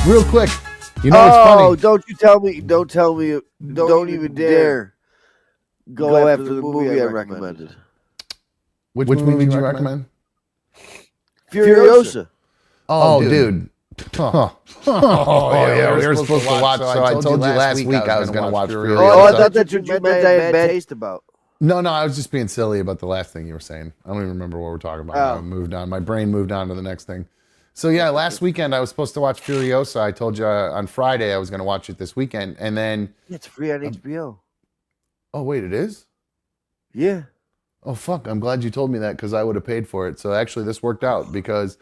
Real quick. You know what's funny? Oh, don't you tell me. Don't tell me. Don't even dare go after the movie I recommended. Which movie did you recommend? Furiosa. Oh, dude. Huh. Oh, yeah, we were supposed to watch. So I told you last week I was going to watch Furiosa. Oh, I thought that's what you meant I had bad taste about. No, I was just being silly about the last thing you were saying. I don't even remember what we're talking about. Oh. I moved on. My brain moved on to the next thing. So yeah, last weekend I was supposed to watch Furiosa. I told you on Friday I was going to watch it this weekend, and then it's free on HBO. Oh wait, it is? Yeah. Oh fuck! I'm glad you told me that because I would have paid for it. So actually, this worked out because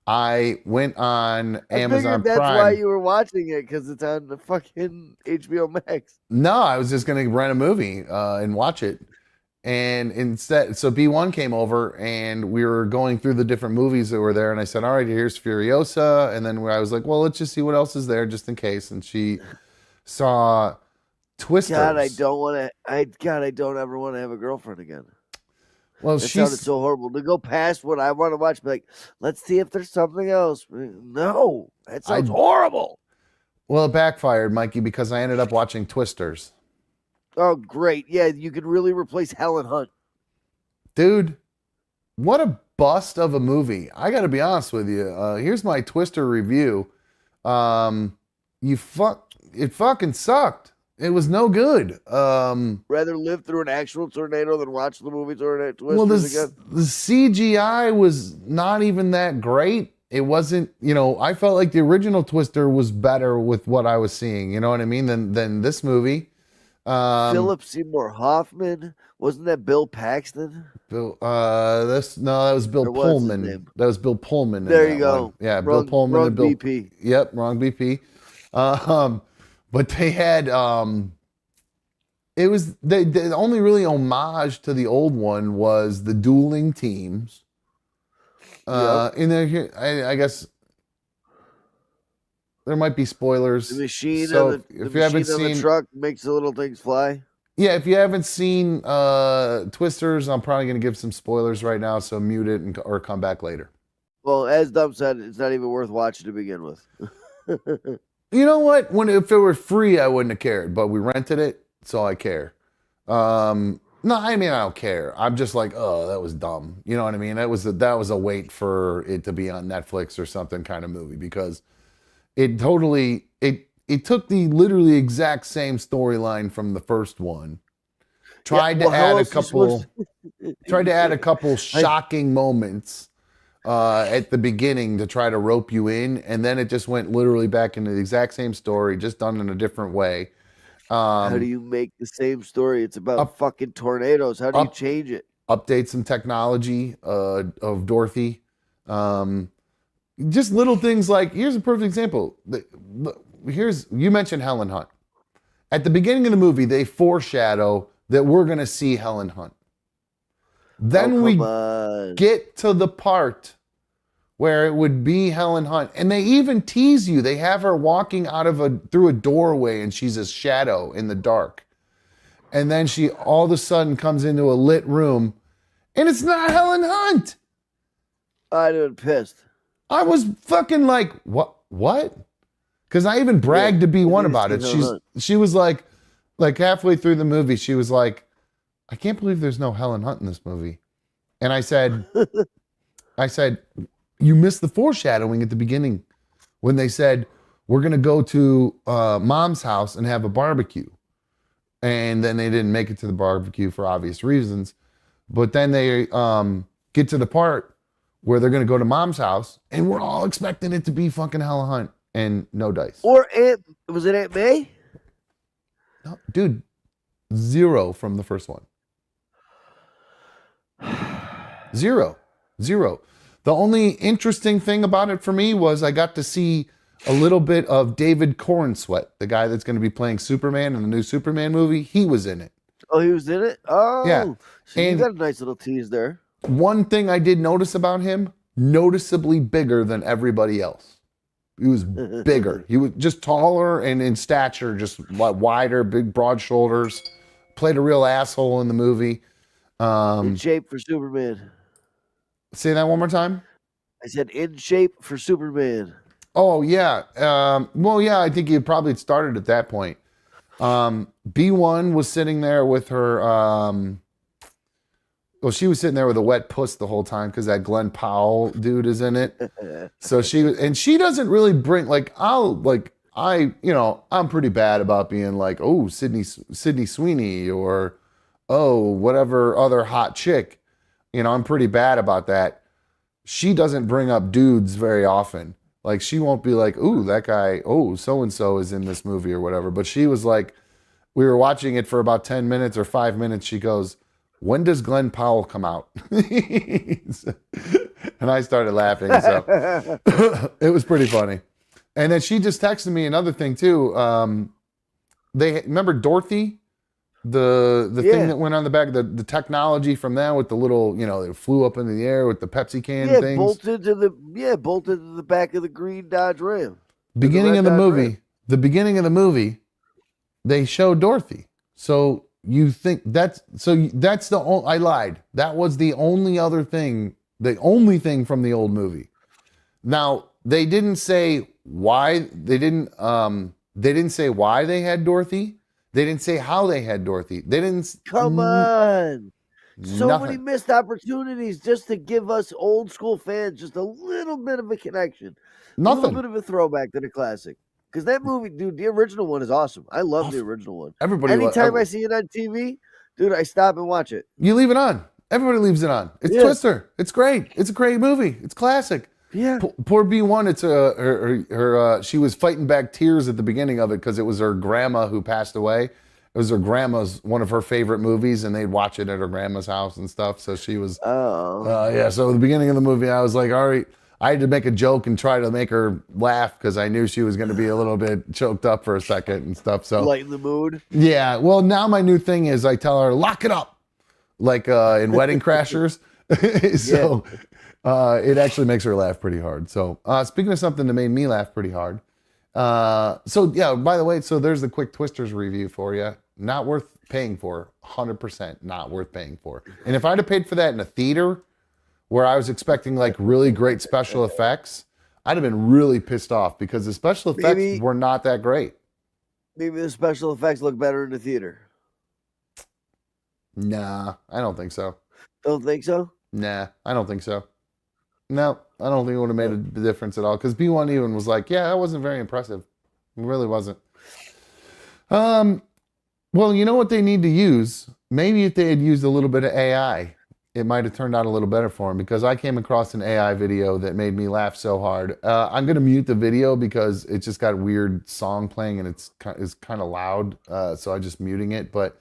I went on Amazon Prime. That's why you were watching it, because it's on the fucking HBO Max. No, I was just going to rent a movie and watch it. And instead, so B1 came over and we were going through the different movies that were there. And I said, all right, here's Furiosa. And then I was like, well, let's just see what else is there just in case. And she saw Twisters. God, I don't ever want to have a girlfriend again. Well, that sounded so horrible to go past what I want to watch. Be like, let's see if there's something else. No, that sounds horrible. Well, it backfired, Mikey, because I ended up watching Twisters. Oh, great. Yeah, you could really replace Helen Hunt. Dude, what a bust of a movie. I got to be honest with you. Here's my Twister review. It fucking sucked. It was no good. Rather live through an actual tornado than watch the movie Twisters again? The CGI was not even that great. It wasn't, I felt like the original Twister was better with what I was seeing, you know what I mean, than this movie. Philip Seymour Hoffman, wasn't that Bill Paxton? That was Bill Pullman. That was Bill Pullman. There you go. One. Yeah, Bill Pullman wrong and Bill BP. Yep, wrong BP. But they had it was the only really homage to the old one was the dueling teams. In there, I guess there might be spoilers. The machine so on the truck makes the little things fly. Yeah, if you haven't seen Twisters, I'm probably going to give some spoilers right now, so mute it or come back later. Well, as Dumb said, it's not even worth watching to begin with. You know what? If it were free, I wouldn't have cared, but we rented it, so I care. No, I mean, I don't care. I'm just like, oh, that was dumb. You know what I mean? That was a wait for it to be on Netflix or something kind of movie because it totally it took the literally exact same storyline from the first one. Tried to add a couple shocking moments at the beginning to try to rope you in, and then it just went literally back into the exact same story, just done in a different way. How do you make the same story? It's about fucking tornadoes. How do you change it? Update some technology of Dorothy. Just little things like, here's a perfect example. You mentioned Helen Hunt. At the beginning of the movie, they foreshadow that we're going to see Helen Hunt. Then we get to the part where it would be Helen Hunt. And they even tease you. They have her walking through a doorway and she's a shadow in the dark. And then she all of a sudden comes into a lit room and it's not Helen Hunt. I'd have been pissed. I was fucking like, what? Because I even bragged to B1 about it. She was like halfway through the movie, she was like, I can't believe there's no Helen Hunt in this movie. And I said, you missed the foreshadowing at the beginning when they said, we're going to go to Mom's house and have a barbecue. And then they didn't make it to the barbecue for obvious reasons. But then they get to the part where they're going to go to Mom's house and we're all expecting it to be fucking Helen Hunt and no dice. Or was it Aunt May? No, dude, 0 from the first one. 0. The only interesting thing about it for me was I got to see a little bit of David Cornsweet, the guy that's going to be playing Superman in the new Superman movie. He was in it. Oh, he was in it? Oh, yeah. So you got a nice little tease there. One thing I did notice about him, noticeably bigger than everybody else. He was bigger. He was just taller and in stature, just wider, big, broad shoulders. Played a real asshole in the movie. In shape for Superman. Say that one more time. I said in shape for Superman. Oh yeah. Well, yeah. I think you probably started at that point. B1 was sitting there with her. Well, she was sitting there with a wet puss the whole time because that Glenn Powell dude is in it. So she was, and she doesn't really bring like I'm pretty bad about being like, oh, Sydney Sweeney or oh, whatever other hot chick. I'm pretty bad about that. She doesn't bring up dudes very often. Like she won't be like, ooh, that guy, oh, so and so is in this movie or whatever. But she was like, we were watching it for about 10 minutes or 5 minutes. She goes, when does Glenn Powell come out? And I started laughing. So it was pretty funny. And then she just texted me another thing too. They remember Dorothy, the thing Yeah. that went on the back, the technology from that with the little, it flew up into the air with the Pepsi can Yeah, things. bolted to the back of the green Dodge Ram. Or the Beginning red of the Dodge Ram. movie, the beginning of the movie, they show Dorothy. So you think that's the only, I lied. That was the only thing from the old movie. Now, they didn't say why they had Dorothy. They didn't say how they had Dorothy. They didn't Come on. So many nothing. missed opportunities just to give us old school fans just a little bit of a connection, a little Nothing. bit of a throwback to the classic. Because that movie, dude, the original one is awesome. I love the Awesome. original one. Everybody Anytime I see it on TV, dude, I stop and watch it. you leave it on. Everybody leaves it on. It's Yeah, Twister. It's great. It's a great movie. It's classic. yeah. Poor B1. It's her. She was fighting back tears at the beginning of it because it was her grandma who passed away. It was her grandma's one of her favorite movies, and they'd watch it at her grandma's house and stuff. So she was, Oh, yeah. So at the beginning of the movie, I was like, all right. I had to make a joke and try to make her laugh because I knew she was going to be a little bit choked up for a second and stuff. So lighten the mood. yeah. Well, now my new thing is I tell her lock it up, like in Wedding Crashers. So it actually makes her laugh pretty hard. So speaking of something that made me laugh pretty hard. So yeah, by the way, so there's the quick Twisters review for you. Not worth paying for, 100% not worth paying for. And if I'd have paid for that in a theater where I was expecting like really great special effects, I'd have been really pissed off because the special effects Maybe, were not that great. maybe the special effects look better in the theater. Nah, I don't think so. Don't think so? Nah, I don't think so. No, I don't think it would have made a difference at all. Because B1 even was like, yeah, that wasn't very impressive. It really wasn't. Um, well, you know what they need to use? Maybe if they had used a little bit of AI, it might have turned out a little better for him. Because I came across an AI video that made me laugh so hard. I'm gonna mute the video because it just got a weird song playing and it's kind of loud. So I'm just muting it. But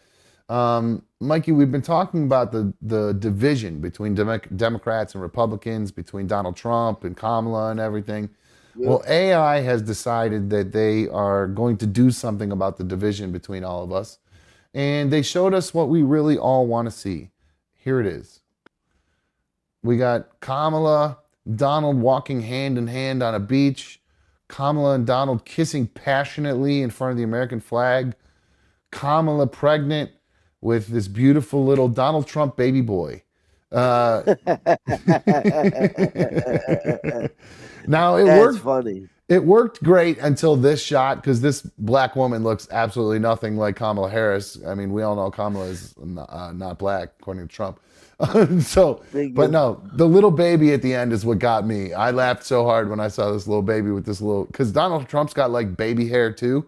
Mikey, we've been talking about the division between Democrats and Republicans, between Donald Trump and Kamala and everything. Yep. Well, AI has decided that they are going to do something about the division between all of us. And they showed us what we really all want to see. Here it is. We got Kamala, Donald walking hand in hand on a beach, Kamala and Donald kissing passionately in front of the American flag, Kamala pregnant with this beautiful little Donald Trump baby boy. Uh, now it That's worked. funny. It worked great until this shot because this black woman looks absolutely nothing like Kamala Harris. I mean, we all know Kamala is not black according to Trump. So, but Bingo. no, the little baby at the end is what got me. I laughed so hard when I saw this little baby with this little because Donald Trump's got like baby hair too.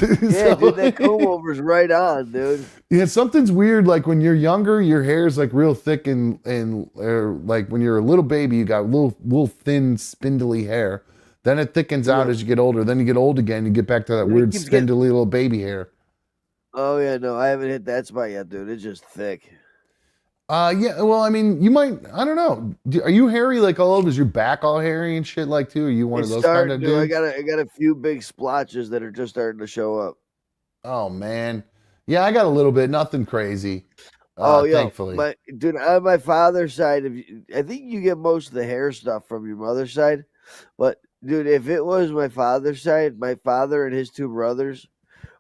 Yeah, dude, that comb over's right on, dude. Yeah, something's weird. Like when you're younger, your hair's like real thick and or like when you're a little baby, you got little thin, spindly hair. Then it thickens out Yeah. as you get older. Then you get old again. You get back to that Then it weird, keeps getting. spindly little baby hair. Oh yeah, no, I haven't hit that spot yet, dude. It's just thick. Yeah. Well, I mean, you might. I don't know. Are you hairy like all over? Is your back all hairy and shit like too? Are you one of It's those kind starting of to. dudes? I got a few big splotches that are just starting to show up. Oh man. Yeah, I got a little bit. Nothing crazy. Oh yeah, Thankfully. my dude, on my father's side, I think you get most of the hair stuff from your mother's side, but dude, if it was my father's side, my father and his two brothers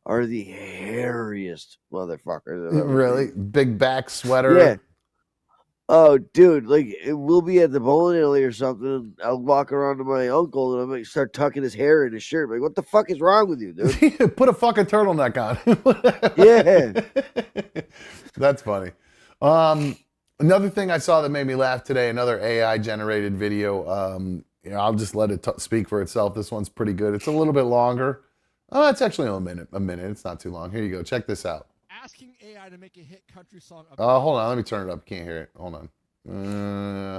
are the hairiest motherfuckers I've ever Really seen. big back Yeah, sweater. Oh, dude, like we'll be at the bowling alley or something. And I'll walk around to my uncle and I might start tucking his hair in his shirt. Like, what the fuck is wrong with you, dude? Put a fucking turtleneck Yeah. on. That's funny. Um, Another thing I saw that made me laugh today, another AI generated video. I'll just let it speak for itself. This one's pretty good. It's a little bit longer. Oh, it's actually a minute. A minute. It's not too long. Here you go. Check this out. Asking AI to make a hit country song Hold on. Let me turn it up. Can't hear it. Hold on.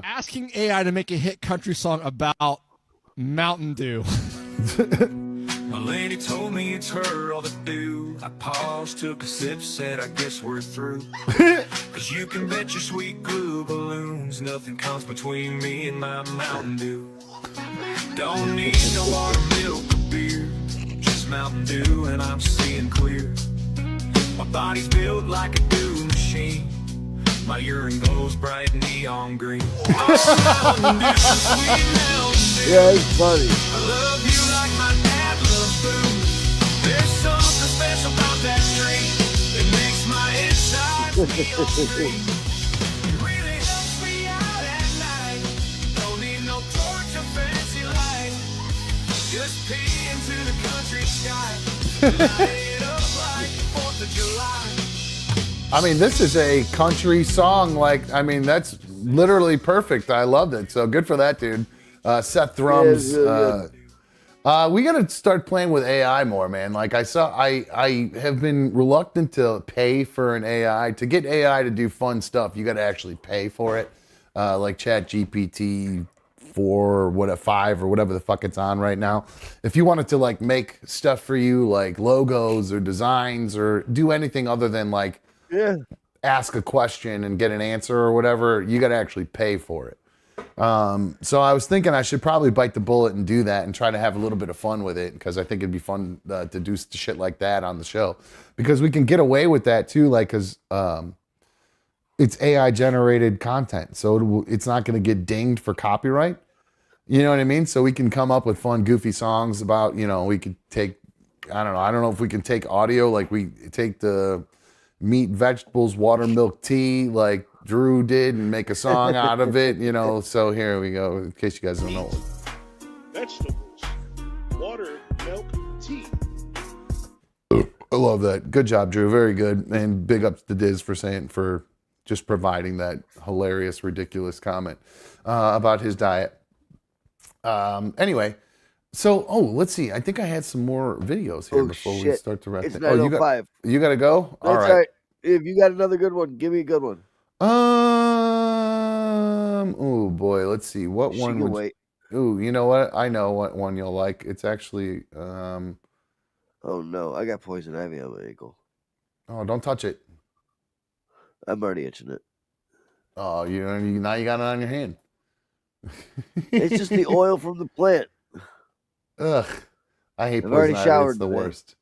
asking AI to make a hit country song about Mountain Dew. My lady told me it's her all to do. I paused, took a sip, said I guess we're through. Cause you can bet your sweet glue balloons nothing comes between me and my Mountain Dew. Don't need no water, milk, or beer, just Mountain Dew and I'm seeing clear. My body's built like a dew machine. My urine glows bright neon green. Oh, Mountain Dew, sweet Mountain Dew. Yeah, it's funny. I love you like my dad loves food. There's something special about that drink that makes my inside feel free. It really helps me out at night. Don't need no torch or fancy light. Just pee into the country sky. Light it up like 4th of July. I mean, this is a country song. Like, I mean, that's literally perfect. I loved it. So good for that dude. Seth Thrums. Yeah, it's really We got to start playing with AI more, man. Like I have been reluctant to pay for an AI. To get AI to do fun stuff, you got to actually pay for it. Like Chat GPT 4 or what, 5 or whatever the fuck it's on right now. If you wanted to like make stuff for you, like logos or designs or do anything other than like Yeah. ask a question and get an answer or whatever, you got to actually pay for it. So I was thinking I should probably bite the bullet and do that and try to have a little bit of fun with it because I think it'd be fun to do shit like that on the show because we can get away with that too, like because it's AI generated content, so it's not going to get dinged for copyright. You know what I mean? So we can come up with fun, goofy songs about, we could take, I don't know if we can take audio, like we take the meat, vegetables, water, milk, tea, like Drew did, and make a song out of it, So here we go, in case you guys don't know. Vegetables, water, milk, tea. I love that. Good job, Drew. Very good. And big ups to Diz for just providing that hilarious, ridiculous comment about his diet. Anyway, so let's see. I think I had some more videos here before we start to wrap It's it. 9:05. You got to go? That's all right. If you got another good one, give me a good one. Oh boy, let's see. What She one can would wait. Ooh, you know what? I know what one you'll like. It's actually Oh no, I got poison ivy on my ankle. oh, don't touch it. I'm already itching it. Oh, now you got it on your hand. It's just the oil from the plant. Ugh. I hate I've poison already ivy. showered It's the today. worst.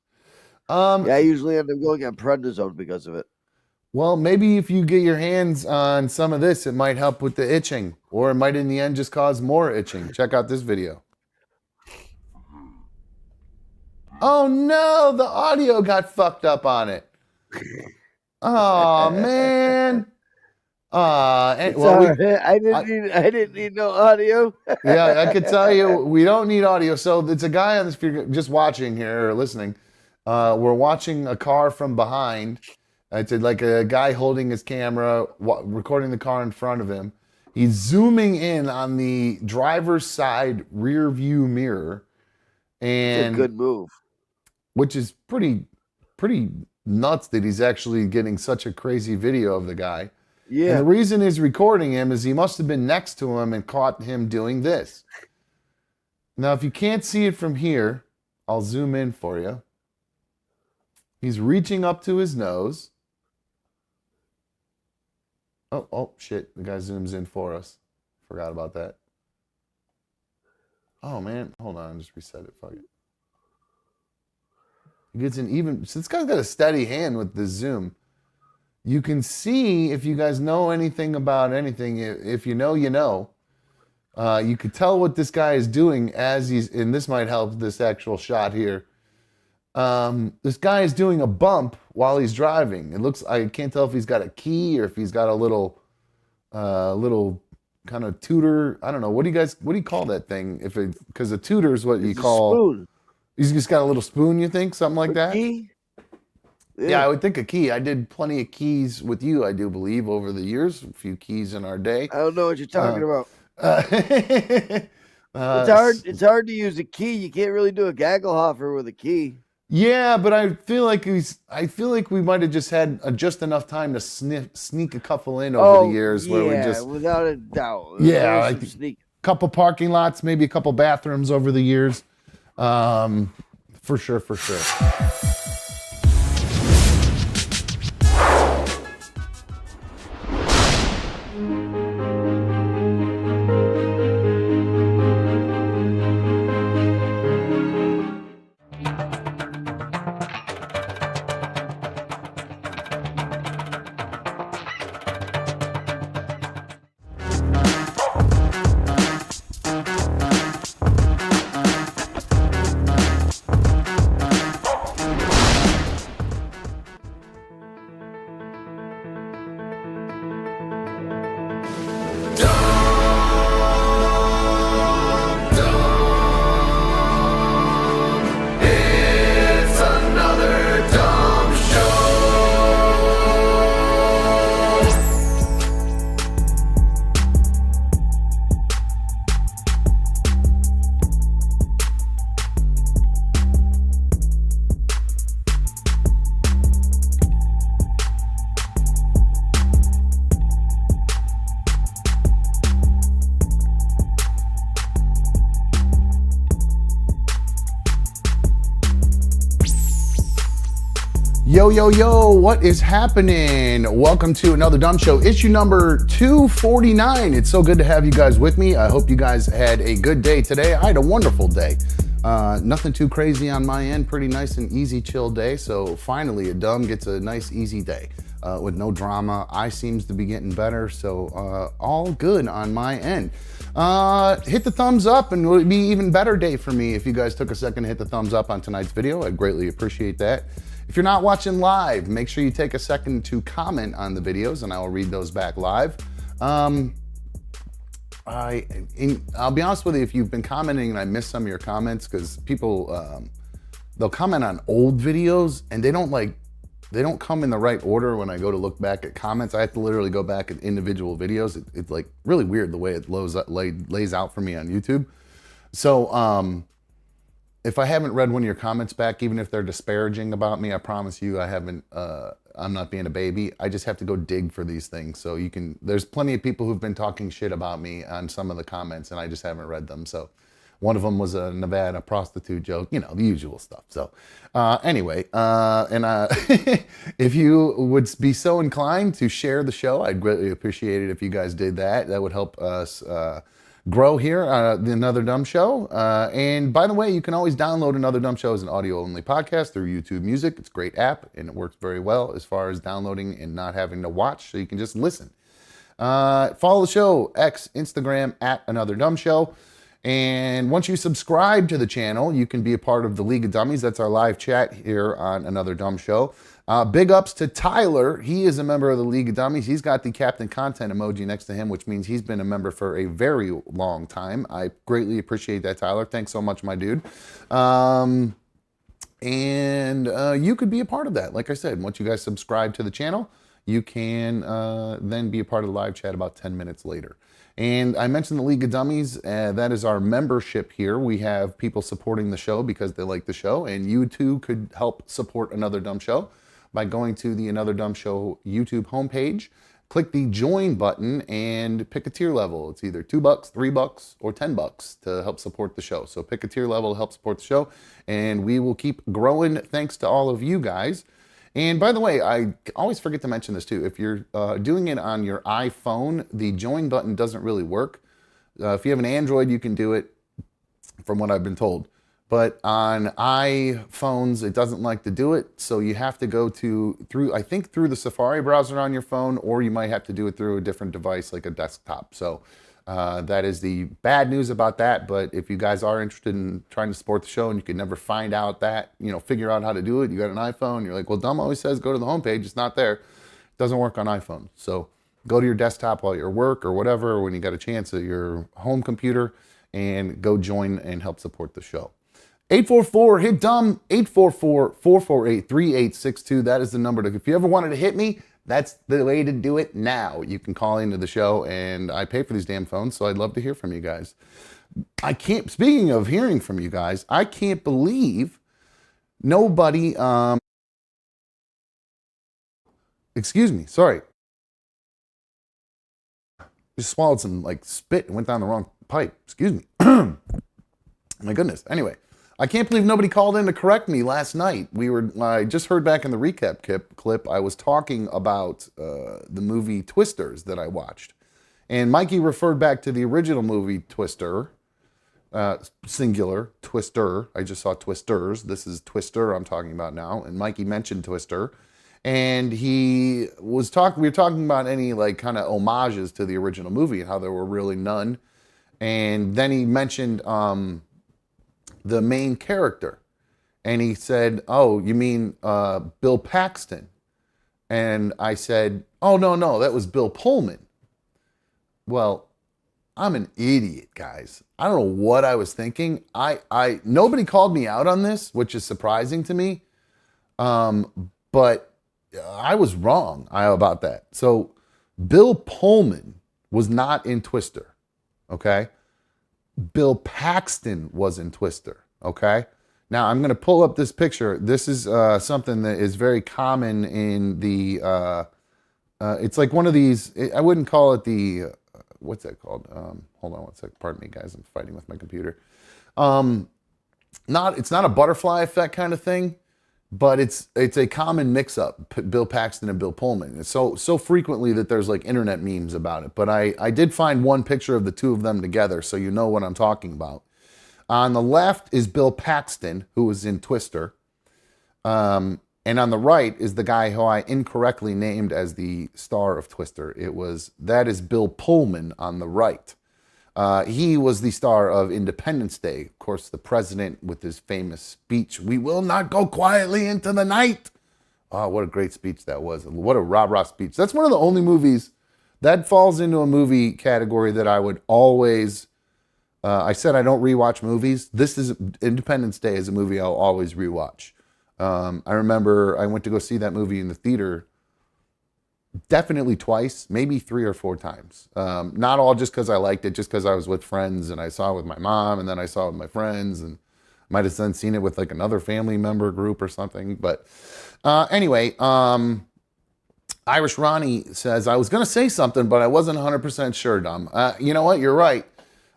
Yeah, I usually end up going on prednisone because of it. Well, maybe if you get your hands on some of this, it might help with the itching, or it might in the end just cause more itching. Check out this video. Oh no, the audio got fucked up on it. Oh man. It's all right. I didn't need no audio. Yeah, I could tell you we don't need audio. So it's a guy on this, if you're just watching here or listening. We're watching a car from behind. It's like a guy holding his camera, recording the car in front of him. He's zooming in on the driver's side rear view mirror, It's a and good move. which is pretty nuts that he's actually getting such a crazy video of the guy. And Yeah. the reason he's recording him is he must have been next to him and caught him doing this. Now, if you can't see it from here, I'll zoom in for you. He's reaching up to his nose. Oh, shit. The guy zooms in for us. Forgot about that. Oh, man. Hold on. Just reset it. Fuck it. He gets an even... So this guy's got a steady hand with the zoom. You can see, if you guys know anything about anything, if you know, you know. You could tell what this guy is doing as he's... And this might help this actual shot here. This guy is doing a bump while he's driving. It looks... I can't tell if he's got a key or if he's got a little... little kind of tutor. I don't know. What do you call that thing? Because a tutor is what you It's a call. spoon. He's just got a little spoon. You think something like A that? key? Yeah, I would think a key. I did plenty of keys with you, I do believe, over the years. A few keys in our day. I don't know what you're talking about. Uh, It's hard. It's hard to use a key. You can't really do a Gagelhofer with a key. Yeah, but I feel like we might have just had just enough time to sneak a couple in over the years where we just without a doubt. Yeah, There was I some think- sneak. couple parking lots, maybe a couple bathrooms over the years. For sure. It's another dumb show. Yo, what is happening? Welcome to another Dumb Show, issue number 249. It's so good to have you guys with me. I hope you guys had a good day today. I had a wonderful day. Nothing too crazy on my end. Pretty nice and easy, chill day. So finally, a dumb gets a nice, easy day with no drama. Eye seems to be getting better. So all good on my end. Hit the thumbs up and it would be even better day for me if you guys took a second to hit the thumbs up on tonight's video. I'd greatly appreciate that. If you're not watching live, make sure you take a second to comment on the videos and I will read those back live. I'll be honest with you, if you've been commenting and I missed some of your comments, because people, they'll comment on old videos and they don't come in the right order when I go to look back at comments. I have to literally go back at individual videos. It's like really weird the way it lays out for me on YouTube. So, if I haven't read one of your comments back, even if they're disparaging about me, I promise you I haven't, I'm not being a baby. I just have to go dig for these things. So there's plenty of people who've been talking shit about me on some of the comments and I just haven't read them. So one of them was a Nevada prostitute joke, the usual stuff. So anyway, if you would be so inclined to share the show, I'd greatly appreciate it if you guys did that. That would help us grow here, the Another Dumb Show. And by the way, you can always download Another Dumb Show as an audio-only podcast through YouTube Music. It's a great app, and it works very well as far as downloading and not having to watch, so you can just listen. Follow the show, X, Instagram, at Another Dumb Show. And once you subscribe to the channel, you can be a part of the League of Dummies. That's our live chat here on Another Dumb Show. Big ups to Tyler. He is a member of the League of Dummies. He's got the Captain Content emoji next to him, which means he's been a member for a very long time. I greatly appreciate that, Tyler. Thanks so much, my dude. You could be a part of that. Like I said, once you guys subscribe to the channel, you can then be a part of the live chat about 10 minutes later. And I mentioned the League of Dummies. That is our membership here. We have people supporting the show because they like the show. And you too could help support Another Dumb Show by going to the Another Dumb Show YouTube homepage. Click the join button and pick a tier level. It's either $2, $3, or $10 to help support the show. So pick a tier level to help support the show. And we will keep growing thanks to all of you guys. And by the way, I always forget to mention this too. If you're doing it on your iPhone, the join button doesn't really work. If you have an Android, you can do it, from what I've been told. But on iPhones, it doesn't like to do it. So you have to go through the Safari browser on your phone, or you might have to do it through a different device like a desktop. So that is the bad news about that. But if you guys are interested in trying to support the show and you can never find out that, figure out how to do it, you got an iPhone, you're like, well, Dumb always says go to the homepage. It's not there. It doesn't work on iPhone. So go to your desktop while you're at work or whatever, or when you got a chance at your home computer, and go join and help support the show. 844 hit dumb 844-448-3862. That is the number to, if you ever wanted to hit me, that's the way to do it now. You can call into the show, and I pay for these damn phones, so I'd love to hear from you guys. Speaking of hearing from you guys, I can't believe nobody, excuse me, sorry. Just swallowed some like spit and went down the wrong pipe. Excuse me. My goodness. Anyway, I can't believe nobody called in to correct me last night. I just heard back in the recap clip, I was talking about the movie Twisters that I watched. And Mikey referred back to the original movie Twister, singular, Twister. I just saw Twisters. This is Twister I'm talking about now. And Mikey mentioned Twister. And we were talking about any like kind of homages to the original movie and how there were really none. And then he mentioned the main character. And he said, oh, you mean Bill Paxton? And I said, oh, no, that was Bill Pullman. Well, I'm an idiot, guys. I don't know what I was thinking. Nobody called me out on this, which is surprising to me. But I was wrong about that. So Bill Pullman was not in Twister, okay? Bill Paxton was in Twister, okay? Now, I'm going to pull up this picture. This is something that is very common in the, it's like one of these, I wouldn't call it the, what's that called? Hold on one sec. Pardon me, guys. I'm fighting with my computer. It's not a butterfly effect kind of thing, but it's a common mix-up, Bill Paxton and Bill Pullman. It's so frequently that there's like internet memes about it. But I did find one picture of the two of them together, so you know what I'm talking about. On the left is Bill Paxton, who was in Twister. And on the right is the guy who I incorrectly named as the star of Twister. That is Bill Pullman on the right. He was the star of Independence Day. Of course, the president with his famous speech, "We will not go quietly into the night." Oh, what a great speech that was. What a rah-rah speech. That's one of the only movies that falls into a movie category that I would always, I said I don't rewatch movies. Independence Day is a movie I'll always rewatch. I remember I went to go see that movie in the theater definitely twice, maybe 3 or 4 times. Not all just because I liked it, just because I was with friends and I saw it with my mom and then I saw it with my friends and might have then seen it with like another family member group or something. But anyway, Irish Ronnie says, I was going to say something, but I wasn't 100% sure, Dom. You know what? You're right.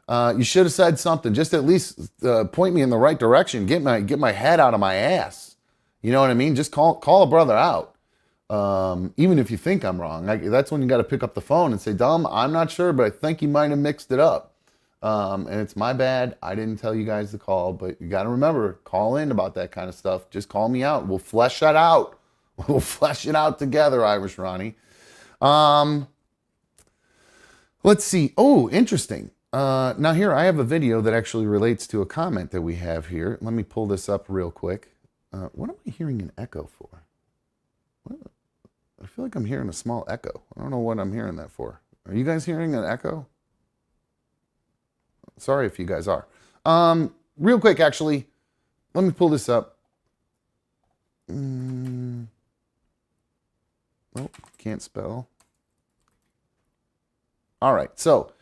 You should have said something. Just at least point me in the right direction. Get my head out of my ass. You know what I mean? Just call a brother out. Even if you think I'm wrong, that's when you got to pick up the phone and say, Dom, I'm not sure, but I think you might have mixed it up. And it's my bad. I didn't tell you guys to call, but you got to remember, call in about that kind of stuff. Just call me out. We'll flesh that out. We'll flesh it out together, Irish Ronnie. Let's see. Oh, interesting. Now here, I have a video that actually relates to a comment that we have here. Let me pull this up real quick. What am I hearing an echo for? I feel like I'm hearing a small echo. I don't know what I'm hearing that for. Are you guys hearing an echo? Sorry if you guys are. Real quick, actually, let me pull this up. Oh, can't spell. All right, so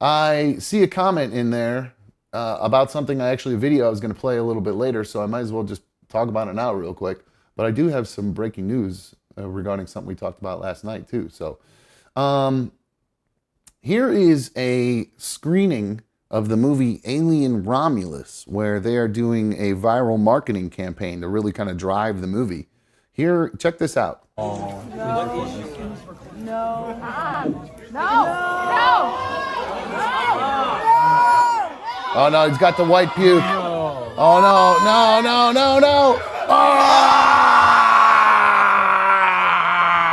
I see a comment in there about something a video I was going to play a little bit later, so I might as well just talk about it now real quick. But I do have some breaking news regarding something we talked about last night too. So here is a screening of the movie Alien Romulus, where they are doing a viral marketing campaign to really kind of drive the movie. Here, check this out. No. Oh no, he's got the white puke. Oh no. Ah!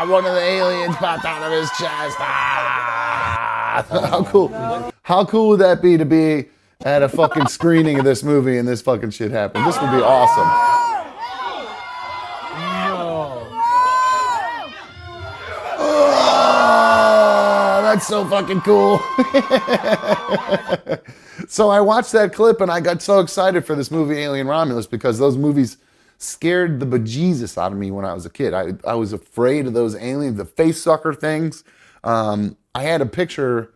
One of the aliens popped out of his chest. Ah! How cool would that be to be at a fucking screening of this movie and this fucking shit happened? This would be awesome. That's so fucking cool. So I watched that clip and I got so excited for this movie, Alien Romulus, because those movies scared the bejesus out of me when I was a kid. I was afraid of those aliens, the face sucker things. I had a picture.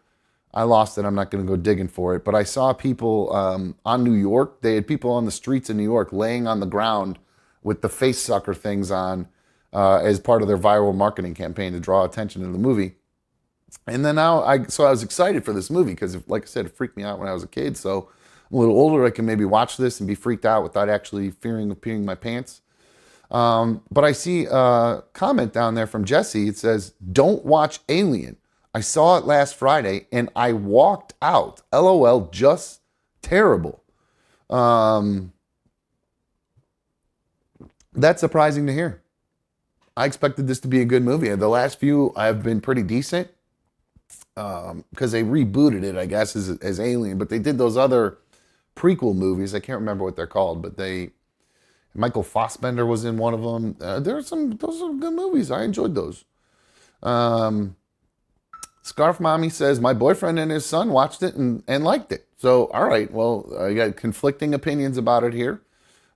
I lost it. I'm not going to go digging for it. But I saw people on New York. They had people on the streets in New York laying on the ground with the face sucker things on as part of their viral marketing campaign to draw attention to the movie. And then now, I was excited for this movie because, like I said, it freaked me out when I was a kid. So I'm a little older. I can maybe watch this and be freaked out without actually fearing of peeing my pants. But I see a comment down there from Jesse. It says, "Don't watch Alien. I saw it last Friday and I walked out. LOL, just terrible." That's surprising to hear. I expected this to be a good movie. The last few have been pretty decent because they rebooted it, I guess, as Alien. But they did those other prequel movies. I can't remember what they're called, but Michael Fassbender was in one of them. Those are good movies. I enjoyed those. Scarf Mommy says, my boyfriend and his son watched it and liked it. So, all right, well, I got conflicting opinions about it here.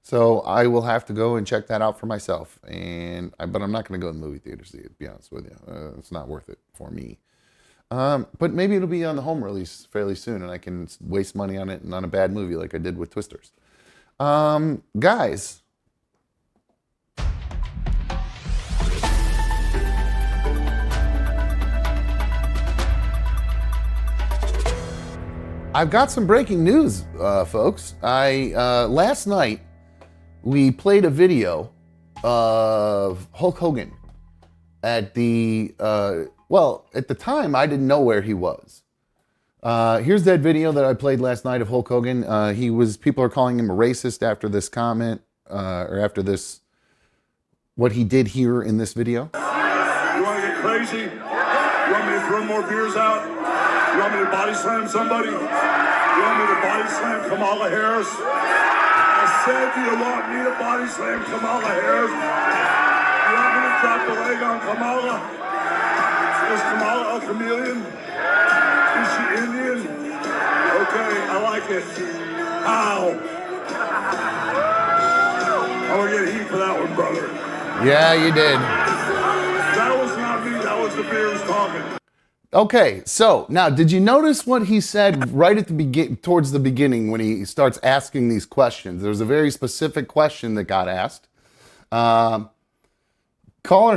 So I will have to go and check that out for myself. But I'm not going to go to the movie theater to see it, to be honest with you. It's not worth it for me. But maybe it'll be on the home release fairly soon and I can waste money on it and on a bad movie like I did with Twisters. Guys. I've got some breaking news, folks. Last night, we played a video of Hulk Hogan at the time, I didn't know where he was. Here's that video that I played last night of Hulk Hogan. People are calling him a racist after this comment, or after this, what he did here in this video. You want to get crazy? You want me to throw more beers out? You want me to body slam somebody? You want me to body slam Kamala Harris? I said, do you want me to body slam Kamala Harris? You want me to drop the leg on Kamala? Is Kamala a chameleon? Is she Indian? Okay, I like it. How? I'm gonna get heat for that one, brother. Yeah, you did. That was not me, that was the beers talking. Okay, so now, did you notice what he said right at the towards the beginning when he starts asking these questions? There was a very specific question that got asked. Caller,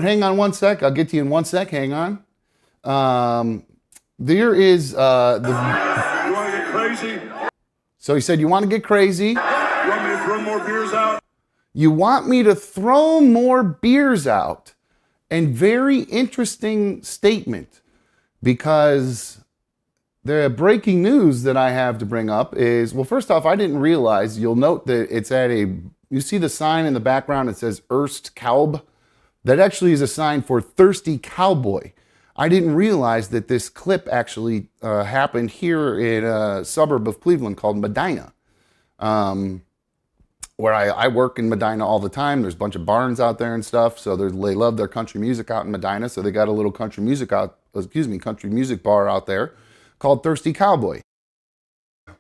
hang on one sec. I'll get to you in one sec. Hang on. There is You want to get crazy? So he said, you want to get crazy? You want me to throw more beers out? You want me to throw more beers out? And very interesting statement, because the breaking news that I have to bring up is, well, first off, I didn't realize, you'll note that it's you see the sign in the background, it says Erst Kaub. That actually is a sign for Thirsty Cowboy. I didn't realize that this clip actually happened here in a suburb of Cleveland called Medina, where I work in Medina all the time. There's a bunch of barns out there and stuff, so they love their country music out in Medina, so they got a little country music bar out there called Thirsty Cowboy,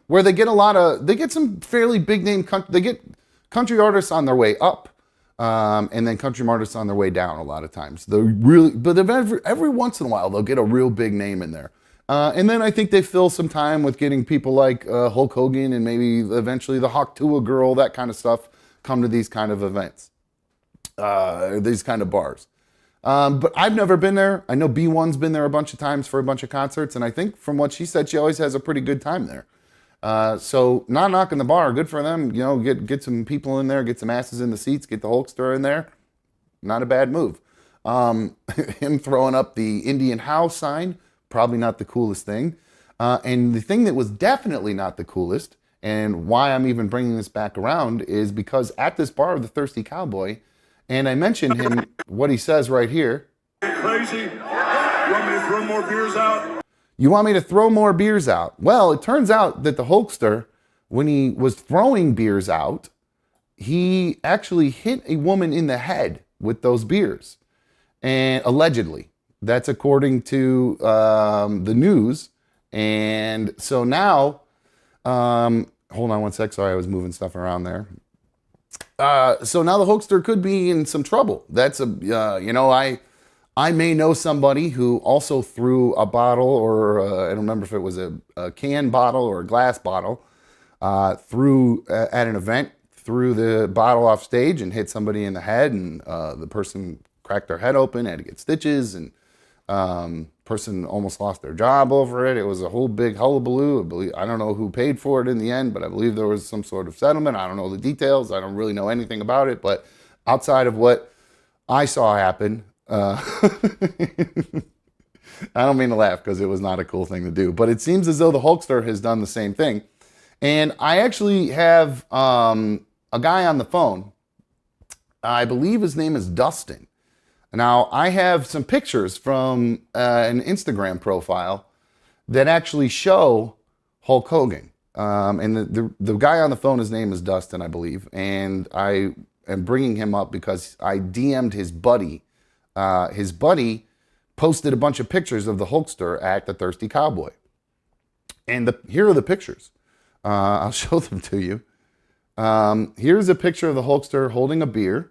where they get some fairly big name, they get country artists on their way up, and then country artists on their way down a lot of times. But every once in a while, they'll get a real big name in there. And then I think they fill some time with getting people like Hulk Hogan and maybe eventually the Hawk Tuah girl, that kind of stuff, come to these kind of events, these kind of bars. But I've never been there. I know B1's been there a bunch of times for a bunch of concerts, and I think from what she said, she always has a pretty good time there. So not knocking the bar, good for them. You know, get some people in there, get some asses in the seats, get the Hulkster in there. Not a bad move. Him throwing up the Indian House sign, probably not the coolest thing. And the thing that was definitely not the coolest, and why I'm even bringing this back around, is because at this bar of the Thirsty Cowboy, and I mentioned him, what he says right here. Crazy? You want me to throw more beers out? You want me to throw more beers out? Well, it turns out that the Hulkster, when he was throwing beers out, he actually hit a woman in the head with those beers, and allegedly. That's according to the news. And so now, hold on one sec. Sorry, I was moving stuff around there. So now the hoaxer could be in some trouble. That's I may know somebody who also threw a bottle, or I don't remember if it was a can bottle or a glass bottle, threw at an event, threw the bottle off stage and hit somebody in the head, and the person cracked their head open, had to get stitches, and person almost lost their job over it. It was a whole big hullabaloo. I don't know who paid for it in the end, but I believe there was some sort of settlement. I don't know the details. I don't really know anything about it, but outside of what I saw happen, I don't mean to laugh because it was not a cool thing to do, but it seems as though the Hulkster has done the same thing. And I actually have a guy on the phone. I believe his name is Dustin. Now, I have some pictures from an Instagram profile that actually show Hulk Hogan. And the guy on the phone, his name is Dustin, I believe. And I am bringing him up because I DM'd his buddy. His buddy posted a bunch of pictures of the Hulkster at the Thirsty Cowboy. And here are the pictures. I'll show them to you. Here's a picture of the Hulkster holding a beer.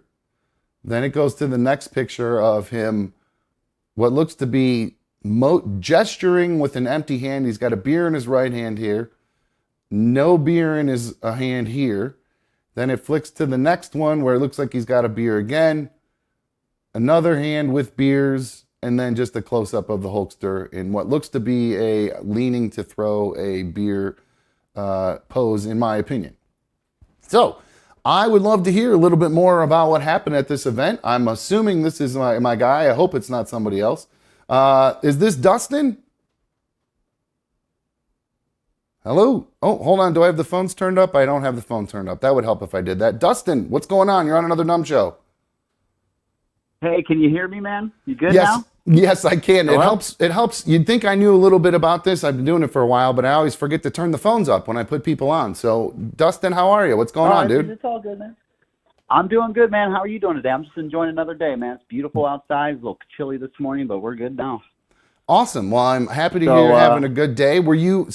Then it goes to the next picture of him, what looks to be gesturing with an empty hand. He's got a beer in his right hand here. No beer in his hand here. Then it flicks to the next one where it looks like he's got a beer again. Another hand with beers. And then just a close-up of the Hulkster in what looks to be a leaning to throw a beer pose, in my opinion. So, I would love to hear a little bit more about what happened at this event. I'm assuming this is my guy. I hope it's not somebody else. Is this Dustin? Hello? Oh, hold on. Do I have the phones turned up? I don't have the phone turned up. That would help if I did that. Dustin, what's going on? You're on another Numb Show. Hey, can you hear me, man? You good yes. now? Yes, I can. Hello? It helps. You'd think I knew a little bit about this. I've been doing it for a while, but I always forget to turn the phones up when I put people on. So, Dustin, how are you? What's going on, dude? It's all good, man. I'm doing good, man. How are you doing today? I'm just enjoying another day, man. It's beautiful outside. It's a little chilly this morning, but we're good now. Awesome. Well, I'm happy to hear you're having a good day. Were you,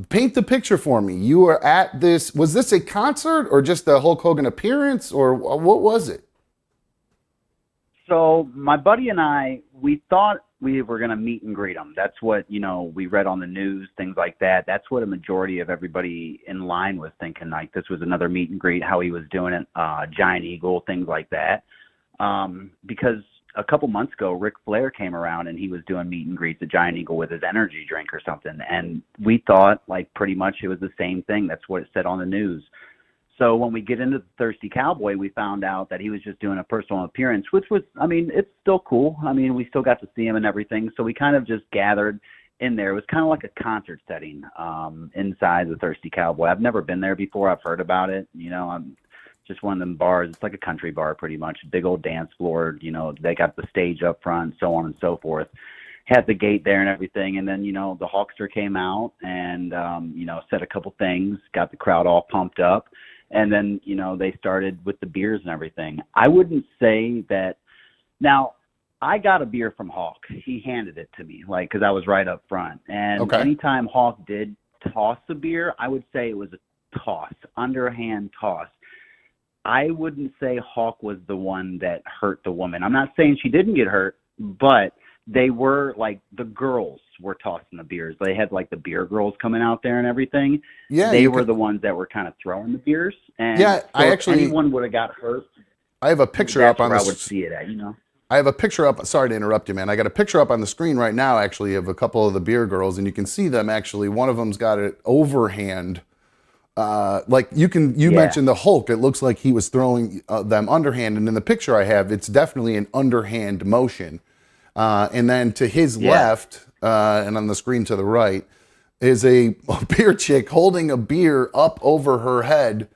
paint the picture for me. You were at this, was this a concert or just a Hulk Hogan appearance, or what was it? So my buddy and I, we thought we were going to meet and greet him. That's what, we read on the news, things like that. That's what a majority of everybody in line was thinking, like this was another meet and greet, how he was doing it, Giant Eagle, things like that. Because a couple months ago, Ric Flair came around and he was doing meet and greets at Giant Eagle with his energy drink or something. And we thought like pretty much it was the same thing. That's what it said on the news. So when we get into the Thirsty Cowboy, we found out that he was just doing a personal appearance, which was, it's still cool. We still got to see him and everything. So we kind of just gathered in there. It was kind of like a concert setting inside the Thirsty Cowboy. I've never been there before. I've heard about it. I'm just one of them bars. It's like a country bar pretty much. Big old dance floor. They got the stage up front, so on and so forth. Had the gate there and everything. And then, the Hulkster came out and, said a couple things, got the crowd all pumped up. And then, they started with the beers and everything. I wouldn't say that. Now, I got a beer from Hawk. He handed it to me, because I was right up front. And anytime Hawk did toss a beer, I would say it was a toss, underhand toss. I wouldn't say Hawk was the one that hurt the woman. I'm not saying she didn't get hurt, but they were the girls were tossing the beers. They had the beer girls coming out there and everything. Yeah, they were the ones that were kind of throwing the beers. And yeah, so if anyone would have got hurt. I have a picture up on I would see it at, I have a picture up. Sorry to interrupt you, man. I got a picture up on the screen right now, actually, of a couple of the beer girls, and you can see them actually. One of them's got an overhand. You mentioned the Hulk. It looks like he was throwing them underhand, and in the picture I have, it's definitely an underhand motion. And then to his left, and on the screen to the right, is a beer chick holding a beer up over her head,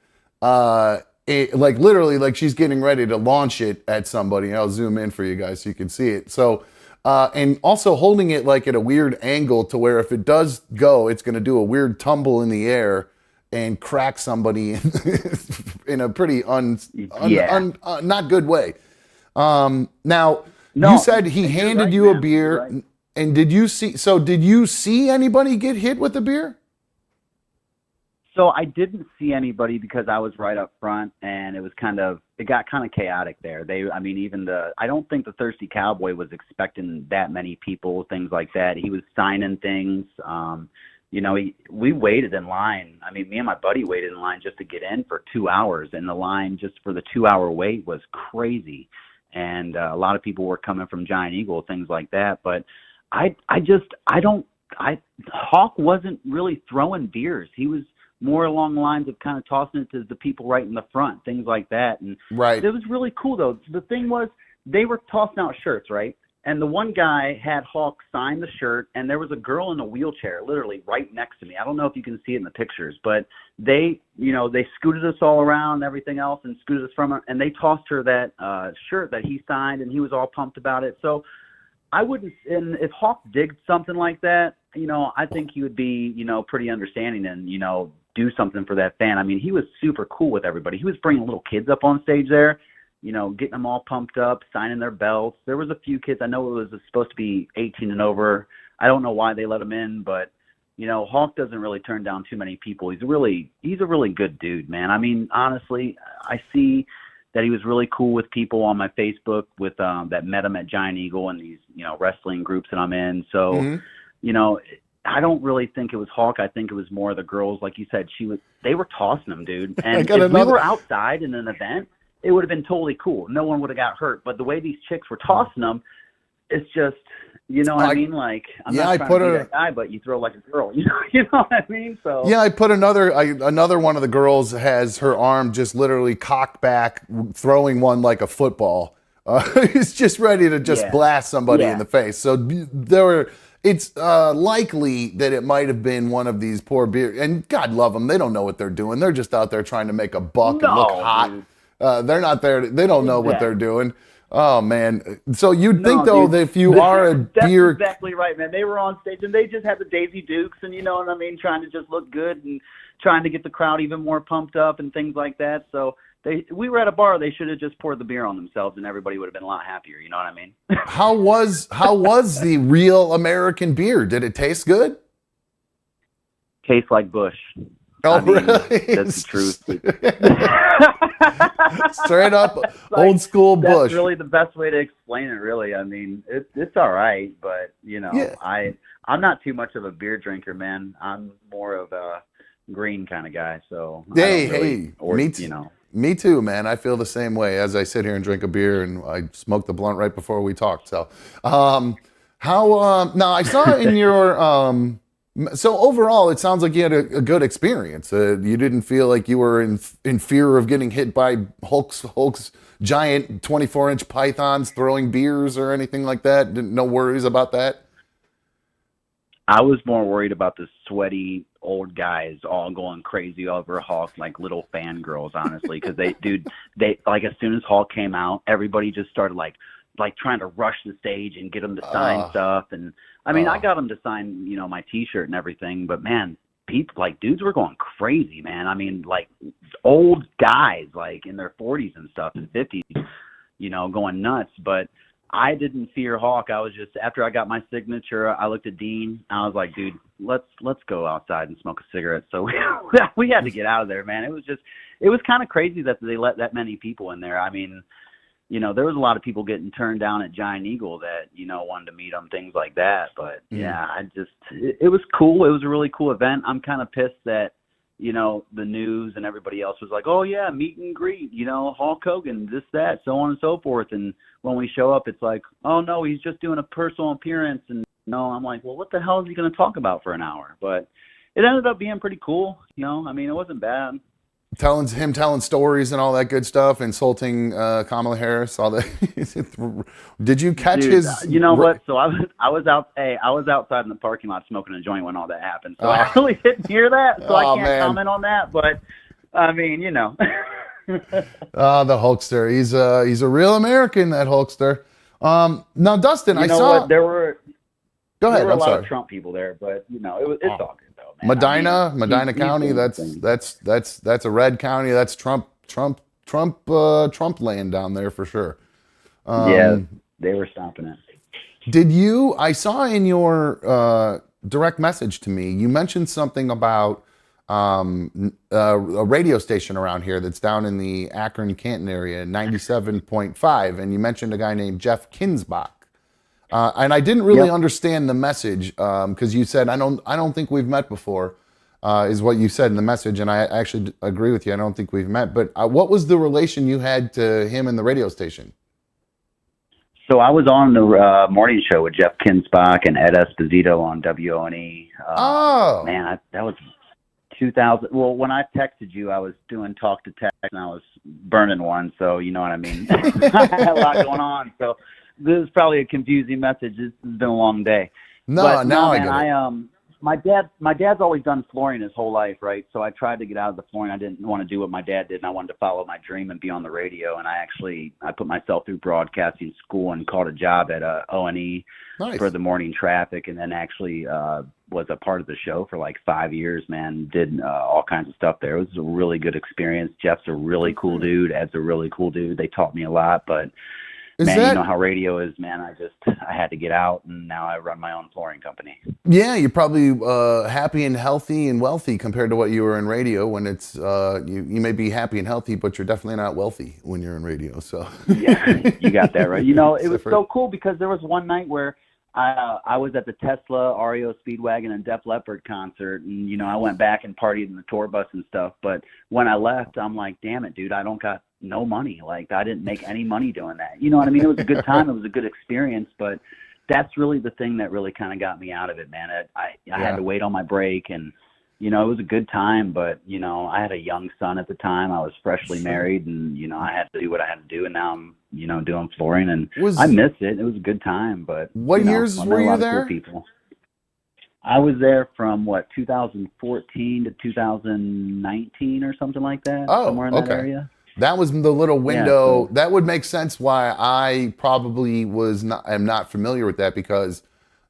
literally like she's getting ready to launch it at somebody. I'll zoom in for you guys so you can see it. So, and also holding it at a weird angle to where if it does go, it's going to do a weird tumble in the air and crack somebody in a pretty not good way. Now, No, you said he you're handed right, you a man. beer, You're right. and did you see? So did you see anybody get hit with a beer? So I didn't see anybody because I was right up front, and it got kind of chaotic there. I don't think the Thirsty Cowboy was expecting that many people, things like that. He was signing things. We waited in line. I mean, me and my buddy waited in line just to get in for 2 hours, and the line just for the 2 hour wait was crazy. And a lot of people were coming from Giant Eagle, things like that. But Hawk wasn't really throwing beers. He was more along the lines of kind of tossing it to the people right in the front, things like that. And Right. it was really cool, though. The thing was, they were tossing out shirts, right? And the one guy had Hawk sign the shirt, and there was a girl in a wheelchair literally right next to me. I don't know if you can see it in the pictures, but they scooted us all around and everything else and scooted us from her, and they tossed her that shirt that he signed, and he was all pumped about it. So and if Hawk did something like that, I think he would be, pretty understanding and, do something for that fan. I mean, he was super cool with everybody. He was bringing little kids up on stage there, getting them all pumped up, signing their belts. There was a few kids. I know it was supposed to be 18 and over. I don't know why they let him in, but, Hawk doesn't really turn down too many people. He's a really good dude, man. I mean, honestly, I see that he was really cool with people on my Facebook that met him at Giant Eagle and these, wrestling groups that I'm in. So, I don't really think it was Hawk. I think it was more the girls. Like you said, they were tossing him, dude. And if we were outside in an event, it would have been totally cool. No one would have got hurt. But the way these chicks were tossing them, it's just, what I mean? Like, I'm not trying to be that guy, but you throw like a girl. You know what I mean? So yeah, I put another one of the girls has her arm just literally cocked back, throwing one like a football. He's just ready to just blast somebody in the face. So it's likely that it might have been one of these poor beer. And God love them, they don't know what they're doing. They're just out there trying to make a buck and look hot. They're not there. They don't know what they're doing. Oh man! So you'd think though that if you are a beer, that's exactly right, man. They were on stage and they just had the Daisy Dukes and trying to just look good and trying to get the crowd even more pumped up and things like that. So we were at a bar. They should have just poured the beer on themselves and everybody would have been a lot happier. You know what I mean? How was the real American beer? Did it taste good? Tastes like Bush. Oh, really? That's the truth. Straight up old school Bush. That's really the best way to explain it, really. I mean, it's all right, but, I'm not too much of a beer drinker, man. I'm more of a green kind of guy, so. Me too, man. I feel the same way as I sit here and drink a beer, and I smoked the blunt right before we talked. So, now I saw in your, so overall, it sounds like you had a good experience. You didn't feel like you were in fear of getting hit by Hulk's giant 24-inch pythons throwing beers or anything like that. No worries about that. I was more worried about the sweaty old guys all going crazy over Hawk like little fangirls, honestly, because they like as soon as Hawk came out, everybody just started like trying to rush the stage and get him to sign stuff. And I mean, I got him to sign, my T-shirt and everything, but man, people like dudes were going crazy, man. I mean, like old guys, like in their 40s and stuff and 50s, going nuts. But I didn't fear Hawk. I was just, after I got my signature, I looked at Dean. I was like, dude, let's go outside and smoke a cigarette. So we had to get out of there, man. It was kind of crazy that they let that many people in there. I mean, there was a lot of people getting turned down at Giant Eagle that, wanted to meet them, things like that. But yeah, it was cool. It was a really cool event. I'm kind of pissed that, the news and everybody else was like, oh yeah, meet and greet, Hulk Hogan, this, that, so on and so forth. And when we show up, it's like, oh no, he's just doing a personal appearance. And I'm like, well, what the hell is he going to talk about for an hour? But it ended up being pretty cool. I mean, it wasn't bad. Telling stories and all that good stuff, insulting Kamala Harris, all that. Did you catch his? You know what? So I was outside in the parking lot smoking a joint when all that happened. So I really didn't hear that. So I can't comment on that. But I mean, the Hulkster. He's a real American. That Hulkster. Now, Dustin, I saw. What? There were a lot of Trump people there, but it's all good. Medina County. That's a red county. That's Trump land down there for sure. They were stopping it. Did you? I saw in your direct message to me, you mentioned something about a radio station around here that's down in the Akron Canton area, 97.5, and you mentioned a guy named Jeff Kinsbach. And I didn't really understand the message because you said I don't think we've met before, is what you said in the message, and I actually agree with you. I don't think we've met. But what was the relation you had to him and the radio station? So I was on the morning show with Jeff Kinsbach and Ed Esposito on WONE. Man, that was 2000. Well, when I texted you, I was doing talk to text and I was burning one. So you know what I mean. I had a lot going on. So this is probably a confusing message. This has been a long day. Now I get it. My dad's always done flooring his whole life, right? So I tried to get out of the flooring. I didn't want to do what my dad did, and I wanted to follow my dream and be on the radio. And I put myself through broadcasting school and caught a job at ONE for the morning traffic, and then actually was a part of the show for like 5 years, man. Did all kinds of stuff there. It was a really good experience. Jeff's a really cool dude. Ed's a really cool dude. They taught me a lot, but you know how radio is, man. I had to get out, and now I run my own flooring company. Yeah, you're probably happy and healthy and wealthy compared to what you were in radio. When it's you may be happy and healthy, but you're definitely not wealthy when you're in radio. So yeah, you got that right. You know, it was so cool because there was one night where I was at the Tesla, REO Speedwagon, and Def Leppard concert, and you know I went back and partied in the tour bus and stuff. But when I left, I'm like, damn it, dude, I don't got no money. Like I didn't make any money doing that. You know what I mean? It was a good time. It was a good experience, but that's really the thing that really kind of got me out of it, man. I had to wait on my break, and you know, it was a good time, but you know, I had a young son at the time. I was freshly married, and you know, I had to do what I had to do, and now I'm, you know, doing flooring, and I miss it. It was a good time, but what years were you there? Cool people. I was there from 2014 to 2019 or something like that. Somewhere in that area. That was the little window. That would make sense why I probably am not familiar with that, because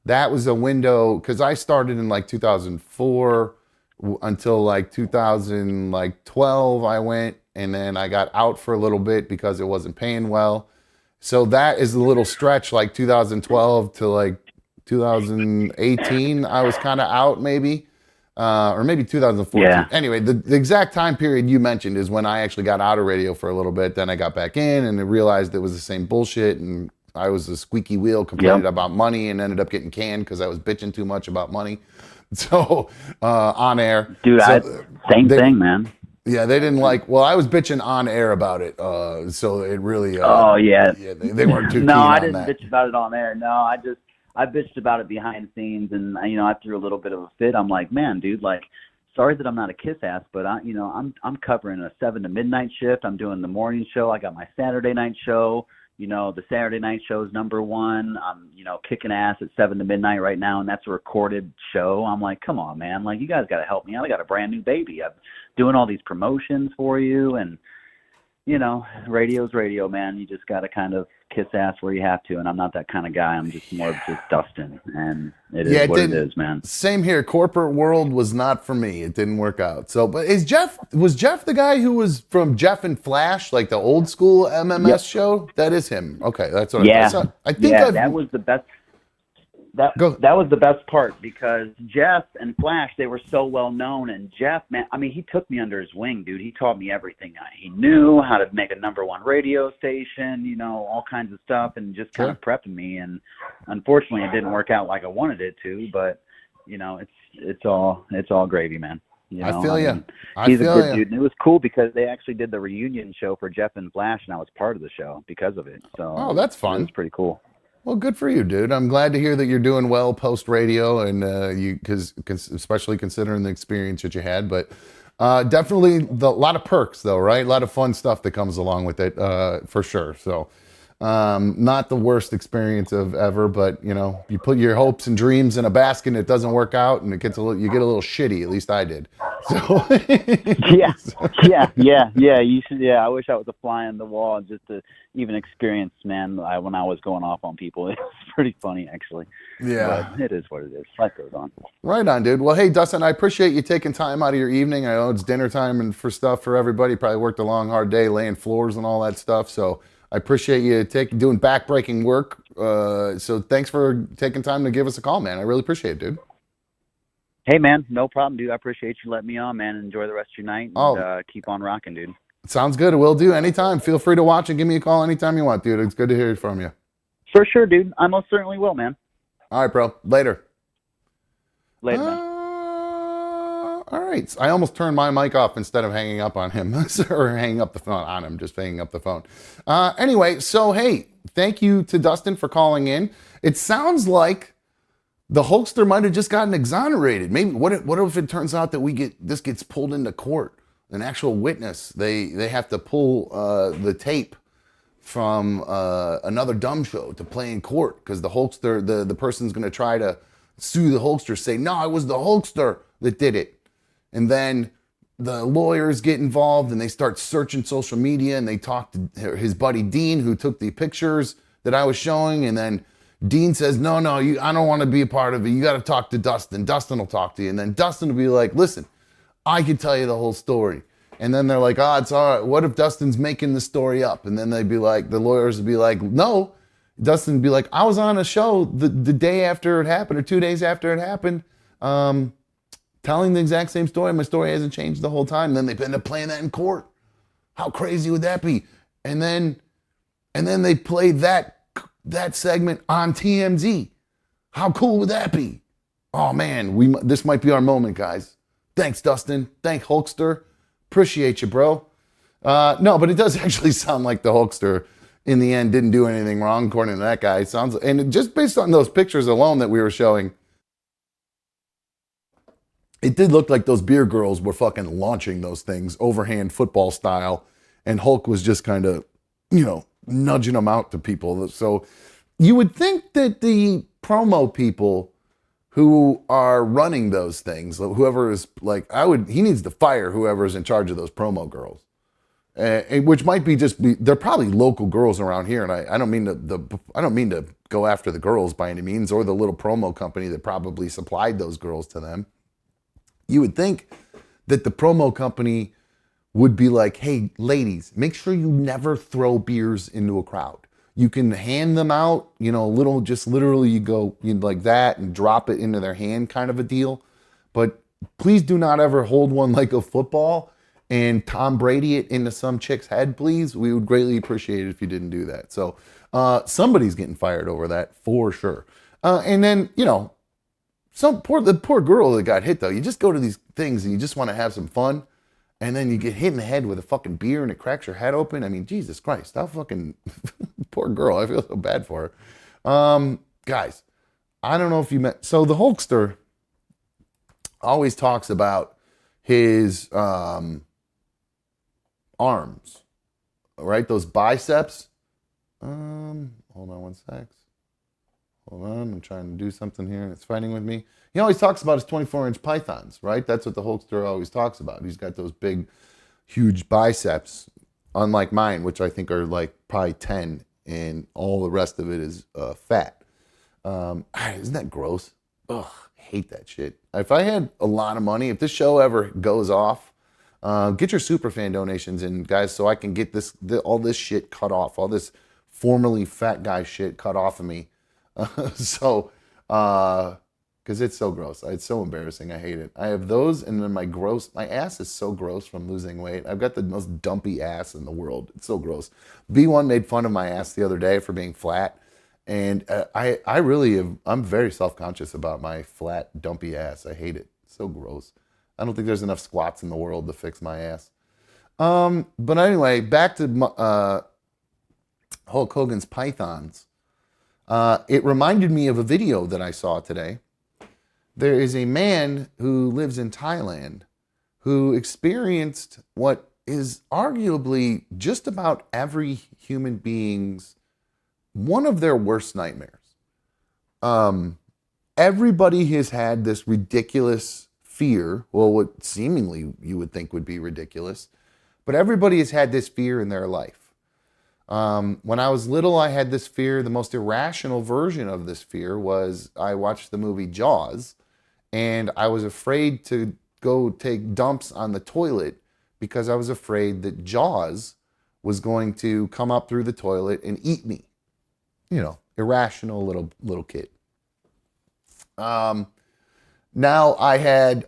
that was a window, because I started in like 2004 until like 2012 I went, and then I got out for a little bit because it wasn't paying well. So that is a little stretch, like 2012 to like 2018 I was kind of out, maybe. Or maybe 2014. Yeah. Anyway, the exact time period you mentioned is when I actually got out of radio for a little bit. Then I got back in and I realized it was the same bullshit, and I was a squeaky wheel complaining about money and ended up getting canned because I was bitching too much about money. So on air. Dude, same thing, man. Yeah, they didn't like, well, I was bitching on air about it. So it really, they weren't too keen on I didn't that. bitch about it on air. No, I bitched about it behind the scenes, and you know, I threw a little bit of a fit. I'm like, man, dude, like, sorry that I'm not a kiss ass, but I'm covering a 7 to midnight shift. I'm doing the morning show. I got my Saturday night show. You know, the Saturday night show is number one. I'm, you know, kicking ass at 7 to midnight right now, and that's a recorded show. I'm like, come on, man. Like, you guys got to help me out. I got a brand new baby. I'm doing all these promotions for you, and you know, radio's radio, man. You just got to kind of kiss ass where you have to, and I'm not that kind of guy. I'm just more of just Dustin, and it is what it is, man. Same here. Corporate world was not for me. It didn't work out. So, but was Jeff the guy who was from Jeff and Flash, like the old school MMS show? That is him. Okay, that's what I thought. I think that was the best. That was the best part, because Jeff and Flash, they were so well known, and Jeff, man, I mean, he took me under his wing, dude. He taught me everything. He knew how to make a #1 radio station, you know, all kinds of stuff, and just kind of prepping me. And unfortunately, it didn't work out like I wanted it to, but you know, it's all gravy, man. You know, I feel you. He's a good dude, and it was cool because they actually did the reunion show for Jeff and Flash, and I was part of the show because of it. So that's fun. It was pretty cool. Well, good for you, dude. I'm glad to hear that you're doing well post radio, and because especially considering the experience that you had. But definitely a lot of perks, though, right? A lot of fun stuff that comes along with it, for sure. So not the worst experience of ever, but you know, you put your hopes and dreams in a basket and it doesn't work out, and you get a little shitty. At least I did. So yeah. You should. Yeah, I wish I was a fly on the wall just to even experience, man. When I was going off on people, it was pretty funny, actually. Yeah, but it is what it is. Life goes on. Right on, dude. Well, hey, Dustin, I appreciate you taking time out of your evening. I know it's dinner time and for everybody. Probably worked a long, hard day laying floors and all that stuff. So I appreciate you doing back-breaking work So thanks for taking time to give us a call, man. I really appreciate it, dude. Hey, man, no problem, dude. I appreciate you letting me on, man. Enjoy the rest of your night, and keep on rocking, dude. Sounds good. Will do. Anytime. Feel free to watch and give me a call anytime you want, dude. It's good to hear from you. For sure, dude. I most certainly will, man. All right, bro. Later. Later, man. All right. I almost turned my mic off instead of hanging up on him or hanging up the phone on him, just hanging up the phone. Anyway, so hey, thank you to Dustin for calling in. It sounds like the Hulkster might have just gotten exonerated. Maybe what if it turns out that this gets pulled into court, an actual witness? They have to pull the tape from another dumb show to play in court because the Hulkster, the person's going to try to sue the Hulkster, say, no, it was the Hulkster that did it. And then the lawyers get involved and they start searching social media and they talk to his buddy Dean, who took the pictures that I was showing. And then Dean says, no, I don't want to be a part of it. You got to talk to Dustin. Dustin will talk to you. And then Dustin will be like, listen, I can tell you the whole story. And then they're like, it's all right. What if Dustin's making the story up? And then they'd be like, the lawyers would be like, no. Dustin would be like, I was on a show the day after it happened or 2 days after it happened, telling the exact same story. My story hasn't changed the whole time. And then they end up playing that in court. How crazy would that be? And then they play that segment on TMZ. How cool would that be? Oh man, this might be our moment, guys. Thanks, Dustin. Thank Hulkster. Appreciate you, bro. No, but it does actually sound like the Hulkster in the end didn't do anything wrong, according to that guy. And just based on those pictures alone that we were showing, it did look like those beer girls were fucking launching those things overhand football style, and Hulk was just kind of, nudging them out to people. So you would think that the promo people who are running those things, whoever is like, he needs to fire whoever is in charge of those promo girls, which might be they're probably local girls around here. And I don't mean to go after the girls by any means, or the little promo company that probably supplied those girls to them. You would think that the promo company would be like, hey, ladies, make sure you never throw beers into a crowd. You can hand them out, just literally you go like that and drop it into their hand kind of a deal. But please do not ever hold one like a football and Tom Brady it into some chick's head, please. We would greatly appreciate it if you didn't do that. So somebody's getting fired over that for sure. And then, the poor girl that got hit, though. You just go to these things and you just want to have some fun. And then you get hit in the head with a fucking beer and it cracks your head open. I mean, Jesus Christ, how fucking poor girl. I feel so bad for her. Guys, I don't know if you met. So the Hulkster always talks about his arms, right? Those biceps. Hold on one sec. Hold on, I'm trying to do something here and it's fighting with me. He always talks about his 24-inch pythons, right? That's what the Hulkster always talks about. He's got those big, huge biceps, unlike mine, which I think are like probably 10, and all the rest of it is fat. Isn't that gross? Ugh, I hate that shit. If I had a lot of money, if this show ever goes off, get your superfan donations in, guys, so I can get all this shit cut off, all this formerly fat guy shit cut off of me. Because it's so gross. It's so embarrassing. I hate it. I have those, and then my ass is so gross from losing weight. I've got the most dumpy ass in the world. It's so gross. B1 made fun of my ass the other day for being flat, and I'm very self-conscious about my flat, dumpy ass. I hate it. It's so gross. I don't think there's enough squats in the world to fix my ass. But anyway, back to Hulk Hogan's pythons. It reminded me of a video that I saw today. There is a man who lives in Thailand who experienced what is arguably just about every human being's one of their worst nightmares. Everybody has had this ridiculous fear, well, what seemingly you would think would be ridiculous, but everybody has had this fear in their life. When I was little, I had this fear. The most irrational version of this fear was I watched the movie Jaws, and I was afraid to go take dumps on the toilet because I was afraid that Jaws was going to come up through the toilet and eat me. irrational little kid. Now I had,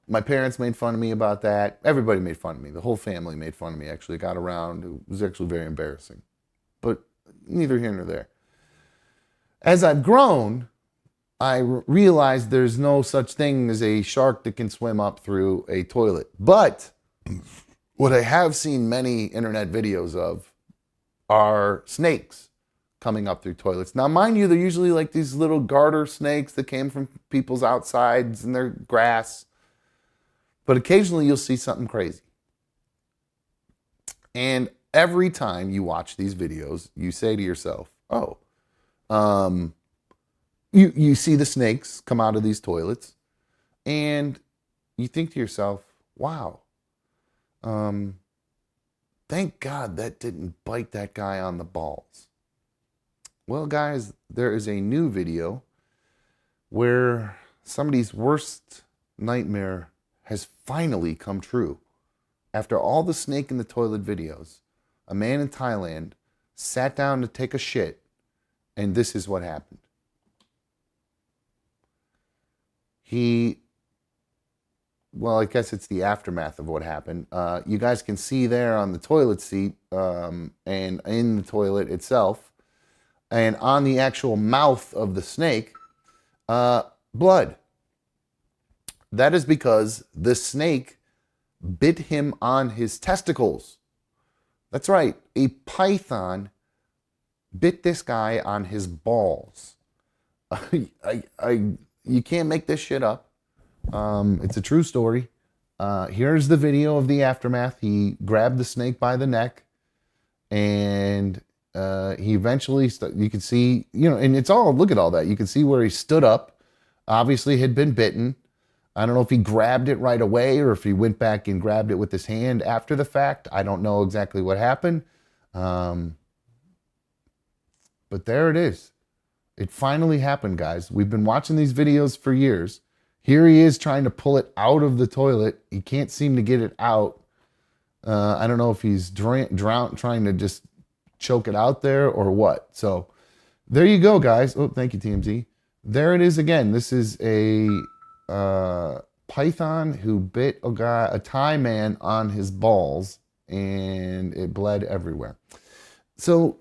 my parents made fun of me about that. Everybody made fun of me. The whole family made fun of me. Actually, it got around. It was actually very embarrassing. But neither here nor there. As I've grown, I realized there's no such thing as a shark that can swim up through a toilet. But what I have seen many internet videos of are snakes coming up through toilets. Now, mind you, they're usually like these little garter snakes that came from people's outsides and their grass. But occasionally you'll see something crazy. And every time you watch these videos, you say to yourself, oh, you see the snakes come out of these toilets, and you think to yourself, wow, thank God that didn't bite that guy on the balls. Well, guys, there is a new video where somebody's worst nightmare has finally come true. After all the snake in the toilet videos, a man in Thailand sat down to take a shit, and this is what happened. Well, I guess it's the aftermath of what happened. You guys can see there on the toilet seat and in the toilet itself, and on the actual mouth of the snake, blood. That is because the snake bit him on his testicles. That's right. A python bit this guy on his balls. You can't make this shit up. It's a true story. Here's the video of the aftermath. He grabbed the snake by the neck, and he eventually, you can see, and it's all, look at all that. You can see where he stood up, obviously had been bitten. I don't know if he grabbed it right away or if he went back and grabbed it with his hand after the fact. I don't know exactly what happened. But there it is. It finally happened, guys. We've been watching these videos for years. Here he is trying to pull it out of the toilet. He can't seem to get it out. I don't know if he's trying to just choke it out there or what. So there you go, guys. Oh, thank you, TMZ. There it is again. This is a python who bit a Thai man on his balls, and it bled everywhere. So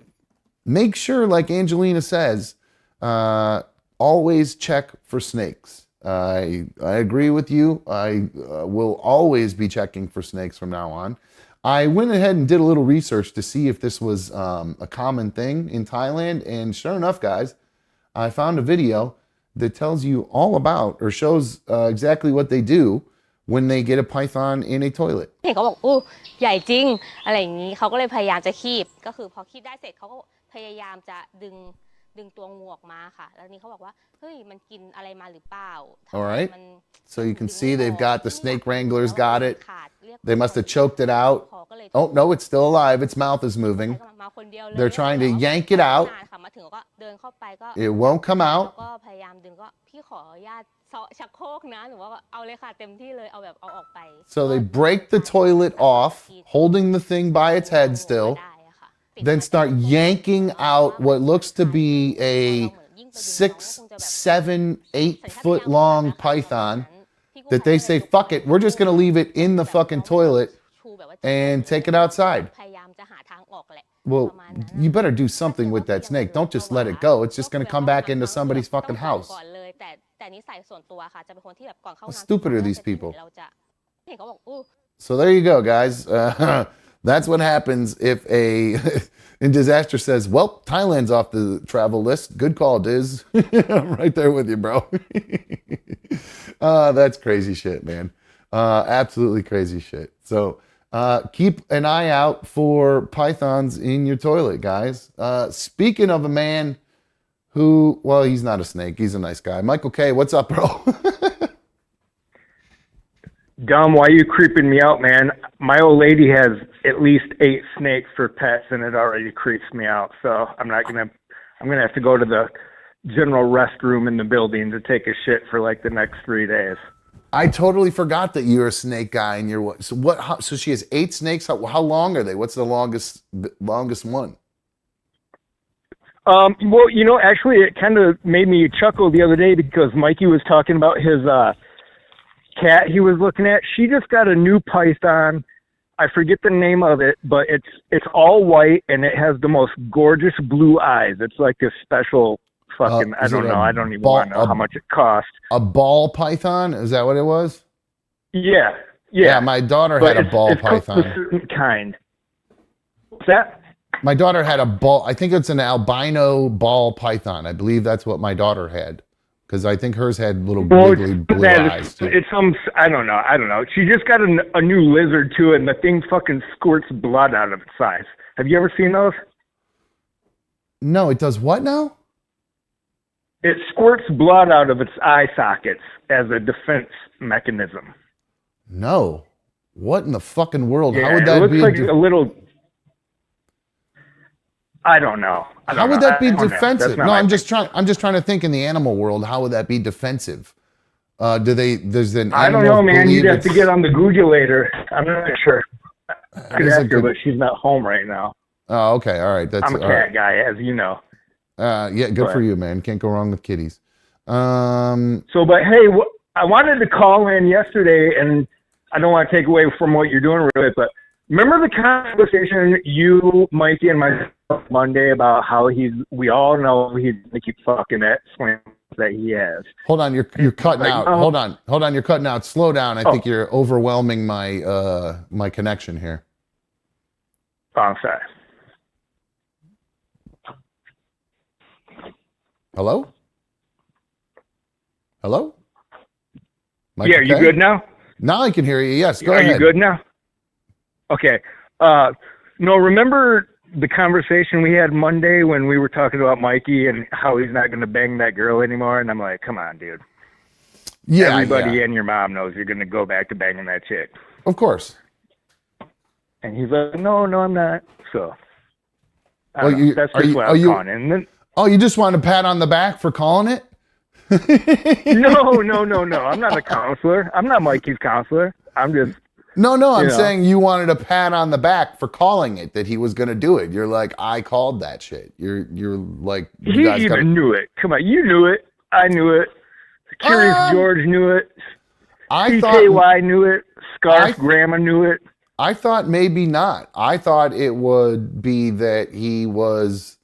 make sure, like Angelina says, always check for snakes. I agree with you. I will always be checking for snakes from now on. I went ahead and did a little research to see if this was a common thing in Thailand, and sure enough, guys, I found a video that tells you all about or shows exactly what they do when they get a python in a toilet. เห็นเขาบอกอู้ใหญ่จริงอะไรอย่างนี้เขาก็เลยพยายามจะคีบก็คือพอคีบได้เสร็จเขาก็พยายามจะดึงตัวงูออกมาค่ะแล้วนี้เขาบอกว่าเฮ้ยมันกินอะไรมาหรือเปล่า All right. So you can see they've got the snake wranglers got it. They must have choked it out. Oh, no, it's still alive. Its mouth is moving. They're trying to yank it out. It won't come out. So they break the toilet off, holding the thing by its head still, then start yanking out what looks to be a 6, 7, 8 foot long python that they say, fuck it, we're just going to leave it in the fucking toilet and take it outside. Well, you better do something with that snake. Don't just let it go. It's just going to come back into somebody's fucking house. How stupid are these people? So there you go, guys. That's what happens if in Disaster says, well, Thailand's off the travel list. Good call, Diz. I'm right there with you, bro. That's crazy shit, man. Absolutely crazy shit. So keep an eye out for pythons in your toilet, guys. Speaking of a man who, well, he's not a snake. He's a nice guy. Michael K., what's up, bro? Dumb, why are you creeping me out, man? My old lady has at least 8 snakes for pets, and it already creeps me out. So I'm gonna have to go to the general restroom in the building to take a shit for like the next 3 days. I totally forgot that you're a snake guy and you're what? So what? So she has 8 snakes. How long are they? What's the longest one? Well, actually, it kind of made me chuckle the other day because Mikey was talking about his cat he was looking at. She just got a new python. I forget the name of it, but it's all white and it has the most gorgeous blue eyes. It's like this special fucking. I don't know. I don't even want to know how much it cost. A ball python? Is that what it was? Yeah. Yeah, my daughter had a ball python. It's a certain kind. What's that? My daughter had a ball. I think it's an albino ball python. I believe that's what my daughter had, because I think hers had little wiggly blue eyes too. It's some. I don't know. She just got a new lizard too, and the thing fucking squirts blood out of its eyes. Have you ever seen those? No, it does what now? It squirts blood out of its eye sockets as a defense mechanism. No. What in the fucking world? Yeah, How would that it looks be? like a little. I don't know. How would that be defensive? No, I'm just trying to think in the animal world. How would that be defensive? Does an animal I don't know, man. believe You'd have to get on the Googulator. I'm not sure. Could ask her, but she's not home right now. Oh, okay. All right. I'm a cat guy, as you know. Yeah, good for you, man. Can't go wrong with kitties. But hey, I wanted to call in yesterday, and I don't want to take away from what you're doing really, but remember the conversation you, Mikey, and myself Monday about how we all know he's gonna keep fucking that slam that he has. Hold on, you're cutting out. Hold on, you're cutting out. Slow down. I think you're overwhelming my my connection here. Oh, I'm sorry. Hello? Mike, yeah, are you good now? Now I can hear you. Yes, go ahead. Are you good now? Okay. No, remember the conversation we had Monday when we were talking about Mikey and how he's not going to bang that girl anymore? And I'm like, come on, dude. Yeah, everybody and your mom knows you're going to go back to banging that chick. Of course. And he's like, no, I'm not. So that's just what I was calling. And then, you just want a pat on the back for calling it? No. I'm not a counselor. I'm not Mikey's counselor. I'm just. No, I'm saying you wanted a pat on the back for calling it, that he was going to do it. You're like, I called that shit. You're like, he even knew it. Come on, you knew it. I knew it. Curious George knew it. PKY knew it. Scarf Grandma knew it. I thought maybe not. I thought it would be that he was,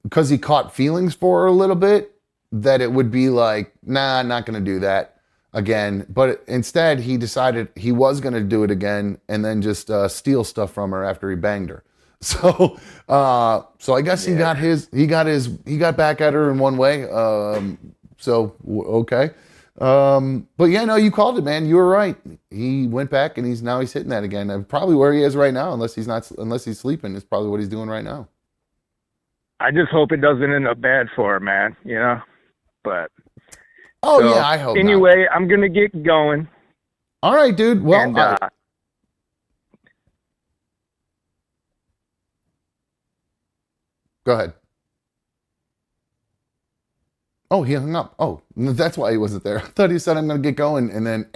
because he caught feelings for her a little bit, that it would be like, nah, I'm not going to do that again. But instead, he decided he was going to do it again and then just steal stuff from her after he banged her. So I guess he got back at her in one way. Okay. But yeah, no, you called it, man. You were right. He went back and he's hitting that again. And probably where he is right now, unless he's sleeping, is probably what he's doing right now. I just hope it doesn't end up bad for him, man, but. Yeah, I hope anyway, not. I'm going to get going. All right, dude. Well, and, go ahead. Oh, he hung up. Oh, that's why he wasn't there. I thought he said, I'm going to get going, and then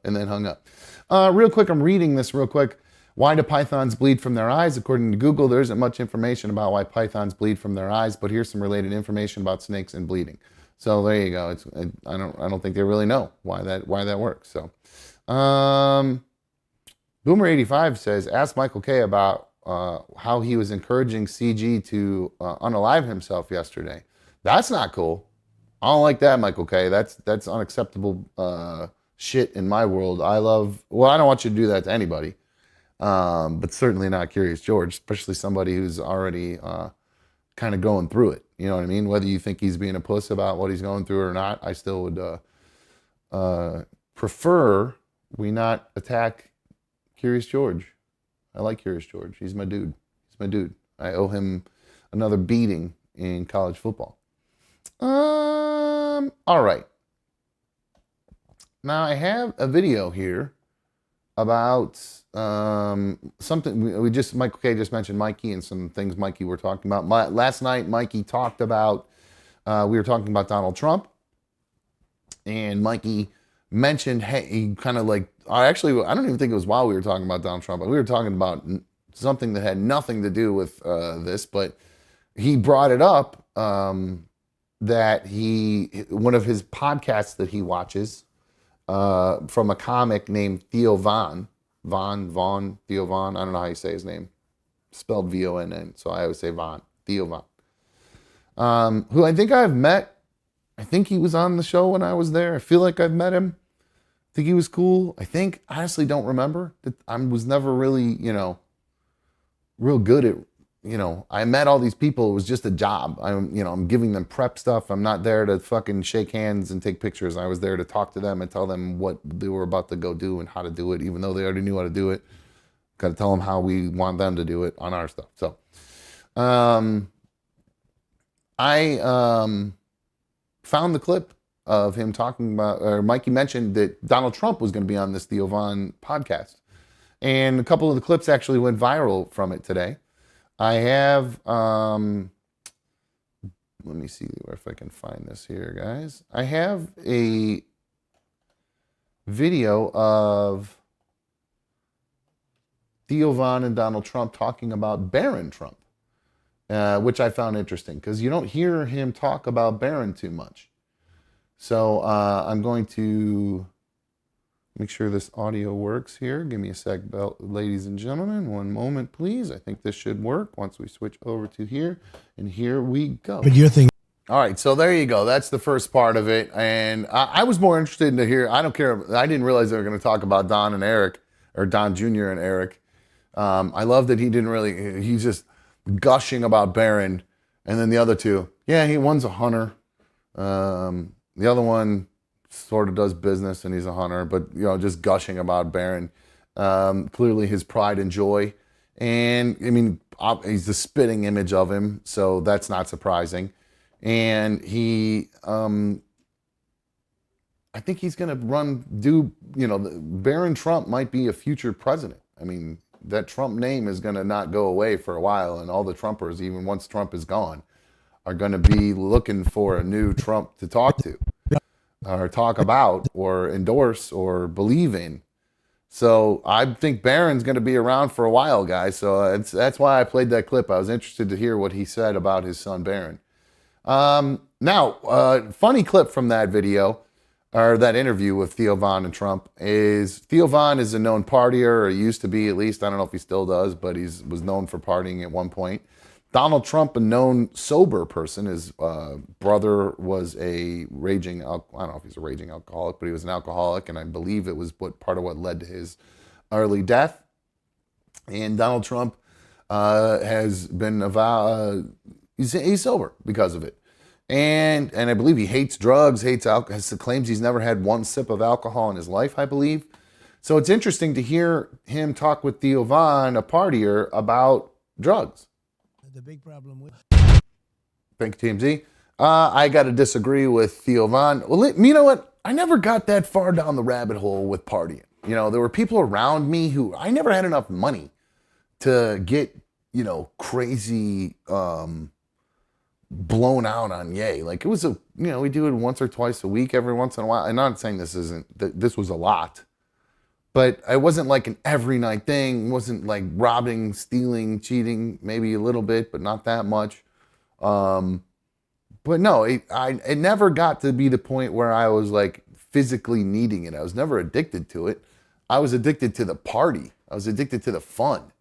hung up. Real quick, I'm reading this real quick. Why do pythons bleed from their eyes? According to Google, there isn't much information about why pythons bleed from their eyes, but here's some related information about snakes and bleeding. So there you go. I don't think they really know why that works. So, Boomer85 says, ask Michael K about how he was encouraging CG to unalive himself yesterday. That's not cool. I don't like that, Michael K. That's unacceptable shit in my world. I don't want you to do that to anybody, but certainly not Curious George, especially somebody who's already kind of going through it. You know what I mean? Whether you think he's being a puss about what he's going through or not, I still would prefer we not attack Curious George. I like Curious George. He's my dude. I owe him another beating in college football. All right. Now I have a video here about something Michael K just mentioned Mikey and some things Mikey were talking about. Last night, Mikey talked about, we were talking about Donald Trump, and Mikey mentioned, hey, he kind of like, I don't even think it was while we were talking about Donald Trump, but we were talking about something that had nothing to do with this, but he brought it up that one of his podcasts that he watches from a comic named Theo Von, Theo Von, I don't know how you say his name, spelled Vonn, so I always say Von, Theo Von, who I think I've met. I think he was on the show when I was there. I feel like I've met him. I think he was cool. I honestly don't remember. I was never really, real good at, I met all these people. It was just a job. I'm giving them prep stuff. I'm not there to fucking shake hands and take pictures. I was there to talk to them and tell them what they were about to go do and how to do it, even though they already knew how to do it. Got to tell them how we want them to do it on our stuff. So, I found the clip of him talking about, or Mikey mentioned that Donald Trump was going to be on this Theo Von podcast. And a couple of the clips actually went viral from it today. I have, let me see if I can find this here, guys. I have a video of Theo Von and Donald Trump talking about Barron Trump, which I found interesting because you don't hear him talk about Barron too much. So I'm going to make sure this audio works here. Give me a sec, ladies and gentlemen. One moment, please. I think this should work once we switch over to here. And here we go. But your thing. All right, so there you go. That's the first part of it. And I was more interested in to hear, I don't care. I didn't realize they were going to talk about Don and Eric, or Don Jr. and Eric. I love that he's just gushing about Barron. And then the other two, one's a hunter. The other one sort of does business and he's a hunter, but just gushing about Barron. Clearly his pride and joy. And I mean, he's the spitting image of him, so that's not surprising. And I think he's going to Barron Trump might be a future president. I mean, that Trump name is going to not go away for a while, and all the Trumpers, even once Trump is gone, are going to be looking for a new Trump to talk to or talk about or endorse or believe in. So I think Barron's going to be around for a while, guys. So that's why I played that clip. I was interested to hear what he said about his son Barron. Now, funny clip from that video, or that interview with Theo Von and Trump, is Theo Von is a known partier, or used to be at least. I don't know if he still does, but was known for partying at one point. Donald Trump, a known sober person. His brother was I don't know if he's a raging alcoholic, but he was an alcoholic, and I believe it was part of what led to his early death. And Donald Trump has been he's sober because of it. And I believe he hates drugs, hates alcohol, claims he's never had one sip of alcohol in his life, I believe. So it's interesting to hear him talk with Theo Von, a partier, about drugs. The big problem with. Thank you, TMZ. I got to disagree with Theo Von. Well, you know what? I never got that far down the rabbit hole with partying. There were people around me who I never had enough money to get, crazy blown out on yay. Like it was we do it once or twice a week, every once in a while. I'm not saying this was a lot, but it wasn't like an every night thing. It wasn't like robbing, stealing, cheating, maybe a little bit, but not that much. But no, it never got to be the point where I was like physically needing it. I was never addicted to it. I was addicted to the party. I was addicted to the fun.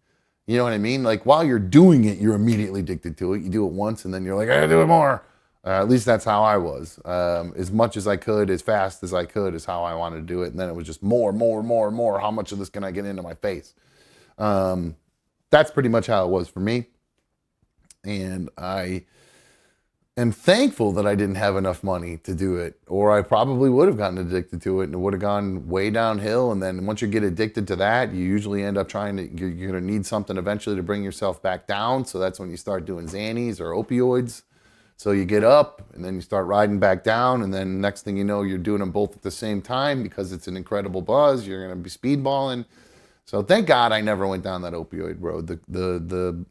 You know what I mean? Like while you're doing it, you're immediately addicted to it. You do it once and then you're like, I gotta do it more. At least that's how I was. As much as I could, as fast as I could is how I wanted to do it. And then it was just more. How much of this can I get into my face? That's pretty much how it was for me. And I am thankful that I didn't have enough money to do it, or I probably would have gotten addicted to it and it would have gone way downhill. And then once you get addicted to that, you usually end up you're going to need something eventually to bring yourself back down. So that's when you start doing Xannies or opioids. So you get up and then you start riding back down. And then next thing you know, you're doing them both at the same time because it's an incredible buzz. You're going to be speedballing. So thank God I never went down that opioid road. The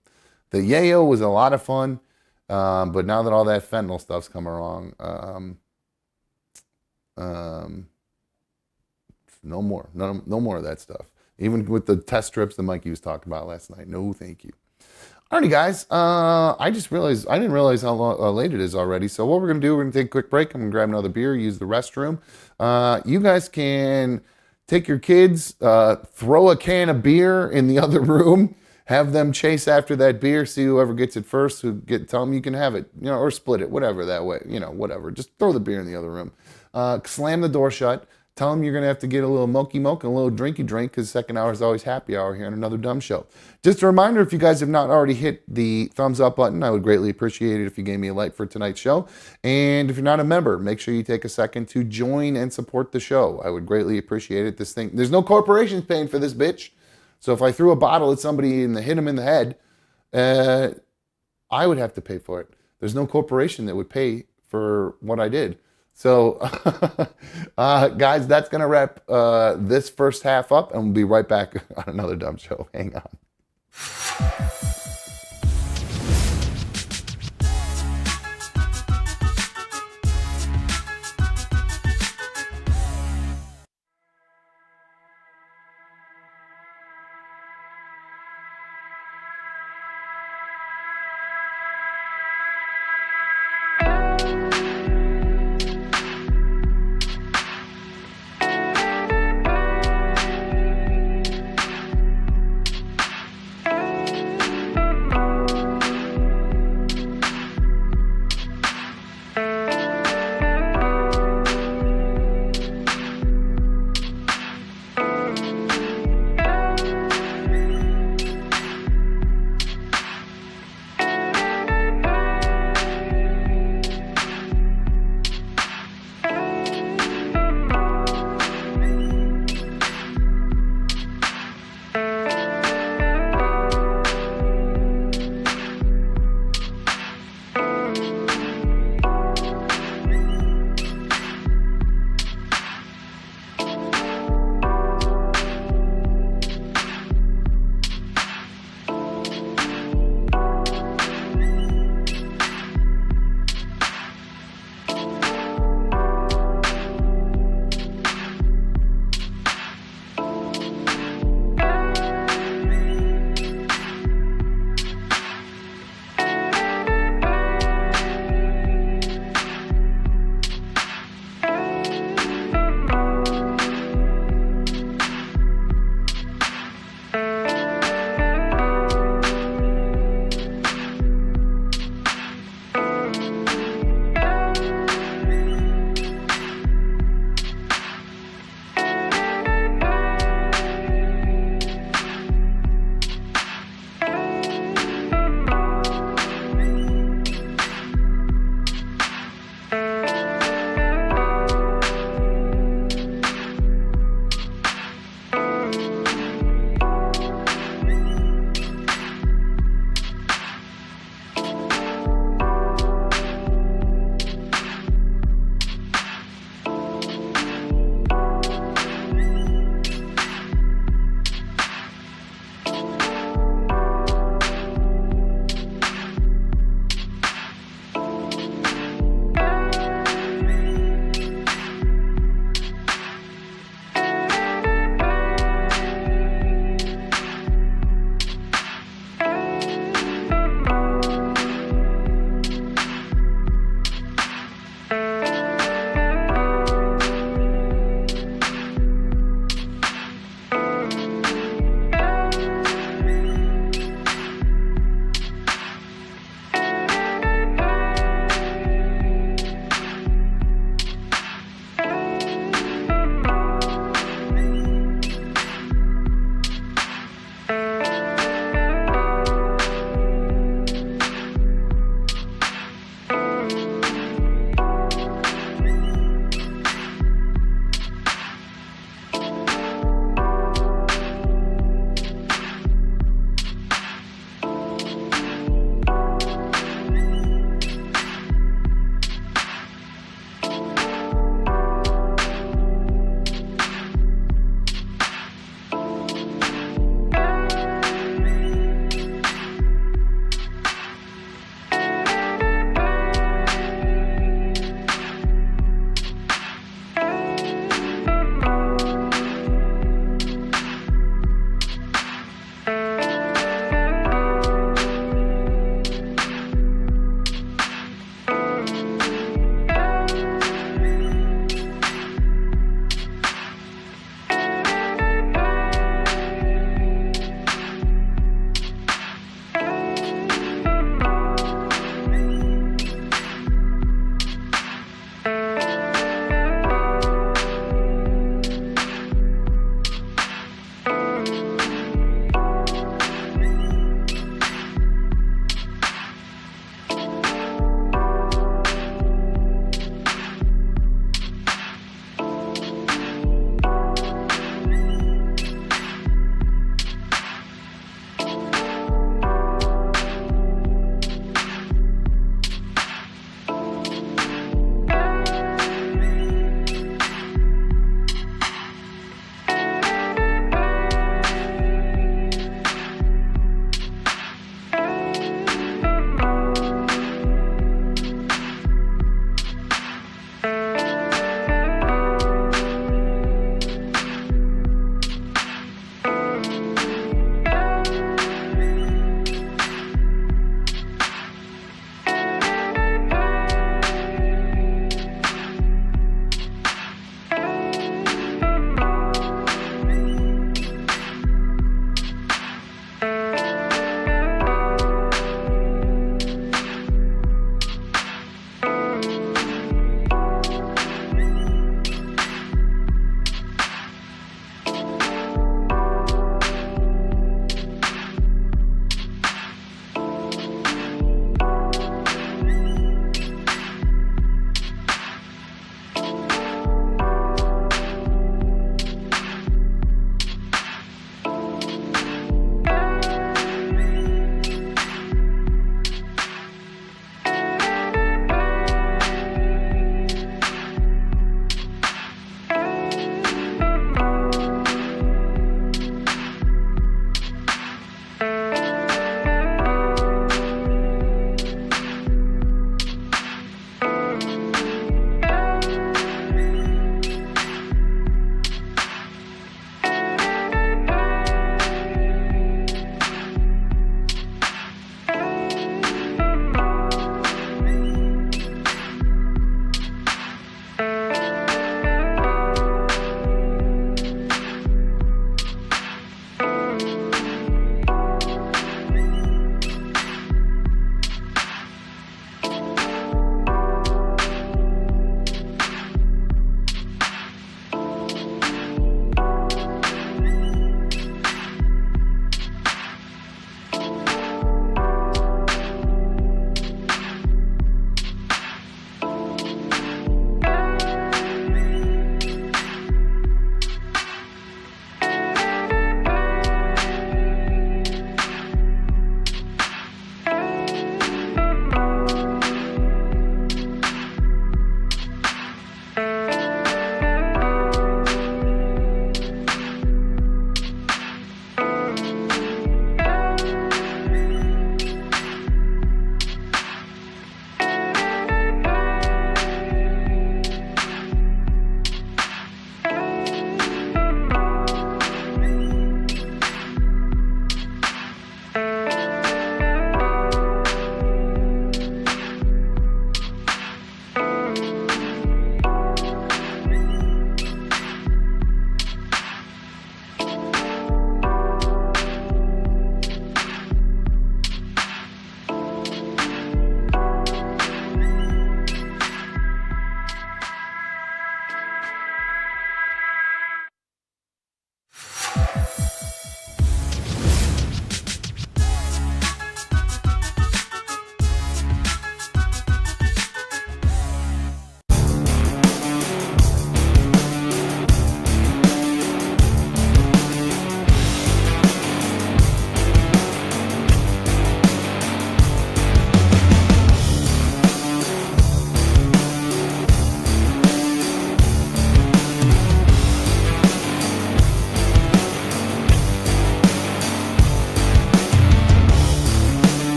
yayo was a lot of fun. But now that all that fentanyl stuff's come along, No more. No more of that stuff. Even with the test strips that Mikey was talking about last night. No, thank you. Alrighty, guys. I just realized I didn't realize how late it is already. So what we're gonna do? We're gonna take a quick break. I'm gonna grab another beer, use the restroom. You guys can take your kids, throw a can of beer in the other room, have them chase after that beer, see whoever gets it first. Tell them you can have it, or split it, whatever that way, whatever. Just throw the beer in the other room. Slam the door shut. Tell them you're going to have to get a little milky milk and a little drinky drink because second hour is always happy hour here on Another Dumb Show. Just a reminder, if you guys have not already hit the thumbs up button, I would greatly appreciate it if you gave me a like for tonight's show. And if you're not a member, make sure you take a second to join and support the show. I would greatly appreciate it. There's no corporations paying for this bitch. So if I threw a bottle at somebody and hit them in the head, I would have to pay for it. There's no corporation that would pay for what I did. So, guys, that's going to wrap this first half up, and we'll be right back on Another Dumb Show. Hang on.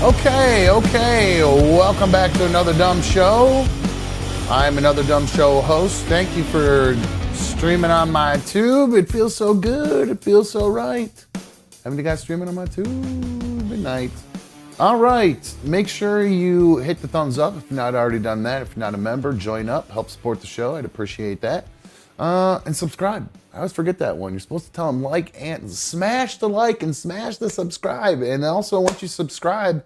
Okay. Welcome back to Another Dumb Show. I'm Another Dumb Show host. Thank you for streaming on my tube. It feels so good. It feels so right. Haven't you guys streaming on my tube? Good night. All right. Make sure you hit the thumbs up if you've not already done that. If you're not a member, join up. Help support the show. I'd appreciate that. And subscribe. I always forget that one. You're supposed to tell them like and smash the like and smash the subscribe. And also, once you subscribe,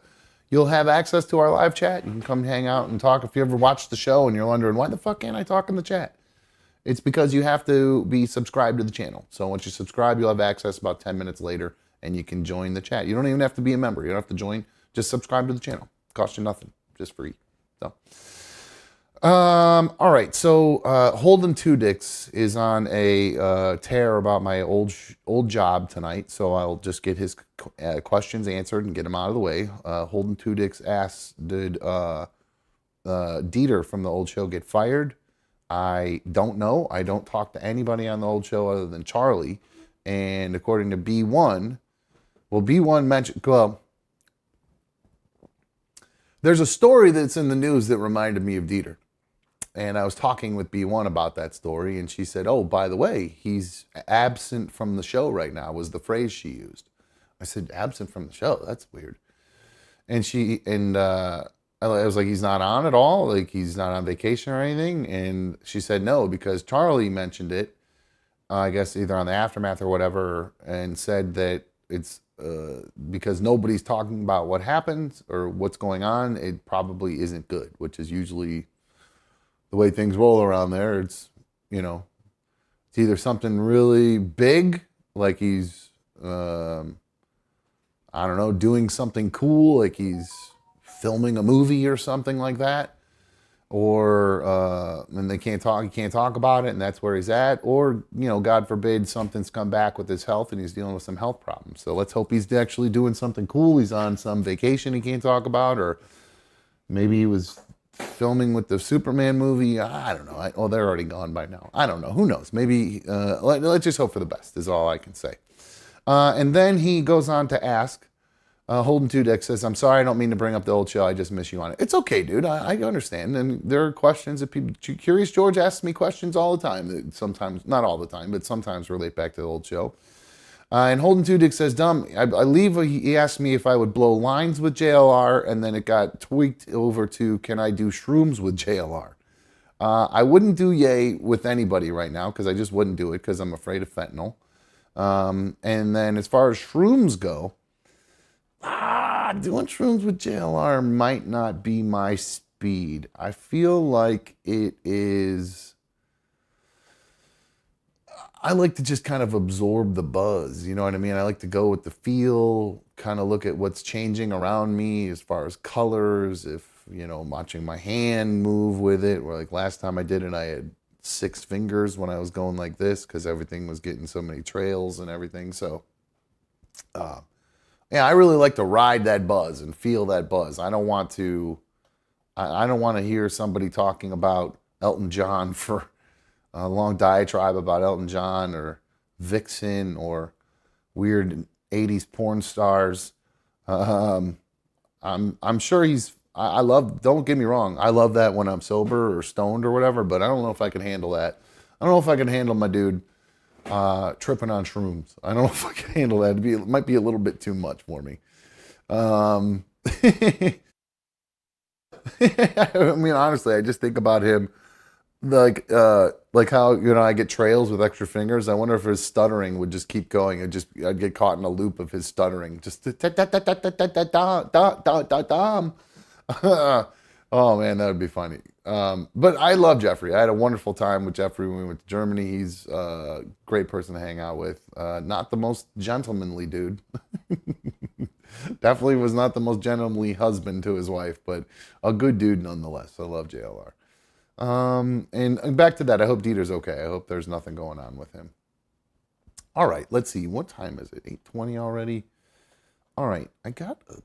you'll have access to our live chat. You can come hang out and talk. If you ever watched the show and you're wondering, why the fuck can't I talk in the chat? It's because you have to be subscribed to the channel. So once you subscribe, you'll have access about 10 minutes later and you can join the chat. You don't even have to be a member. You don't have to join. Just subscribe to the channel. Cost you nothing. Just free. So. All right, so Holden Two Dicks is on a tear about my old job tonight, so I'll just get his questions answered and get them out of the way. Holden Two Dicks asks, did Dieter from the old show get fired? I don't know. I don't talk to anybody on the old show other than Charlie, and according to B1, B1 mentioned, there's a story that's in the news that reminded me of Dieter. And I was talking with B1 about that story, and she said, oh, by the way, he's absent from the show right now, was the phrase she used. I said, absent from the show? That's weird. And I was like, he's not on at all? Like, he's not on vacation or anything? And she said, no, because Charlie mentioned it, I guess either on the Aftermath or whatever, and said that it's because nobody's talking about what happens or what's going on, it probably isn't good, which is usually the way things roll around there. It's, it's either something really big, like he's, I don't know, doing something cool, like he's filming a movie or something like that, or, and he can't talk about it, and that's where he's at, or, God forbid, something's come back with his health and he's dealing with some health problems. So let's hope he's actually doing something cool. He's on some vacation he can't talk about, or maybe he was filming with the Superman movie. I don't know. They're already gone by now. I don't know. Who knows? Maybe, let's just hope for the best is all I can say. And then he goes on to ask, Holden Two Dick says, I'm sorry, I don't mean to bring up the old show. I just miss you on it. It's okay, dude. I understand. And there are questions that people, Curious George asks me questions all the time that sometimes, not all the time, but sometimes relate back to the old show. And Holden Two Dick says, Dumb, I believe he asked me if I would blow lines with JLR, and then it got tweaked over to, can I do shrooms with JLR? I wouldn't do yay with anybody right now, because I just wouldn't do it, because I'm afraid of fentanyl. And then as far as shrooms go, doing shrooms with JLR might not be my speed. I feel like it is... I like to just kind of absorb the buzz, you know what I mean? I like to go with the feel, kind of look at what's changing around me as far as colors, if, watching my hand move with it, or like last time I did it, I had 6 fingers when I was going like this because everything was getting so many trails and everything. So, I really like to ride that buzz and feel that buzz. I don't want to hear somebody talking about Elton John for a long diatribe about Elton John or Vixen or weird 80s porn stars. I'm sure I love, don't get me wrong, I love that when I'm sober or stoned or whatever, but I don't know if I can handle that. I don't know if I can handle my dude tripping on shrooms. I don't know if I can handle that. It might be a little bit too much for me. I mean, honestly, I just think about him like how, I get trails with extra fingers. I wonder if his stuttering would just keep going. I'd get caught in a loop of his stuttering. Just oh man, that would be funny. But I love Jeffrey. I had a wonderful time with Jeffrey when we went to Germany. He's a great person to hang out with. Not the most gentlemanly dude. Definitely was not the most gentlemanly husband to his wife, but a good dude nonetheless. I love JLR. And back to that, I hope Dieter's okay. I hope there's nothing going on with him. All right, let's see. What time is it? 8:20 already? All right, I got a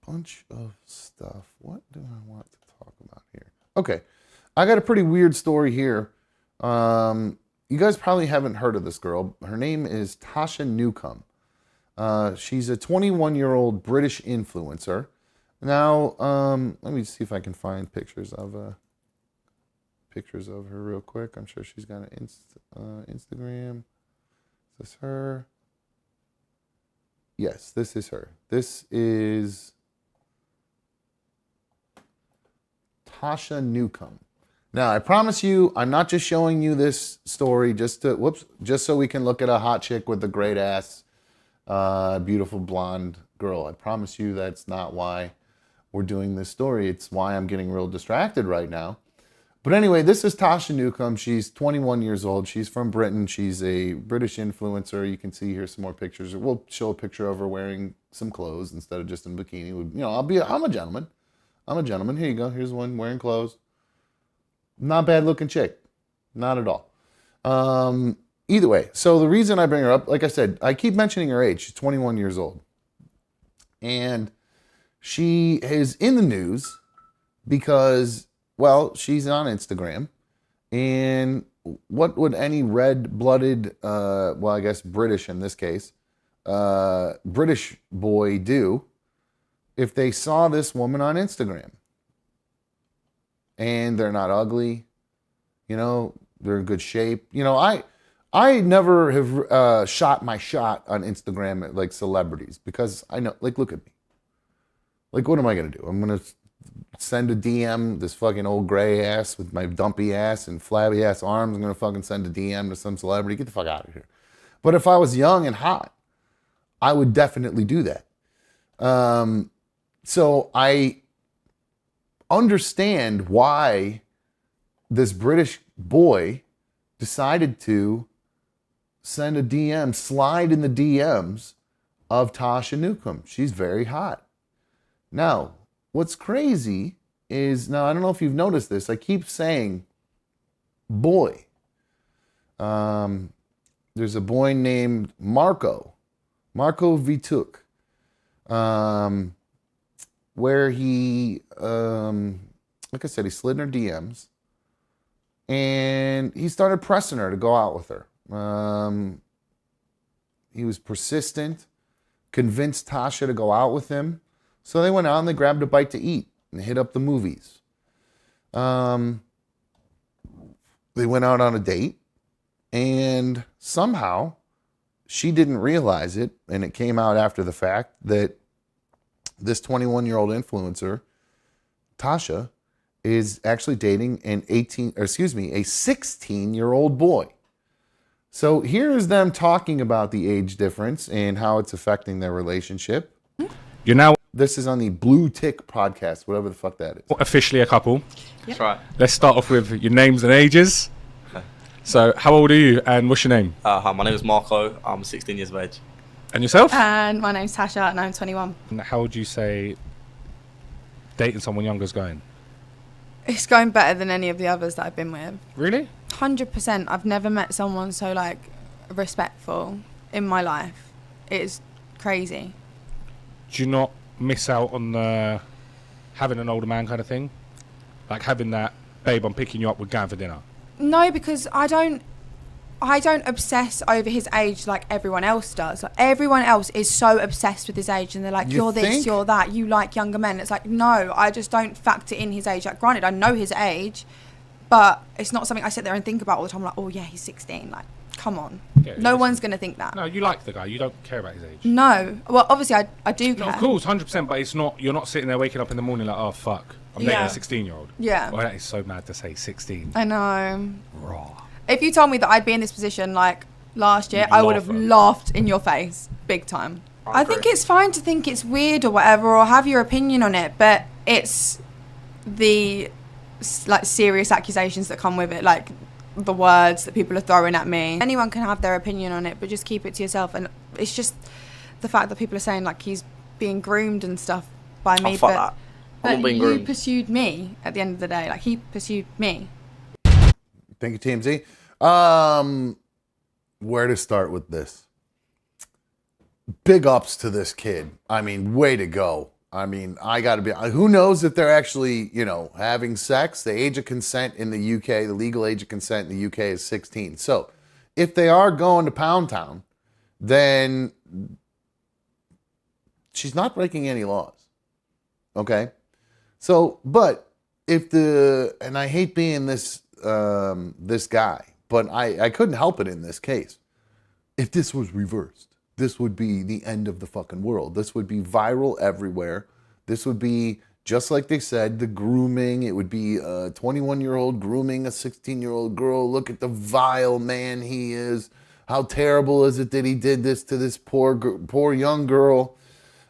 bunch of stuff. What do I want to talk about here? Okay, I got a pretty weird story here. You guys probably haven't heard of this girl. Her name is Tasha Newcomb. She's a 21-year-old British influencer. Now, let me see if I can find pictures of her real quick. I'm sure she's got an Instagram. Is this her? Yes, this is her. This is Tasha Newcomb. Now, I promise you, I'm not just showing you this story just so we can look at a hot chick with a great ass, beautiful blonde girl. I promise you that's not why we're doing this story. It's why I'm getting real distracted right now. But anyway, this is Tasha Newcomb. She's 21 years old. She's from Britain. She's a British influencer. You can see here some more pictures. We'll show a picture of her wearing some clothes instead of just in a bikini. You know, I'm a gentleman. I'm a gentleman. Here you go. Here's one wearing clothes. Not bad looking chick. Not at all. Either way, so the reason I bring her up, like I said, I keep mentioning her age. She's 21 years old. And she is in the news because, well, she's on Instagram. And what would any red-blooded, well, I guess British in this case, British boy do if they saw this woman on Instagram? And they're not ugly, you know, they're in good shape. You know, I never have shot my shot on Instagram at like celebrities because I know, like, look at me. Like, what am I going to do? I'm going to send a DM, this fucking old gray ass with my dumpy ass and flabby ass arms. I'm going to fucking send a DM to some celebrity. Get the fuck out of here. But if I was young and hot, I would definitely do that. So I understand why this British boy decided to send a DM, slide in the DMs of Tasha Newcomb. She's very hot. Now, what's crazy is, now I don't know if you've noticed this, I keep saying boy. There's a boy named Marco Vituk, where he, like I said, he slid in her DMs and he started pressing her to go out with her. He was persistent, convinced Tasha to go out with him. So they went out and they grabbed a bite to eat and hit up the movies. They went out on a date and somehow she didn't realize it, and it came out after the fact that this 21-year-old influencer, Tasha, is actually dating a 16-year-old boy. So here's them talking about the age difference and how it's affecting their relationship. This is on the Blue Tick podcast, whatever the fuck that is. Officially a couple. That's right. Let's start off with your names and ages. Okay. So how old are you and what's your name? Hi, my name is Marco. I'm 16 years of age. And yourself? And my name's Tasha and I'm 21. And how would you say dating someone younger is going? It's going better than any of the others that I've been with. Really? 100%. I've never met someone so like respectful in my life. It's crazy. Do you not miss out on the having an older man kind of thing? Like having that, babe, I'm picking you up, we're going for dinner. No, because I don't obsess over his age like everyone else does. Like everyone else is so obsessed with his age and they're like, you're this, you're that, you like younger men. It's like, no, I just don't factor in his age. Like granted, I know his age, but it's not something I sit there and think about all the time. Like, oh yeah, he's 16. Like, come on. Yeah, no one's going to think that. No, you like the guy, you don't care about his age. No. Well, obviously I do care. No, of course, 100%, but it's not, you're not sitting there waking up in the morning like, oh fuck, I'm dating a 16-year-old. Yeah. Well, that is so mad to say 16. I know. Raw. If you told me that I'd be in this position like last year, I would have laughed in your face big time. I think it's fine to think it's weird or whatever, or have your opinion on it, but it's the like serious accusations that come with it, like the words that people are throwing at me. Anyone can have their opinion on it, but just keep it to yourself. And it's just the fact that people are saying like he's being groomed and stuff by me, fuck that. I'm not being you groomed. pursued me at the end of the day. Like he pursued me. Thank you, TMZ. Where to start with this? Big ups to this kid. I mean, way to go. I mean, I got to be, who knows if they're actually, you know, having sex? The age of consent in the UK, the legal age of consent in the UK is 16. So if they are going to Pound Town, then she's not breaking any laws. Okay. So, but if and I hate being this this guy, but I couldn't help it in this case. If this was reversed, this would be the end of the fucking world. This would be viral everywhere. This would be just like they said, the grooming. It would be a 21-year-old grooming a 16-year-old girl. Look at the vile man he is. How terrible is it that he did this to this poor young girl?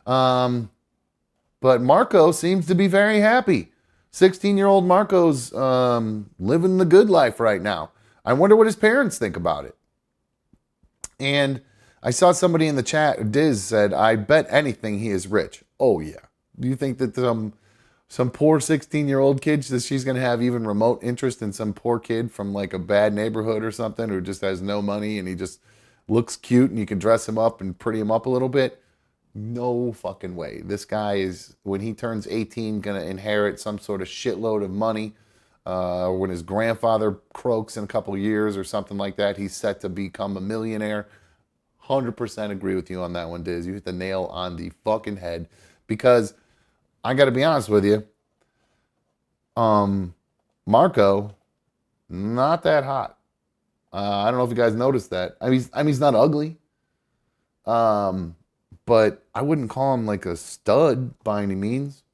But Marco seems to be very happy. 16-year-old Marco's living the good life right now. I wonder what his parents think about it. And I saw somebody in the chat, Diz said, I bet anything he is rich. Oh, yeah. Do you think that some poor 16-year-old kid, that she's going to have even remote interest in some poor kid from like a bad neighborhood or something who just has no money and he just looks cute and you can dress him up and pretty him up a little bit? No fucking way. This guy is, when he turns 18, going to inherit some sort of shitload of money. When his grandfather croaks in a couple of years or something like that, he's set to become a millionaire. 100% agree with you on that one, Diz. You hit the nail on the fucking head. Because I got to be honest with you, Marco, not that hot. I don't know if you guys noticed that. I mean, he's not ugly. But I wouldn't call him like a stud by any means.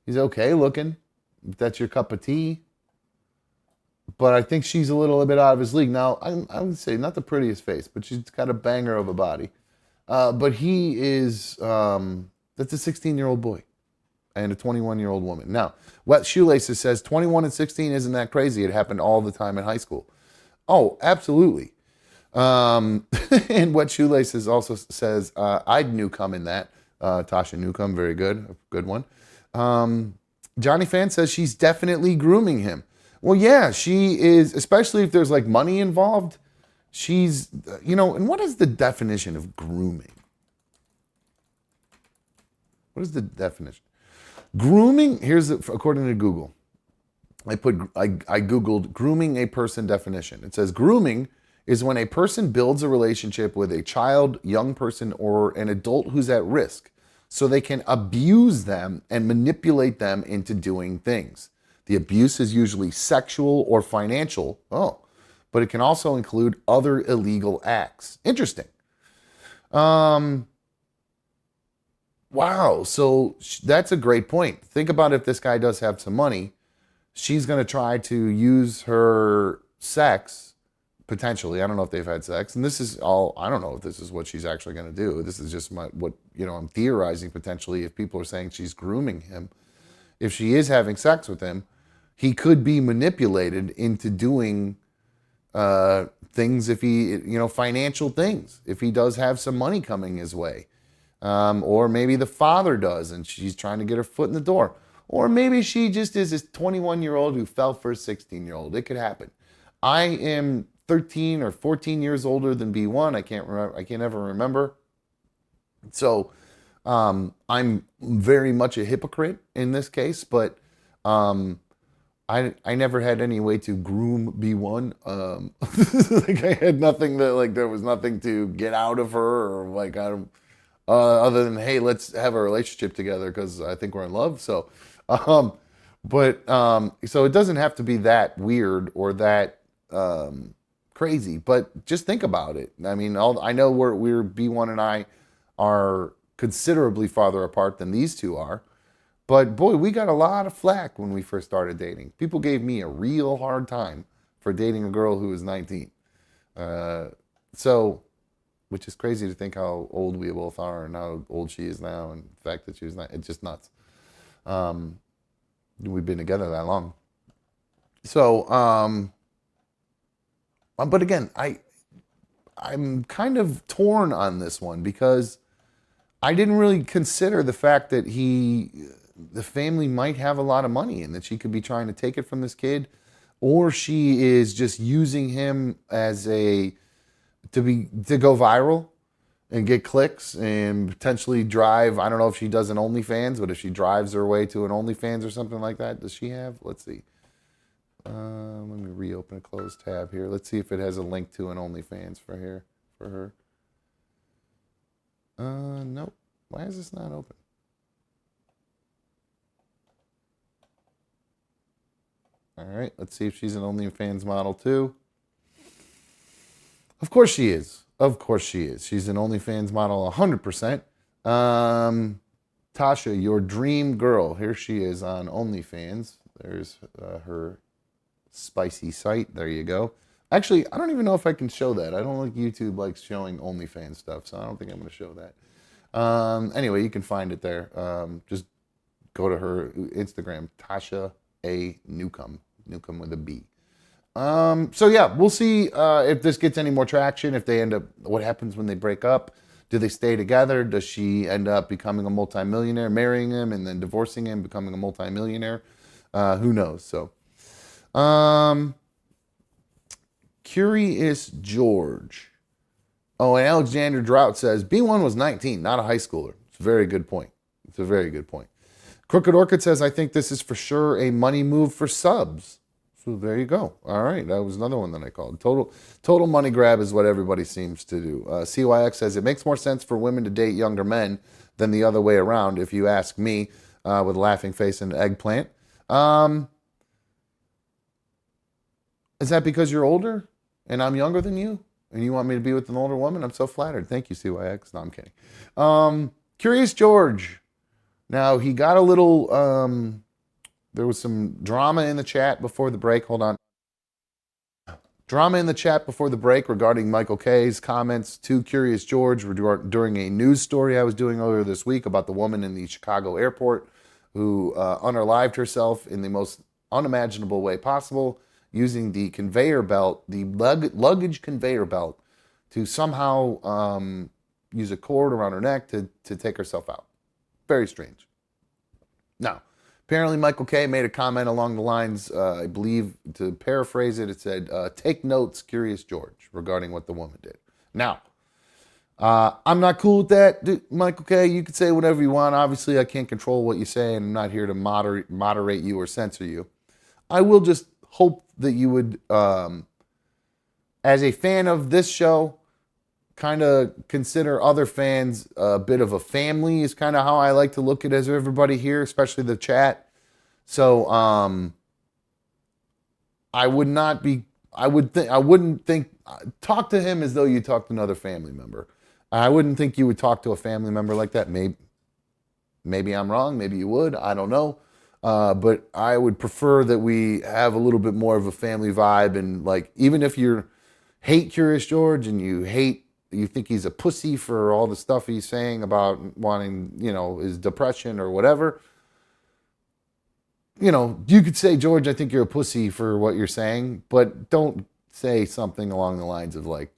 He's okay looking, if that's your cup of tea. But I think she's a little bit out of his league. Now, I would say not the prettiest face, but she's got a banger of a body. But he is, that's a 16-year-old boy and a 21-year-old woman. Now, Wet Shoelaces says 21 and 16 isn't that crazy. It happened all the time in high school. Oh, absolutely. And Wet Shoelaces also says, I'd Newcomb in that. Tasha Newcomb, very good. A good one. Johnny Fan says she's definitely grooming him. Well, yeah, she is, especially if there's like money involved. She's, and what is the definition of grooming? What is the definition? Grooming, according to Google. I Googled grooming a person definition. It says grooming is when a person builds a relationship with a child, young person, or an adult who's at risk so they can abuse them and manipulate them into doing things. The abuse is usually sexual or financial. But it can also include other illegal acts. Interesting. Wow. So that's a great point. Think about if this guy does have some money, she's going to try to use her sex, potentially. I don't know if they've had sex. And this is all, I don't know if this is what she's actually going to do. This is just I'm theorizing potentially if people are saying she's grooming him. If she is having sex with him, he could be manipulated into doing things if he, financial things, if he does have some money coming his way. Or maybe the father does and she's trying to get her foot in the door. Or maybe she just is this 21-year-old who fell for a 16-year-old. It could happen. I am 13 or 14 years older than B1. I can't ever remember. So I'm very much a hypocrite in this case, but I never had any way to groom B1. Like I had nothing there was nothing to get out of her or other than, hey, let's have a relationship together because I think we're in love. So, so it doesn't have to be that weird or that crazy, but just think about it. I mean, I know we're B1 and I are considerably farther apart than these two are. But boy, we got a lot of flack when we first started dating. People gave me a real hard time for dating a girl who was 19. Which is crazy to think how old we both are and how old she is now, and the fact that she was not, it's just nuts. We've been together that long. So, but again, I'm kind of torn on this one because I didn't really consider the fact that the family might have a lot of money and that she could be trying to take it from this kid, or she is just using him as to go viral and get clicks and potentially drive. I don't know if she does an OnlyFans, but if she drives her way to an OnlyFans or something like that, does she have? Let's see. Let me reopen a closed tab here. Let's see if it has a link to an OnlyFans for her. Nope. Why is this not open? All right, let's see if she's an OnlyFans model too. Of course she is. Of course she is. She's an OnlyFans model 100%. Tasha, your dream girl. Here she is on OnlyFans. There's her spicy site. There you go. Actually, I don't even know if I can show that. I don't think YouTube likes showing OnlyFans stuff, so I don't think I'm going to show that. Anyway, you can find it there. Just go to her Instagram, Tasha A. Newcomb with a B. So yeah, we'll see if this gets any more traction, if they end up, what happens when they break up. Do they stay together? Does she end up becoming a multimillionaire, marrying him, and then divorcing him, becoming a multimillionaire? Who knows? So, Curious George. Oh, and Alexander Drought says, B1 was 19, not a high schooler. It's a very good point. It's a very good point. Crooked Orchid says, I think this is for sure a money move for subs. So there you go. All right, that was another one that I called. Total money grab is what everybody seems to do. CYX says, it makes more sense for women to date younger men than the other way around, if you ask me, with a laughing face and eggplant. Is that because you're older and I'm younger than you? And you want me to be with an older woman? I'm so flattered. Thank you, CYX. No, I'm kidding. Curious George. Now, he got a little... there was some drama in the chat before the break. Hold on. Drama in the chat before the break regarding Michael K's comments to Curious George during a news story I was doing earlier this week about the woman in the Chicago airport who unalived herself in the most unimaginable way possible, using the conveyor belt, the luggage conveyor belt, to somehow use a cord around her neck to take herself out. Very strange. Now, apparently Michael K made a comment along the lines, I believe, to paraphrase it, it said, take notes, Curious George, regarding what the woman did. Now, I'm not cool with that, Michael K. You can say whatever you want. Obviously, I can't control what you say, and I'm not here to moderate you or censor you. I will just hope that you would, as a fan of this show, kind of consider other fans a bit of a family is kind of how I like to look at it as everybody here, especially the chat. So I wouldn't think, talk to him as though you talked to another family member. I wouldn't think you would talk to a family member like that. Maybe I'm wrong. Maybe you would. I don't know. But I would prefer that we have a little bit more of a family vibe. And like, even if you hate Curious George and you think he's a pussy for all the stuff he's saying about wanting, his depression or whatever, you could say, George, I think you're a pussy for what you're saying, but don't say something along the lines of like,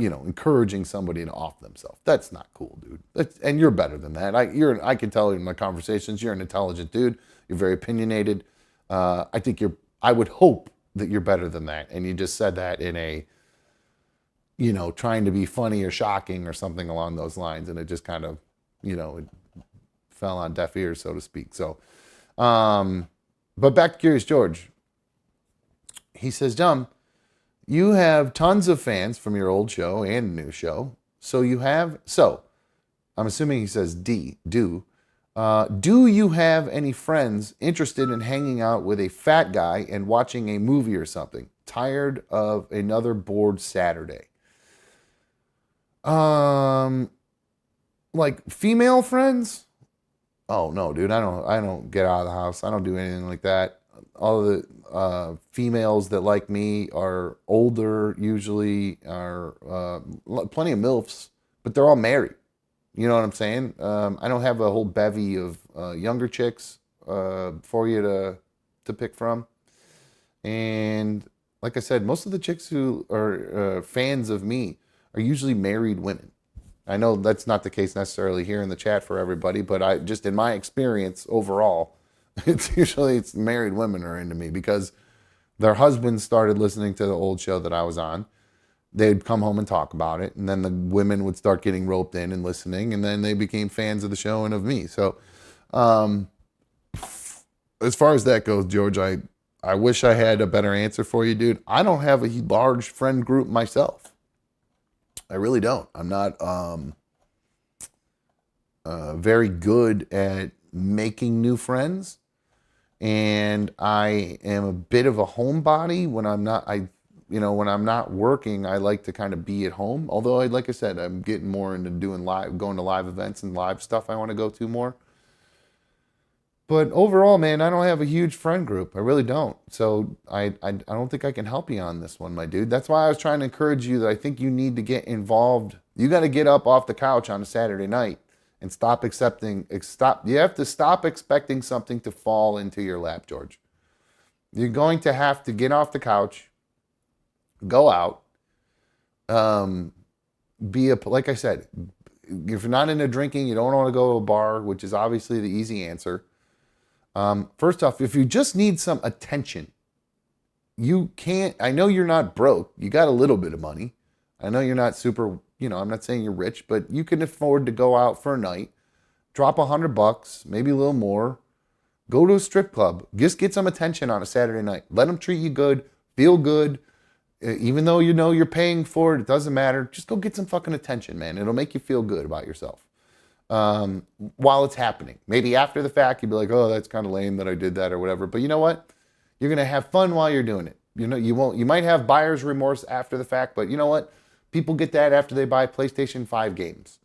encouraging somebody to off themselves. That's not cool, dude. And you're better than that. I can tell in my conversations, you're an intelligent dude. You're very opinionated. I would hope that you're better than that. And you just said that in a, trying to be funny or shocking or something along those lines. And it just kind of, it fell on deaf ears, so to speak. So, but back to Curious George. He says, you have tons of fans from your old show and new show. I'm assuming he says do you have any friends interested in hanging out with a fat guy and watching a movie or something? Tired of another bored Saturday. Like female friends? Oh no, dude, I don't get out of the house. I don't do anything like that. All the females that like me are older, usually are plenty of MILFs, but they're all married. You know what I'm saying? I don't have a whole bevy of younger chicks for you to pick from. And like I said, most of the chicks who are fans of me are usually married women. I know that's not the case necessarily here in the chat for everybody, but just in my experience overall, it's married women are into me because their husbands started listening to the old show that I was on. They'd come home and talk about it, and then the women would start getting roped in and listening, and then they became fans of the show and of me. So as far as that goes, George, I wish I had a better answer for you, dude. I don't have a large friend group myself. I really don't. I'm not very good at making new friends. and I am a bit of a homebody when I'm not. When I'm not working, I like to kind of be at home. Although, like I said, I'm getting more into doing going to live events and live stuff. I want to go to more. But overall, man, I don't have a huge friend group. I really don't. So I don't think I can help you on this one, my dude. That's why I was trying to encourage you that I think you need to get involved. You got to get up off the couch on a Saturday night and stop accepting. You have to stop expecting something to fall into your lap, George. You're going to have to get off the couch, go out, like I said, if you're not into drinking, you don't want to go to a bar, which is obviously the easy answer. First off, if you just need some attention, you can't. I know you're not broke. You got a little bit of money. I know you're not super, I'm not saying you're rich, but you can afford to go out for a night, drop $100, maybe a little more, go to a strip club, just get some attention on a Saturday night. Let them treat you good, feel good. Even though you know you're paying for it, it doesn't matter. Just go get some fucking attention, man. It'll make you feel good about yourself. While it's happening. Maybe after the fact, you'd be like, oh, that's kind of lame that I did that or whatever. But you know what? You're going to have fun while you're doing it. You might have buyer's remorse after the fact, but you know what? People get that after they buy PlayStation 5 games.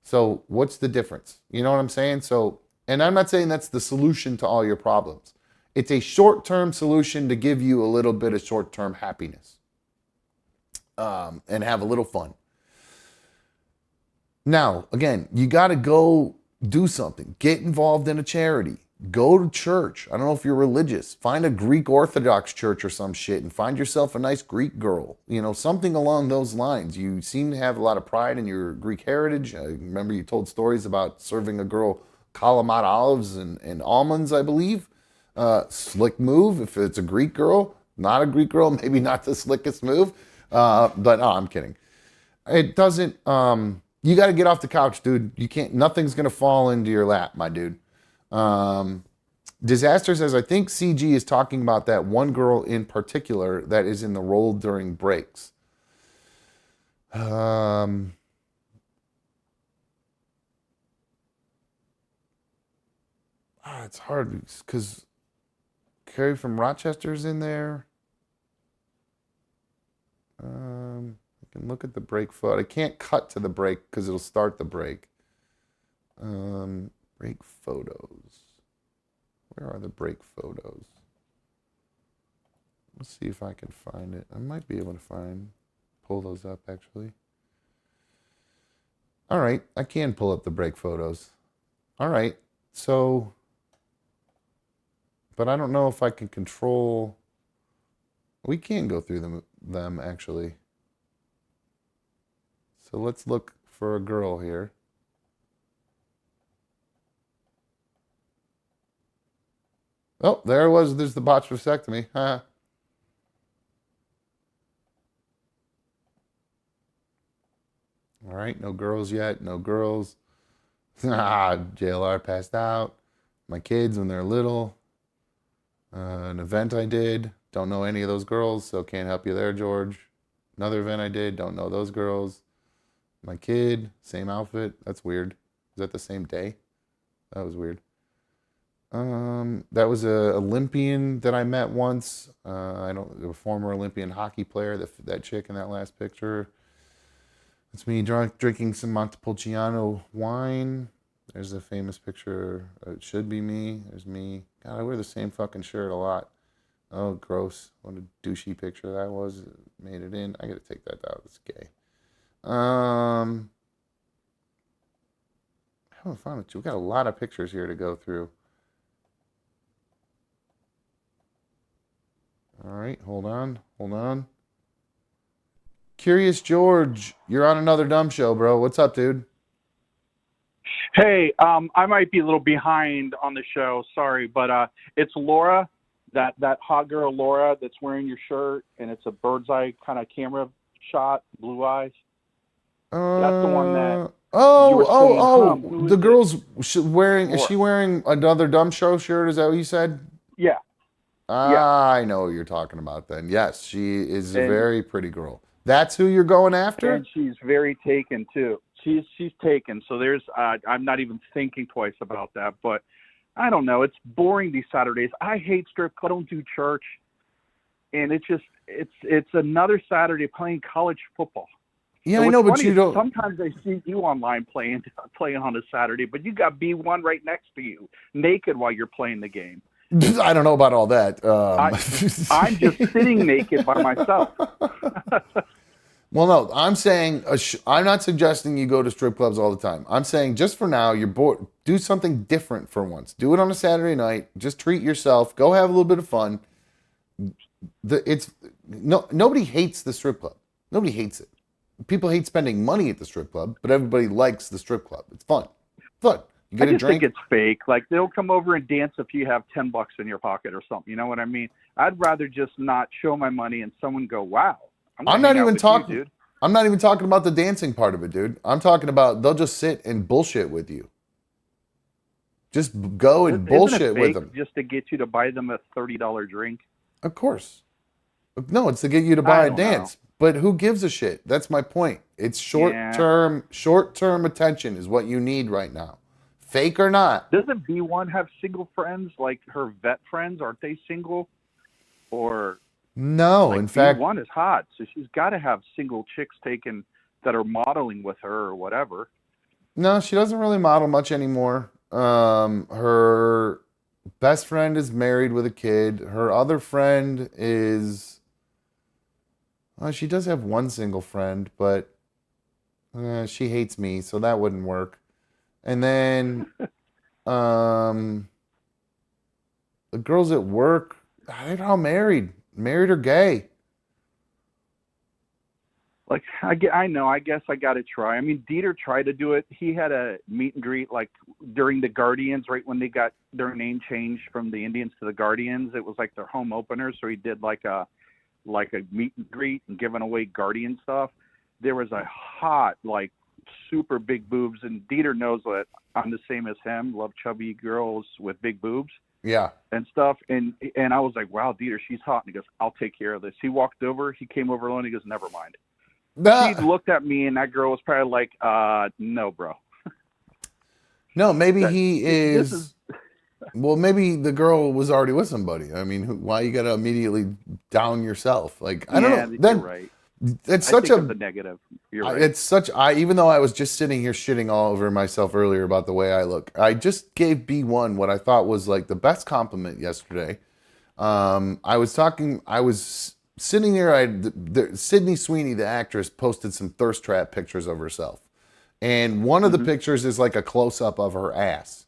So what's the difference? You know what I'm saying? So, and I'm not saying that's the solution to all your problems. It's a short-term solution to give you a little bit of short-term happiness. And have a little fun. Now, again, you got to go do something. Get involved in a charity. Go to church. I don't know if you're religious. Find a Greek Orthodox church or some shit and find yourself a nice Greek girl. Something along those lines. You seem to have a lot of pride in your Greek heritage. I remember you told stories about serving a girl Kalamata olives and almonds, I believe. Slick move if it's a Greek girl. Not a Greek girl, maybe not the slickest move. But no, I'm kidding. It doesn't... You got to get off the couch, dude. You can't. Nothing's gonna fall into your lap, my dude. Disaster says, I think CG is talking about that one girl in particular that is in the role during breaks. It's hard because Carrie from Rochester's in there. I can look at the break photo. I can't cut to the break because it'll start the break. Break photos. Where are the break photos? Let's see if I can find it. I might be able to pull those up actually. All right, I can pull up the break photos. All right, so, but I don't know if I can control. We can go through them actually. So let's look for a girl here. Oh, there it was. There's the botched vasectomy. Huh. All right, no girls yet. No girls. JLR passed out. My kids when they're little. An event I did. Don't know any of those girls, so can't help you there, George. Another event I did. Don't know those girls. My kid, same outfit. That's weird. Is that the same day? That was weird. That was a Olympian that I met once. A former Olympian hockey player. That chick in that last picture. It's me drinking some Montepulciano wine. There's a famous picture. It should be me. There's me. God, I wear the same fucking shirt a lot. Oh, gross. What a douchey picture that was. It made it in. I gotta take that out. It's gay. I haven't found it. We've got a lot of pictures here to go through. All right, hold on. Curious George, you're on another dumb show, bro. What's up, dude? Hey, I might be a little behind on the show. Sorry, but it's Laura, that hot girl Laura that's wearing your shirt, and it's a bird's eye kind of camera shot, blue eyes. That's the one that. The girl's wearing. Laura. Is she wearing another dumb show shirt? Is that what you said? Yeah. I know what you're talking about. Then yes, she is a very pretty girl. That's who you're going after. And she's very taken too. She's taken. So there's. I'm not even thinking twice about that. But I don't know. It's boring these Saturdays. I hate strip club. I don't do church, and it's another Saturday playing college football. Yeah, And I know, what's but funny you is don't. sometimes I see you online playing on a Saturday, but you got B1 right next to you, naked while you're playing the game. I don't know about all that. I'm just sitting naked by myself. Well, no, I'm saying I'm not suggesting you go to strip clubs all the time. I'm saying just for now, you're bored. Do something different for once. Do it on a Saturday night. Just treat yourself. Go have a little bit of fun. Nobody hates the strip club. Nobody hates it. People hate spending money at the strip club, but everybody likes the strip club. It's fun. Fun. You I get a just drink. think it's fake. Like they'll come over and dance if you have $10 in your pocket or something. You know what I mean? I'd rather just not show my money and someone go, "Wow." I'm not even talking. dude. I'm not even talking about the dancing part of it, dude. I'm talking about they'll just sit and bullshit with you. Just go and Isn't bullshit it with fake them. just to get you to buy them a $30 drink? Of course. No, it's to get you to I buy a don't dance. But who gives a shit? That's my point. It's Yeah. short-term attention is what you need right now. Fake or not. Doesn't B1 have single friends like her vet friends? Aren't they single? Or No, like in fact, B1 is hot, so she's got to have single chicks taken that are modeling with her or whatever. no, she doesn't really model much anymore. Her best friend is married with a kid. Her other friend is she does have one single friend, but she hates me, so that wouldn't work. And then the girls at work, they're all married or gay. Like I know. I guess I got to try. I mean, Dieter tried to do it. He had a meet and greet like during the Guardians, right when they got their name changed from the Indians to the Guardians. It was like their home opener, so he did like a meet and greet and giving away Guardian stuff. There was a hot, like super big boobs, and Dieter knows that I'm the same as him. Love chubby girls with big boobs. Yeah. And stuff. And I was like, wow, Dieter, she's hot. And he goes, I'll take care of this. He walked over. He came over alone. He goes, never mind. He looked at me, and that girl was probably like, no, bro. No, maybe he is. Well, maybe the girl was already with somebody. I mean, why you got to immediately down yourself? Like, I don't know. Then, you're right. It's I such think a of the negative. You're right. It's such. Even though I was just sitting here shitting all over myself earlier about the way I look, I just gave B1 what I thought was like the best compliment yesterday. I was sitting there. Sydney Sweeney, the actress, posted some thirst trap pictures of herself, and one of the pictures is like a close up of her ass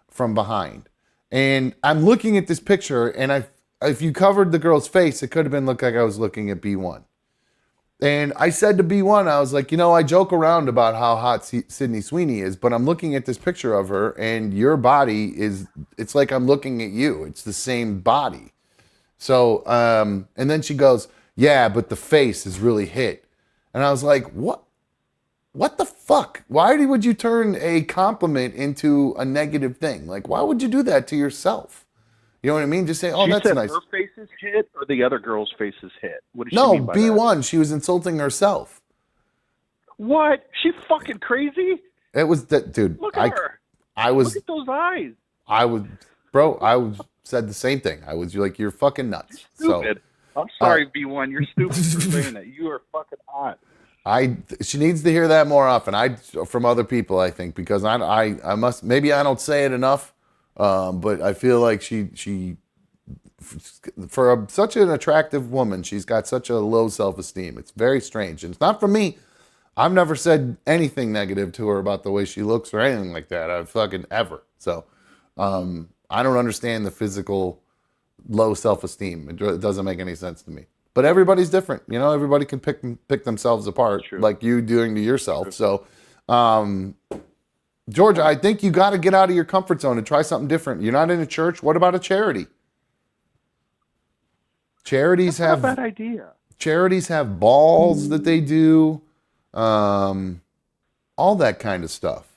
from behind. And I'm looking at this picture, and if you covered the girl's face, it could have been look like I was looking at B1. And I said to B1, I was like, I joke around about how hot Sydney Sweeney is, but I'm looking at this picture of her, and your body it's like I'm looking at you. It's the same body. So, and then she goes, yeah, but the face is really hit. And I was like, what? What the fuck? Why would you turn a compliment into a negative thing? Like, why would you do that to yourself? You know what I mean? Just say, oh, She that's said nice. her face is hit or the other girl's face is hit? What does she No, mean by that? B1, she was insulting herself. What? She fucking crazy? It was that, dude. Look at her. Look at those eyes. I said the same thing. I was like, you're fucking nuts. Stupid. I'm sorry, B1. You're stupid for saying that. You are fucking hot. She needs to hear that more often. From other people, I think, because I must, maybe I don't say it enough, but I feel like she for such an attractive woman, she's got such a low self-esteem. It's very strange, and it's not from me. I've never said anything negative to her about the way she looks or anything like that. I've fucking ever. So, I don't understand the physical low self-esteem. It doesn't make any sense to me. But everybody's different. Everybody can pick themselves apart, like you doing to yourself. So, Georgia, I think you got to get out of your comfort zone and try something different. You're not in a church. What about a charity? Charities That's not a bad idea. Charities have balls that they do, all that kind of stuff.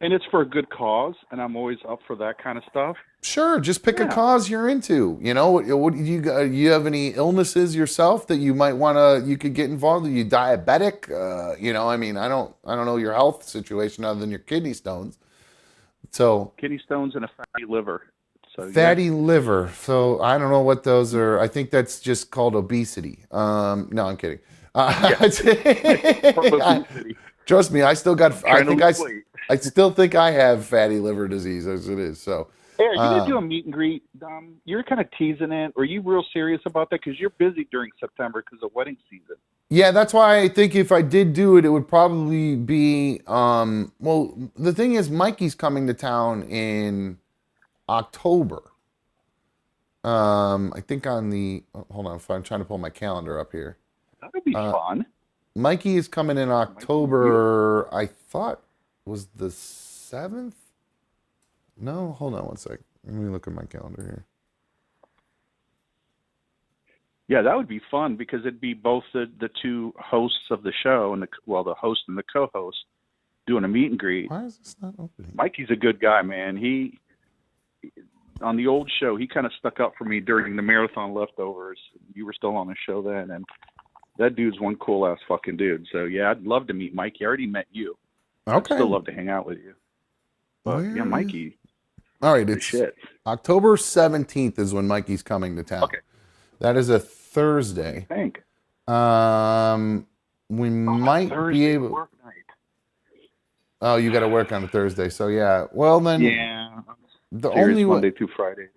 And it's for a good cause, and I'm always up for that kind of stuff. Sure, just pick a cause you're into. What you have any illnesses yourself that you might you could get involved? Are you diabetic? I don't know your health situation other than your kidney stones. So Kidney stones and a fatty liver. So fatty liver. So I don't know what those are. I think that's just called obesity. No, I'm kidding. From obesity. Trust me, I still got. Trying to lose weight. I still think I have fatty liver disease as it is. So. Hey, are you gonna do a meet and greet, Dom? You're kind of teasing it. Are you real serious about that? Because you're busy during September because of wedding season. Yeah, that's why I think if I did do it, it would probably be. Well, the thing is, Mikey's coming to town in October. I think on the. Hold on, I'm trying to pull my calendar up here. That would be fun. Mikey is coming in October. I thought was the 7th. No, hold on one sec. Let me look at my calendar here. Yeah, that would be fun because it'd be both the two hosts of the show and the host and the co-host doing a meet and greet. Why is this not opening? Mikey's a good guy, man. He on the old show, he kind of stuck up for me during the marathon leftovers. You were still on the show then, and that dude's one cool ass fucking dude. So yeah, I'd love to meet Mikey. I already met you. Okay. I'd still love to hang out with you. But yeah, Mikey. All right, it's October 17th is when Mikey's coming to town. Okay. That is a Thursday. I think. We might be able. Work night. Oh, you got to work on a Thursday. So yeah. Well then. Yeah. The Serious only Monday through Friday.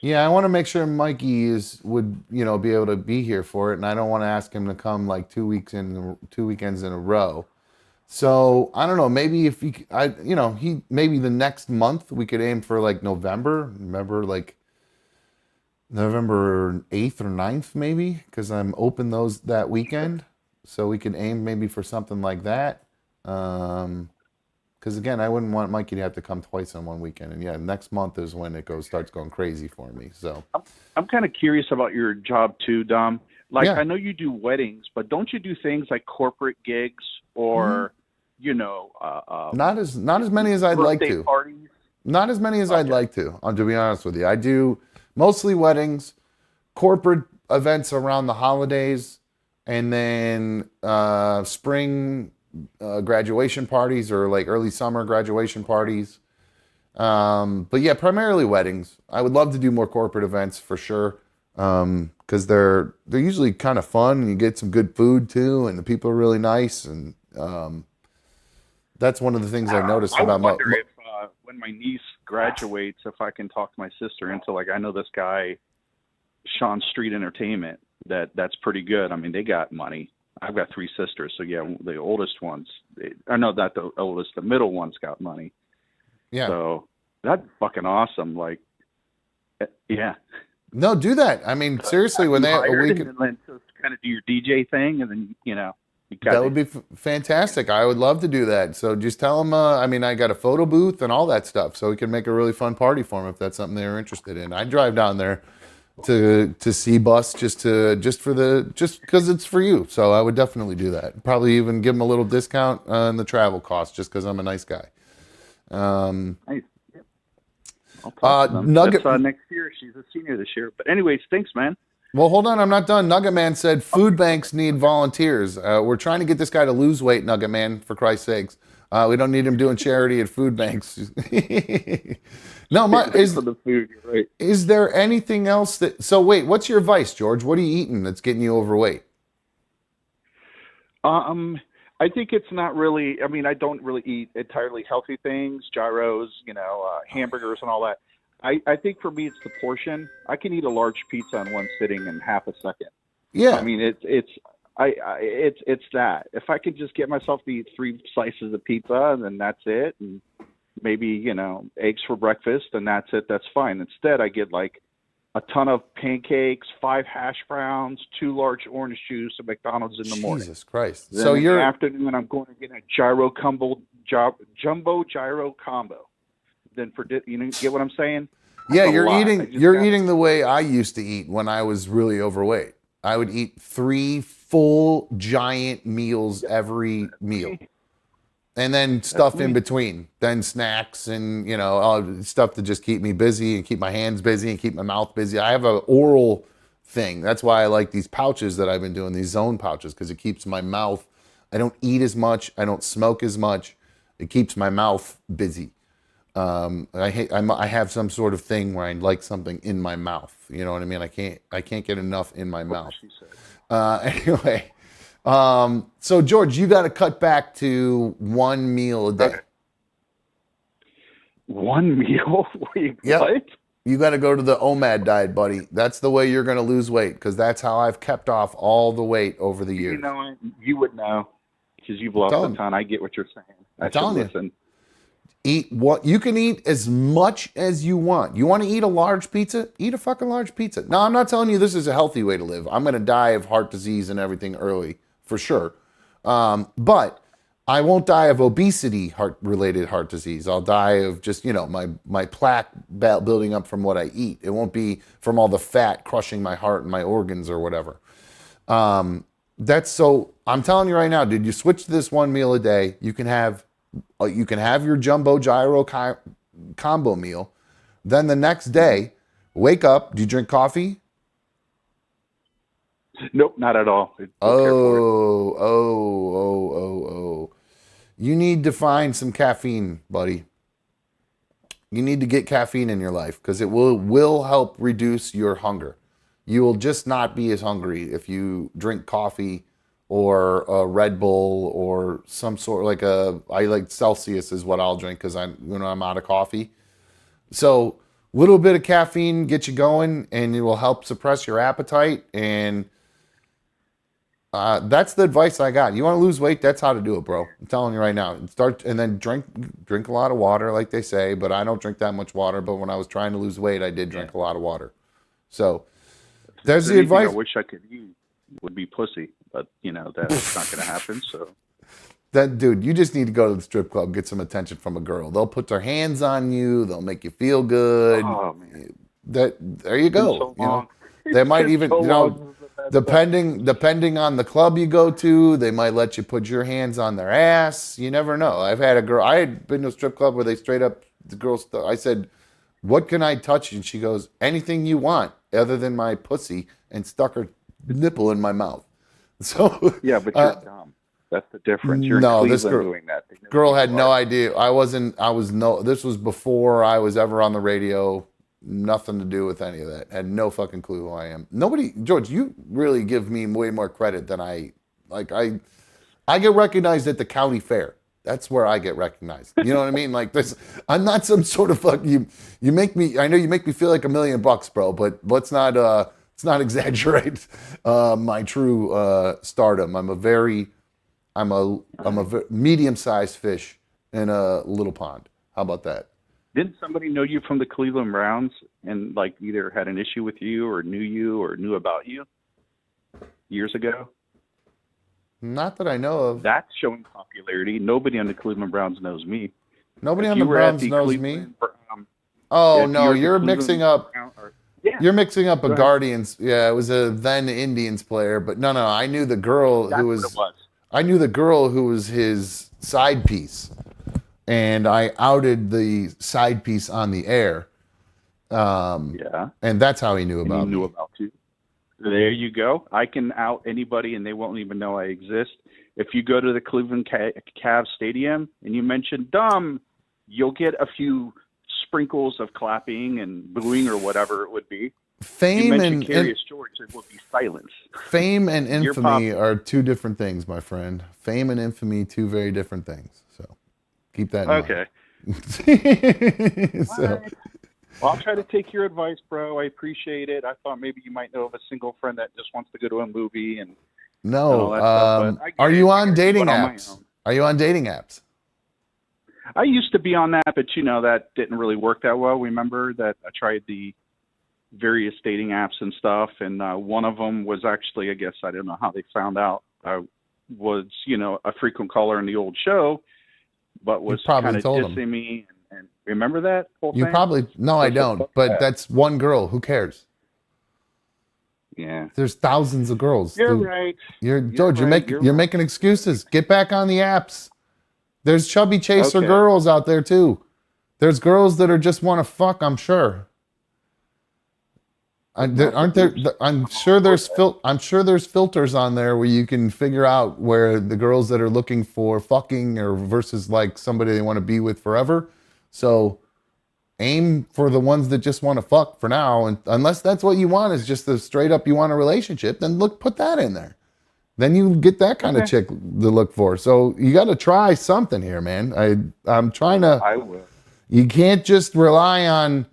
Yeah, I want to make sure Mikey would be able to be here for it, and I don't want to ask him to come like 2 weekends in a row. So I don't know. Maybe if maybe the next month we could aim for like November. Remember, like November 8th or 9th, maybe, because I'm open that weekend. So we could aim maybe for something like that. Because again, I wouldn't want Mikey to have to come twice on one weekend. And yeah, next month is when it starts going crazy for me. So I'm kind of curious about your job too, Dom. Like Yeah. I know you do weddings, but don't you do things like corporate gigs or not as many as I'd like birthday to. parties? Not as many as I'd like to, to be honest with you. I do mostly weddings, corporate events around the holidays, and then spring graduation parties or like early summer graduation parties. But yeah, primarily weddings. I would love to do more corporate events for sure, because they're usually kind of fun and you get some good food too, and the people are really nice, and that's one of the things I've noticed I about wonder if when my niece graduates, if I can talk my sister into like, I know this guy, Sean Street Entertainment, that's pretty good. I mean, they got money. I've got 3 sisters, so yeah, the oldest ones. I know not the oldest, the middle ones got money. Yeah. So that's fucking awesome. Like, yeah. No, do that. I mean, seriously, when they and then just kind of do your DJ thing, and then you got that would be fantastic. I would love to do that. So just tell them. I mean, I got a photo booth and all that stuff, so we can make a really fun party for them if that's something they're interested in. I drive down there to see Bus just because it's for you. So I would definitely do that. Probably even give them a little discount on the travel cost just because I'm a nice guy. Nice. Yep. I'll talk to them. Nugget That's, next year. She's a senior this year. But anyways, thanks, man. Well, hold on, I'm not done. Nugget Man said food banks need volunteers. We're trying to get this guy to lose weight, Nugget Man, for Christ's sakes. We don't need him doing charity at food banks. No, for the food, you're right. Is there anything else that? So wait, what's your vice, George? What are you eating that's getting you overweight? I think it's not really. I mean, I don't really eat entirely healthy things, gyros, hamburgers, and all that. I think for me, it's the portion. I can eat a large pizza in one sitting in half a second. Yeah. I mean, it's that. If I could just get myself to eat 3 slices of pizza and then that's it, and maybe eggs for breakfast and that's it, that's fine. Instead, I get like a ton of pancakes, 5 hash browns, 2 large orange juice at McDonald's in the morning. Jesus Christ! Then So in you're the afternoon, I'm going to get a jumbo gyro combo. Then you get what I'm saying? Yeah, That's a you're lot. eating the way I used to eat when I was really overweight. I would eat 3 full giant meals every meal. And then stuff in between, then snacks and, stuff to just keep me busy and keep my hands busy and keep my mouth busy. I have an oral thing. That's why I like these pouches that I've been doing, these zone pouches, because it keeps my mouth, I don't eat as much. I don't smoke as much. It keeps my mouth busy. I have some sort of thing where I like something in my mouth. You know what I mean? I can't get enough in my mouth. Anyway, so George, you got to cut back to one meal a day. Okay. One meal? Wait, Yep. what? You got to go to the OMAD diet, buddy. That's the way you're going to lose weight, because that's how I've kept off all the weight over the years. You know what? You would know because you've lost a ton. I get what you're saying. I should telling you. listen. Eat what you can eat as much as you want. You want to eat a large pizza? Eat a fucking large pizza. Now, I'm not telling you this is a healthy way to live. I'm going to die of heart disease and everything early, for sure. But I won't die of obesity, related heart disease. I'll die of just, my plaque building up from what I eat. It won't be from all the fat crushing my heart and my organs or whatever. I'm telling you right now, dude, you switch to this one meal a day, you can have your jumbo gyro combo meal. Then the next day, wake up. Do you drink coffee? Nope, not at all. Oh. You need to find some caffeine, buddy. You need to get caffeine in your life because it will help reduce your hunger. You will just not be as hungry if you drink coffee or a Red Bull or some sort I like Celsius is what I'll drink because I'm out of coffee. So a little bit of caffeine get you going and it will help suppress your appetite. And that's the advice I got. You want to lose weight? That's how to do it, bro. I'm telling you right now. Start and then drink a lot of water, like they say. But I don't drink that much water. But when I was trying to lose weight, I did drink a lot of water. So there's the advice. I wish I could eat would be pussy, but that's not going to happen. So dude, you just need to go to the strip club, get some attention from a girl. They'll put their hands on you. They'll make you feel good. Oh man, there you go. So they might even depending on the club you go to, they might let you put your hands on their ass. You never know. I had been to a strip club where they straight up, the girl, I said, what can I touch? And she goes, anything you want other than my pussy, and stuck her nipple in my mouth. So yeah, but you're dumb. That's the difference. You're in Cleveland doing that. Girl had no idea. This was before I was ever on the radio. Nothing to do with any of that. Had no fucking clue who I am. George, you really give me way more credit than I get recognized at the county fair. That's where I get recognized. You know what I mean? Like this, I'm not some sort of you make me, I know you make me feel like $1 million, bro, but let's not exaggerate my true stardom. I'm a medium-sized fish in a little pond. How about that? Didn't somebody know you from the Cleveland Browns and either had an issue with you or knew about you years ago? Not that I know of. That's showing popularity. Nobody on the Cleveland Browns knows me. Nobody on the Browns knows me. You're mixing up. You're mixing up a Guardians. Yeah, it was a then Indians player, but no, I knew the girl who was. I knew the girl who was his side piece, and I outed the side piece on the air. And that's how he knew about me. Knew about you. There you go. I can out anybody, and they won't even know I exist. If you go to the Cleveland Cavs Stadium and you mention "dumb," you'll get a few sprinkles of clapping and booing or whatever it would be. Fame and Curious George, it would be silence. Fame and infamy are two different things, my friend. Fame and infamy, two very different things. So keep that in mind. So. Well, I'll try to take your advice, bro. I appreciate it. I thought maybe you might know of a single friend that just wants to go to a movie and no. Are you on dating apps? Are you on dating apps? I used to be on that, but that didn't really work that well. Remember that I tried the various dating apps and stuff, and one of them was actually, I guess, I don't know how they found out I was, a frequent caller in the old show, but was kind of dissing me. And remember that whole thing? I don't, but that's one girl. Who cares? Yeah. There's thousands of girls. You're right. George, you're making excuses. Get back on the apps. There's chubby chaser girls out there too. There's girls that just want to fuck, I'm sure. Aren't there? I'm sure there's filters on there where you can figure out where the girls that are looking for fucking or versus somebody they want to be with forever. So aim for the ones that just want to fuck for now. And unless that's what you want is just the straight up you want a relationship, then put that in there. Then you get that kind of chick to look for. So you got to try something here, man. I'm trying to. I will. You can't just rely on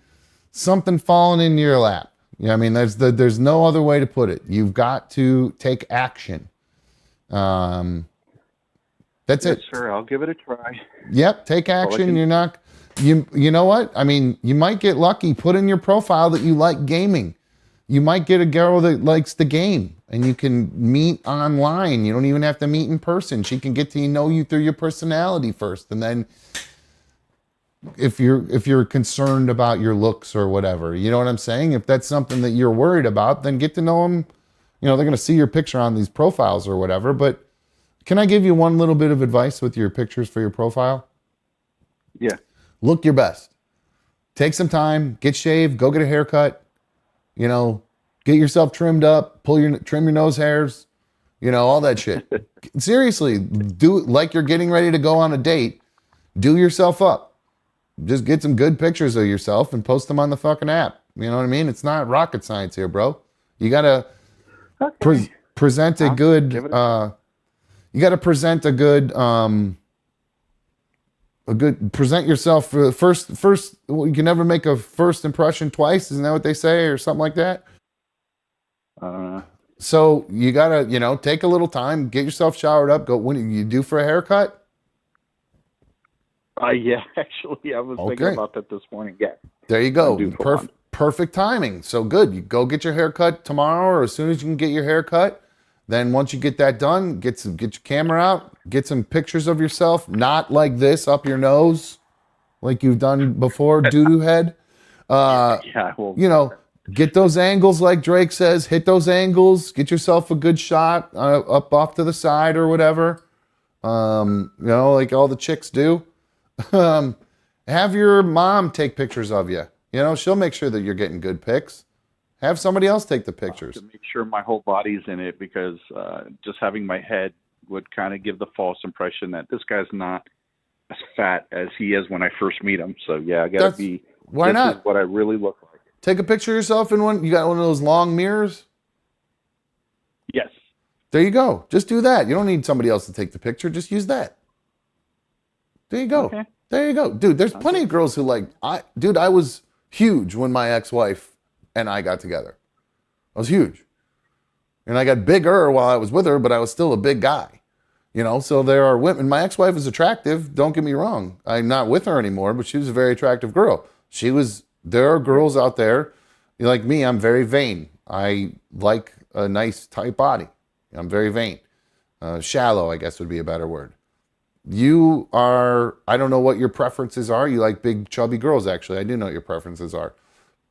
something falling in your lap. You know what I mean? There's no other way to put it. You've got to take action. That's Yes, it. sir. I'll give it a try. Yep, take action. You're not. You know what? I mean, you might get lucky. Put in your profile that you like gaming. You might get a girl that likes the game, and you can meet online. You don't even have to meet in person. She can get to know you through your personality first, and then if you're concerned about your looks or whatever, you know what I'm saying? If that's something that you're worried about, then get to know them. You know, they're going to see your picture on these profiles or whatever. But can I give you one little bit of advice with your pictures for your profile? Yeah. Look your best. Take some time, get shaved, go get a haircut, you know, get yourself trimmed up, trim your nose hairs, you know, all that shit. Seriously, do it like you're getting ready to go on a date. Do yourself up. Just get some good pictures of yourself and post them on the fucking app. You know what I mean? It's not rocket science here, bro. You got to present a good, you got to present a good, present yourself for first, you can never make a first impression twice. Isn't that what they say or something like that? So you got to, you know, take a little time, get yourself showered up, go, when you do for a haircut? Yeah, actually, I was thinking about that this morning. Yeah. There you go. Perfect timing. So good. You go get your hair cut tomorrow or as soon as you can get your hair cut. Then once you get that done, get your camera out, get some pictures of yourself, not like this up your nose, like you've done before, doo-doo head. You know, get those angles like Drake says, hit those angles, get yourself a good shot up off to the side or whatever. You know, like all the chicks do. Have your mom take pictures of you. You know, she'll make sure that you're getting good pics. Have somebody else take the pictures. To make sure my whole body's in it, because just having my head would kind of give the false impression that this guy's not as fat as he is when I first meet him. So yeah, I gotta be. Why not? This is what I really look like. Take a picture of yourself in one. You got one of those long mirrors? Yes. There you go. Just do that. You don't need somebody else to take the picture. Just use that. There you go. Okay. There you go. Dude, there's plenty of girls who I was huge when my ex-wife and I got together. I was huge. And I got bigger while I was with her, but I was still a big guy. You know, so there are women. My ex-wife is attractive. Don't get me wrong. I'm not with her anymore, but she was a very attractive girl. There are girls out there, like me, I'm very vain. I like a nice tight body. I'm very vain. Shallow, I guess would be a better word. You are, I don't know what your preferences are. You like big, chubby girls, actually. I do know what your preferences are.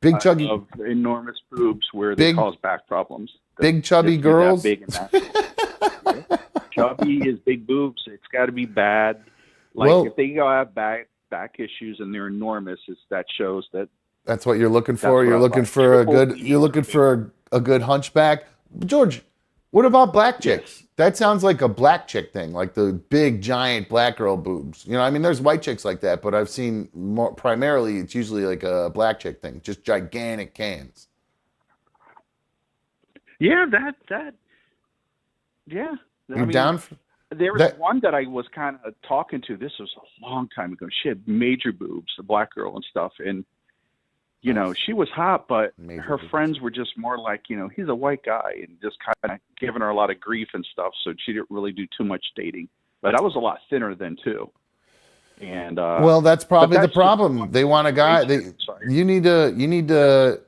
Big, chubby. I love enormous boobs where they cause back problems. Big, chubby girls. Big and yeah. Chubby is big boobs. It's got to be bad. Like if they go have back issues and they're enormous, that shows that. That's what you're looking for. You're looking for a good. You're looking for a good hunchback. George, what about black chicks? That sounds like a black chick thing, like the big, giant black girl boobs. You know, I mean, there's white chicks like that, but I've seen more. Primarily, it's usually like a black chick thing, just gigantic cans. Yeah, Yeah. You down for there was one that I was kind of talking to. This was a long time ago. She had major boobs, a black girl and stuff, and you know, she was hot, but her friends were just more like, you know, he's a white guy, and just kind of giving her a lot of grief and stuff. So she didn't really do too much dating. But I was a lot thinner then too. And well, that's probably the problem. They want a guy. You need to.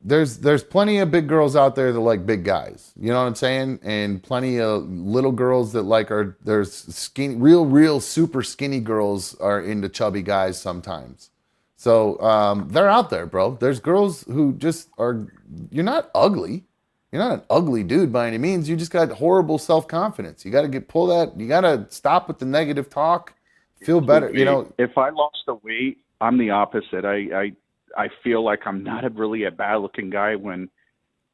There's plenty of big girls out there that like big guys. You know what I'm saying? And plenty of little girls that there's skinny, real super skinny girls are into chubby guys sometimes. So they're out there, bro. There's girls who just are. You're not ugly. You're not an ugly dude by any means. You just got horrible self-confidence. You got to pull that. You got to stop with the negative talk. Feel better. You know. If I lost the weight, I'm the opposite. I feel like I'm not really a bad-looking guy when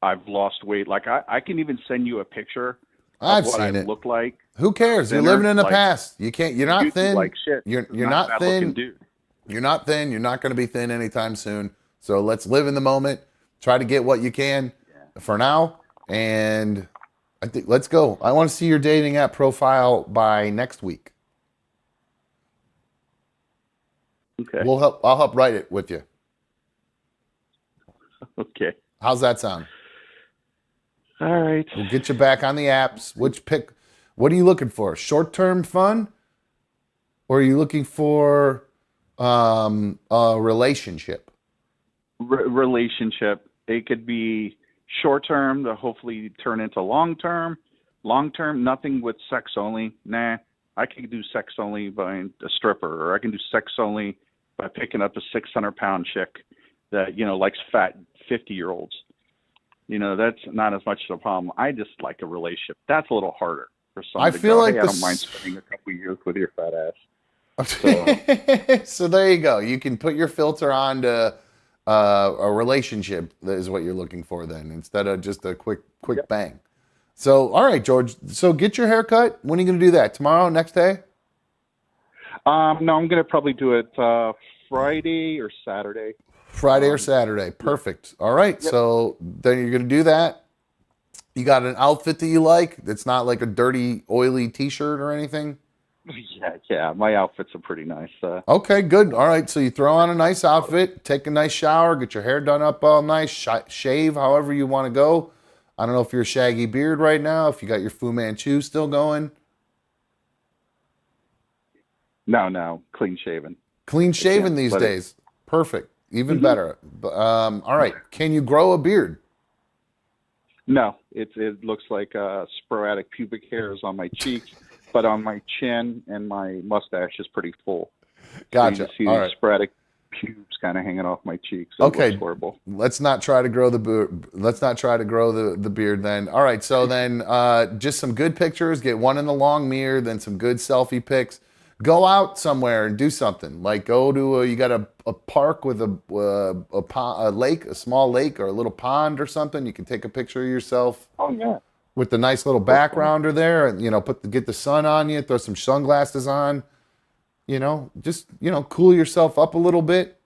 I've lost weight. Like I can even send you a picture of what I look like. Who cares? You're living in the past. You can't. You're not thin. Like shit. You're not thin. Dude. You're not thin. You're not going to be thin anytime soon. So let's live in the moment. Try to get what you can for now. And I think let's go. I want to see your dating app profile by next week. Okay. I'll help write it with you. Okay. How's that sound? All right. We'll get you back on the apps. What are you looking for? Short-term fun? Or are you looking for a relationship? Relationship. It could be short term to hopefully turn into long term. Long term, nothing with sex only. Nah, I can do sex only by a stripper, or I can do sex only by picking up a 600-pound chick that likes fat 50-year-olds. That's not as much of a problem. I just like a relationship. That's a little harder for someone to feel go, like hey, I don't mind spending a couple of years with your fat ass. So there you go. You can put your filter on to a relationship is what you're looking for then, instead of just a quick bang. So, all right, George. So get your hair cut. When are you going to do that? Tomorrow? Next day? No, I'm going to probably do it Friday or Saturday. Friday or Saturday. Perfect. All right. Yep. So then you're going to do that. You got an outfit that you like that's not like a dirty, oily t-shirt or anything? Yeah. My outfits are pretty nice. Okay, good. All right. So you throw on a nice outfit, take a nice shower, get your hair done up all nice, shave however you want to go. I don't know if you're a shaggy beard right now, if you got your Fu Manchu still going. No, clean shaven. Clean shaven these days. Perfect. Even better. All right. Can you grow a beard? No, it looks like sporadic pubic hairs on my cheeks, but on my chin and my mustache is pretty full. Gotcha. So you just see All these right. sporadic pubes kind of hanging off my cheeks. It Okay. looks horrible. Let's not try to grow the beard. Let's not try to grow the beard then. All right. So then just some good pictures. Get one in the long mirror, then some good selfie pics. Go out somewhere and do something. Like go to you got a park with a lake, a small lake or a little pond or something. You can take a picture of yourself. Oh yeah. With the nice little backgrounder there, and get the sun on you. Throw some sunglasses on. Just cool yourself up a little bit.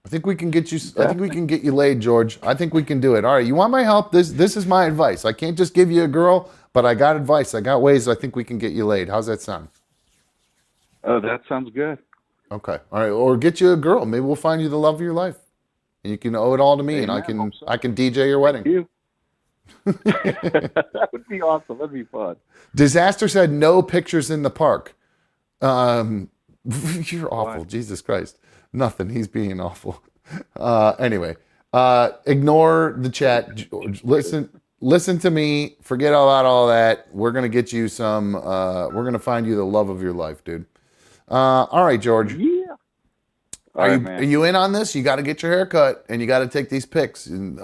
I think we can get you. I think we can get you laid, George. I think we can do it. All right, you want my help? This is my advice. I can't just give you a girl, but I got advice. I got ways. I think we can get you laid. How's that sound? Oh, that sounds good. Okay. All right. Or get you a girl. Maybe we'll find you the love of your life, and you can owe it all to me, Hey, and man, I can DJ your wedding. You. That would be awesome. That'd be fun. Disaster said no pictures in the park. You're awful. What? Jesus Christ. Nothing. He's being awful. Anyway, ignore the chat. George. Listen to me. Forget about all that. We're going to get you some, we're going to find you the love of your life, dude. All right, George. Yeah. Are man. you in on this? You got to get your hair cut and you got to take these pics. And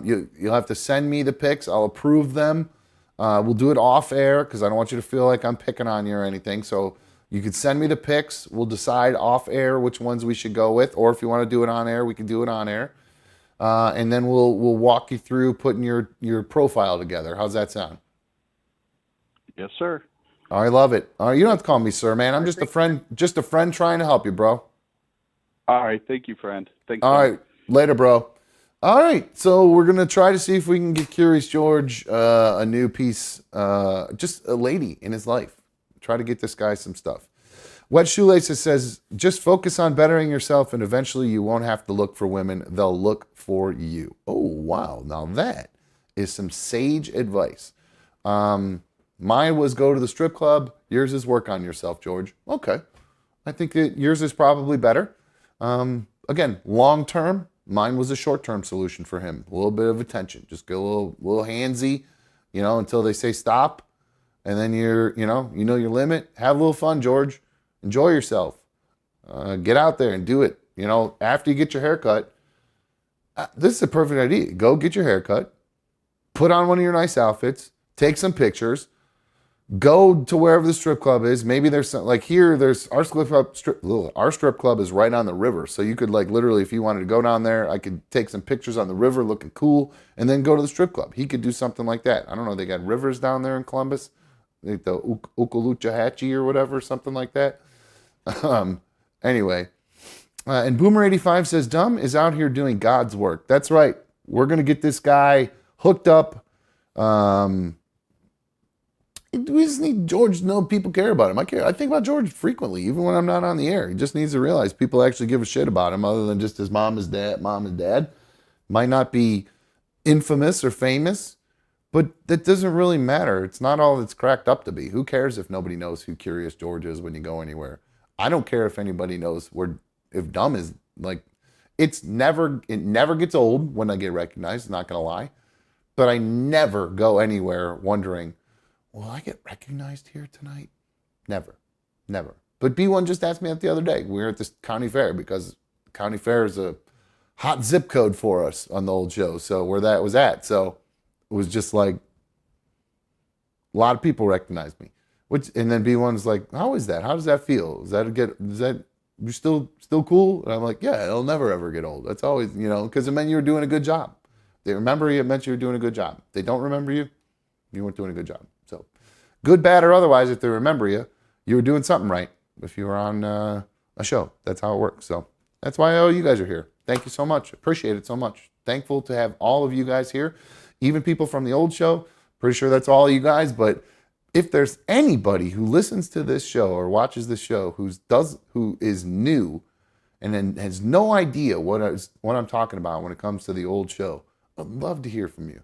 you'll have to send me the pics. I'll approve them. We'll do it off air because I don't want you to feel like I'm picking on you or anything. So you can send me the pics. We'll decide off air which ones we should go with. Or if you want to do it on air, we can do it on air. And then we'll walk you through putting your profile together. How's that sound? Yes, sir. I love it. You don't have to call me sir, man. I'm just a friend trying to help you, bro. All right. Thank you, friend. Thanks. All right. Later, bro. All right. So we're going to try to see if we can get Curious George a new piece, just a lady in his life. Try to get this guy some stuff. Wet Shoelaces says, just focus on bettering yourself and eventually you won't have to look for women. They'll look for you. Oh, wow. Now that is some sage advice. Mine was go to the strip club. Yours is work on yourself, George. Okay. I think that yours is probably better. Again, long term, mine was a short term solution for him. A little bit of attention. Just get a little handsy, until they say stop. And then you know your limit. Have a little fun, George. Enjoy yourself. Get out there and do it. After you get your hair cut, this is a perfect idea. Go get your hair cut. Put on one of your nice outfits. Take some pictures. Go to wherever the strip club is. Maybe there's some, like here, there's our strip club. Our strip club is right on the river. So you could literally, if you wanted to go down there, I could take some pictures on the river looking cool and then go to the strip club. He could do something like that. I don't know. They got rivers down there in Columbus. The Okaloochahatchee or whatever, something like that. Anyway, and Boomer85 says, Dumb is out here doing God's work. That's right. We're going to get this guy hooked up. We just need George to know people care about him. I think about George frequently, even when I'm not on the air. He just needs to realize people actually give a shit about him other than just his mom and dad. Might not be infamous or famous, but that doesn't really matter. It's not all it's cracked up to be. Who cares if nobody knows who Curious George is when you go anywhere? I don't care if anybody knows if Dumb is like, it never gets old when I get recognized, not gonna lie. But I never go anywhere wondering, will I get recognized here tonight? Never. But B1 just asked me that the other day. We were at this county fair because county fair is a hot zip code for us on the old show. So where that was at. So it was just like a lot of people recognized me. And then B1's like, how is that? How does that feel? Is that you're still cool? And I'm like, yeah, it'll never ever get old. That's always, because it meant you were doing a good job. They remember you, it meant you were doing a good job. They don't remember you, you weren't doing a good job. So good, bad, or otherwise, if they remember you, you were doing something right. If you were on a show, that's how it works. So that's why all you guys are here. Thank you so much. Appreciate it so much. Thankful to have all of you guys here, even people from the old show. Pretty sure that's all you guys. But if there's anybody who listens to this show or watches this show who is new and then has no idea what I'm talking about when it comes to the old show, I'd love to hear from you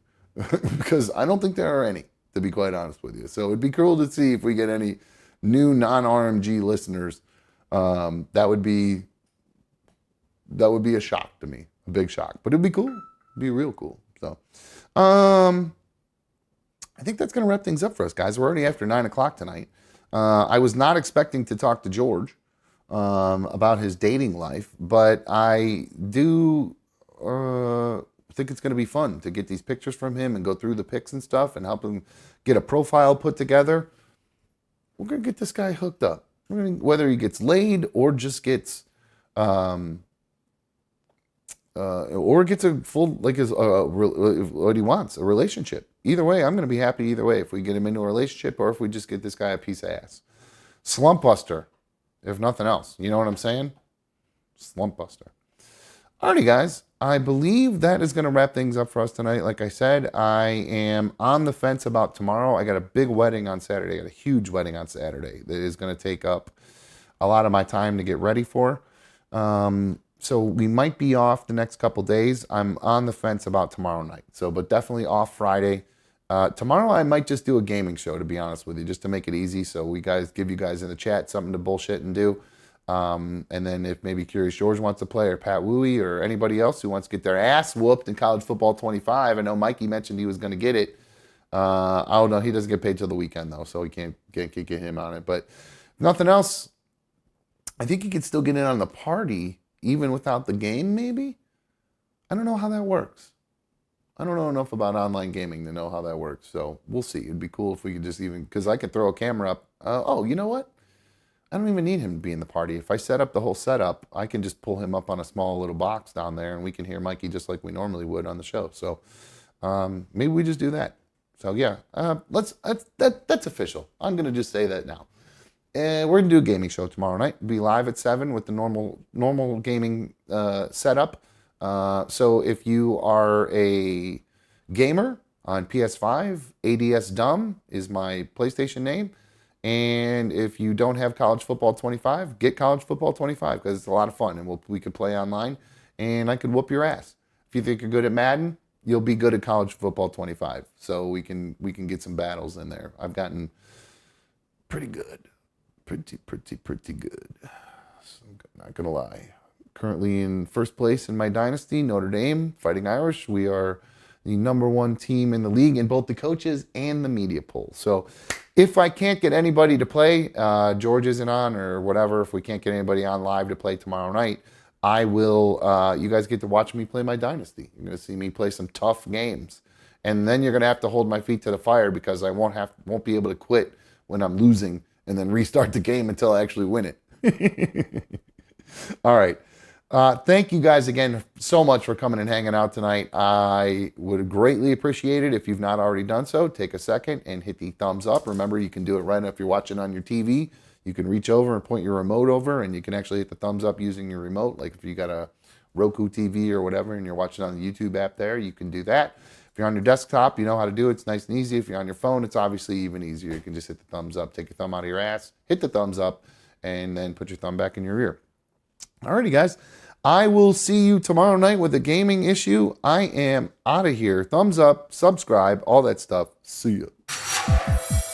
because I don't think there are any, to be quite honest with you. So it'd be cool to see if we get any new non-RMG listeners. That would be a shock to me, a big shock, but it'd be cool. It'd be real cool. So, I think that's going to wrap things up for us, guys. We're already after 9 o'clock tonight. I was not expecting to talk to George about his dating life, but I do think it's going to be fun to get these pictures from him and go through the pics and stuff and help him get a profile put together. We're going to get this guy hooked up. Whether he gets laid or just gets, or gets a full, what he wants, a relationship. Either way, I'm going to be happy either way if we get him into a relationship or if we just get this guy a piece of ass. Slump buster, if nothing else. You know what I'm saying? Slump buster. Alrighty, guys. I believe that is going to wrap things up for us tonight. Like I said, I am on the fence about tomorrow. I got a big wedding on Saturday. I got a huge wedding on Saturday that is going to take up a lot of my time to get ready for. So we might be off the next couple days. I'm on the fence about tomorrow night. But definitely off Friday. Tomorrow I might just do a gaming show, to be honest with you, just to make it easy. So we give you guys in the chat something to bullshit and do. And then if maybe Curious George wants to play, or Pat Wooey, or anybody else who wants to get their ass whooped in College Football 25. I know Mikey mentioned he was going to get it. I don't know. He doesn't get paid till the weekend, though, so we can't get him on it. But if nothing else, I think he could still get in on the party even without the game, maybe? I don't know how that works. I don't know enough about online gaming to know how that works. So we'll see. It'd be cool if we could just because I could throw a camera up. You know what? I don't even need him to be in the party. If I set up the whole setup, I can just pull him up on a small little box down there and we can hear Mikey just like we normally would on the show. So maybe we just do that. So yeah, that's official. I'm going to just say that now. We're going to do a gaming show tomorrow night. We'll be live at 7 with the normal gaming setup. So if you are a gamer on PS5, ADS Dumb is my PlayStation name. And if you don't have College Football 25, get College Football 25 because it's a lot of fun and we could play online and I could whoop your ass. If you think you're good at Madden, you'll be good at College Football 25. So we can get some battles in there. I've gotten pretty good. Pretty good. So I'm not going to lie. Currently in first place in my dynasty, Notre Dame, Fighting Irish. We are the #1 team in the league in both the coaches and the media poll. So if I can't get anybody to play, George isn't on or whatever, if we can't get anybody on live to play tomorrow night, I will, you guys get to watch me play my dynasty. You're going to see me play some tough games. And then you're going to have to hold my feet to the fire because I won't be able to quit when I'm losing and then restart the game until I actually win it. All right. Thank you guys again so much for coming and hanging out tonight. I would greatly appreciate it if you've not already done so. Take a second and hit the thumbs up. Remember, you can do it right if you're watching on your TV. You can reach over and point your remote over, and you can actually hit the thumbs up using your remote. Like if you got a Roku TV or whatever and you're watching on the YouTube app there, you can do that. If you're on your desktop, you know how to do it. It's nice and easy. If you're on your phone, it's obviously even easier. You can just hit the thumbs up, take your thumb out of your ass, hit the thumbs up, and then put your thumb back in your ear. Alrighty, guys. I will see you tomorrow night with a gaming issue. I am out of here. Thumbs up, subscribe, all that stuff. See ya.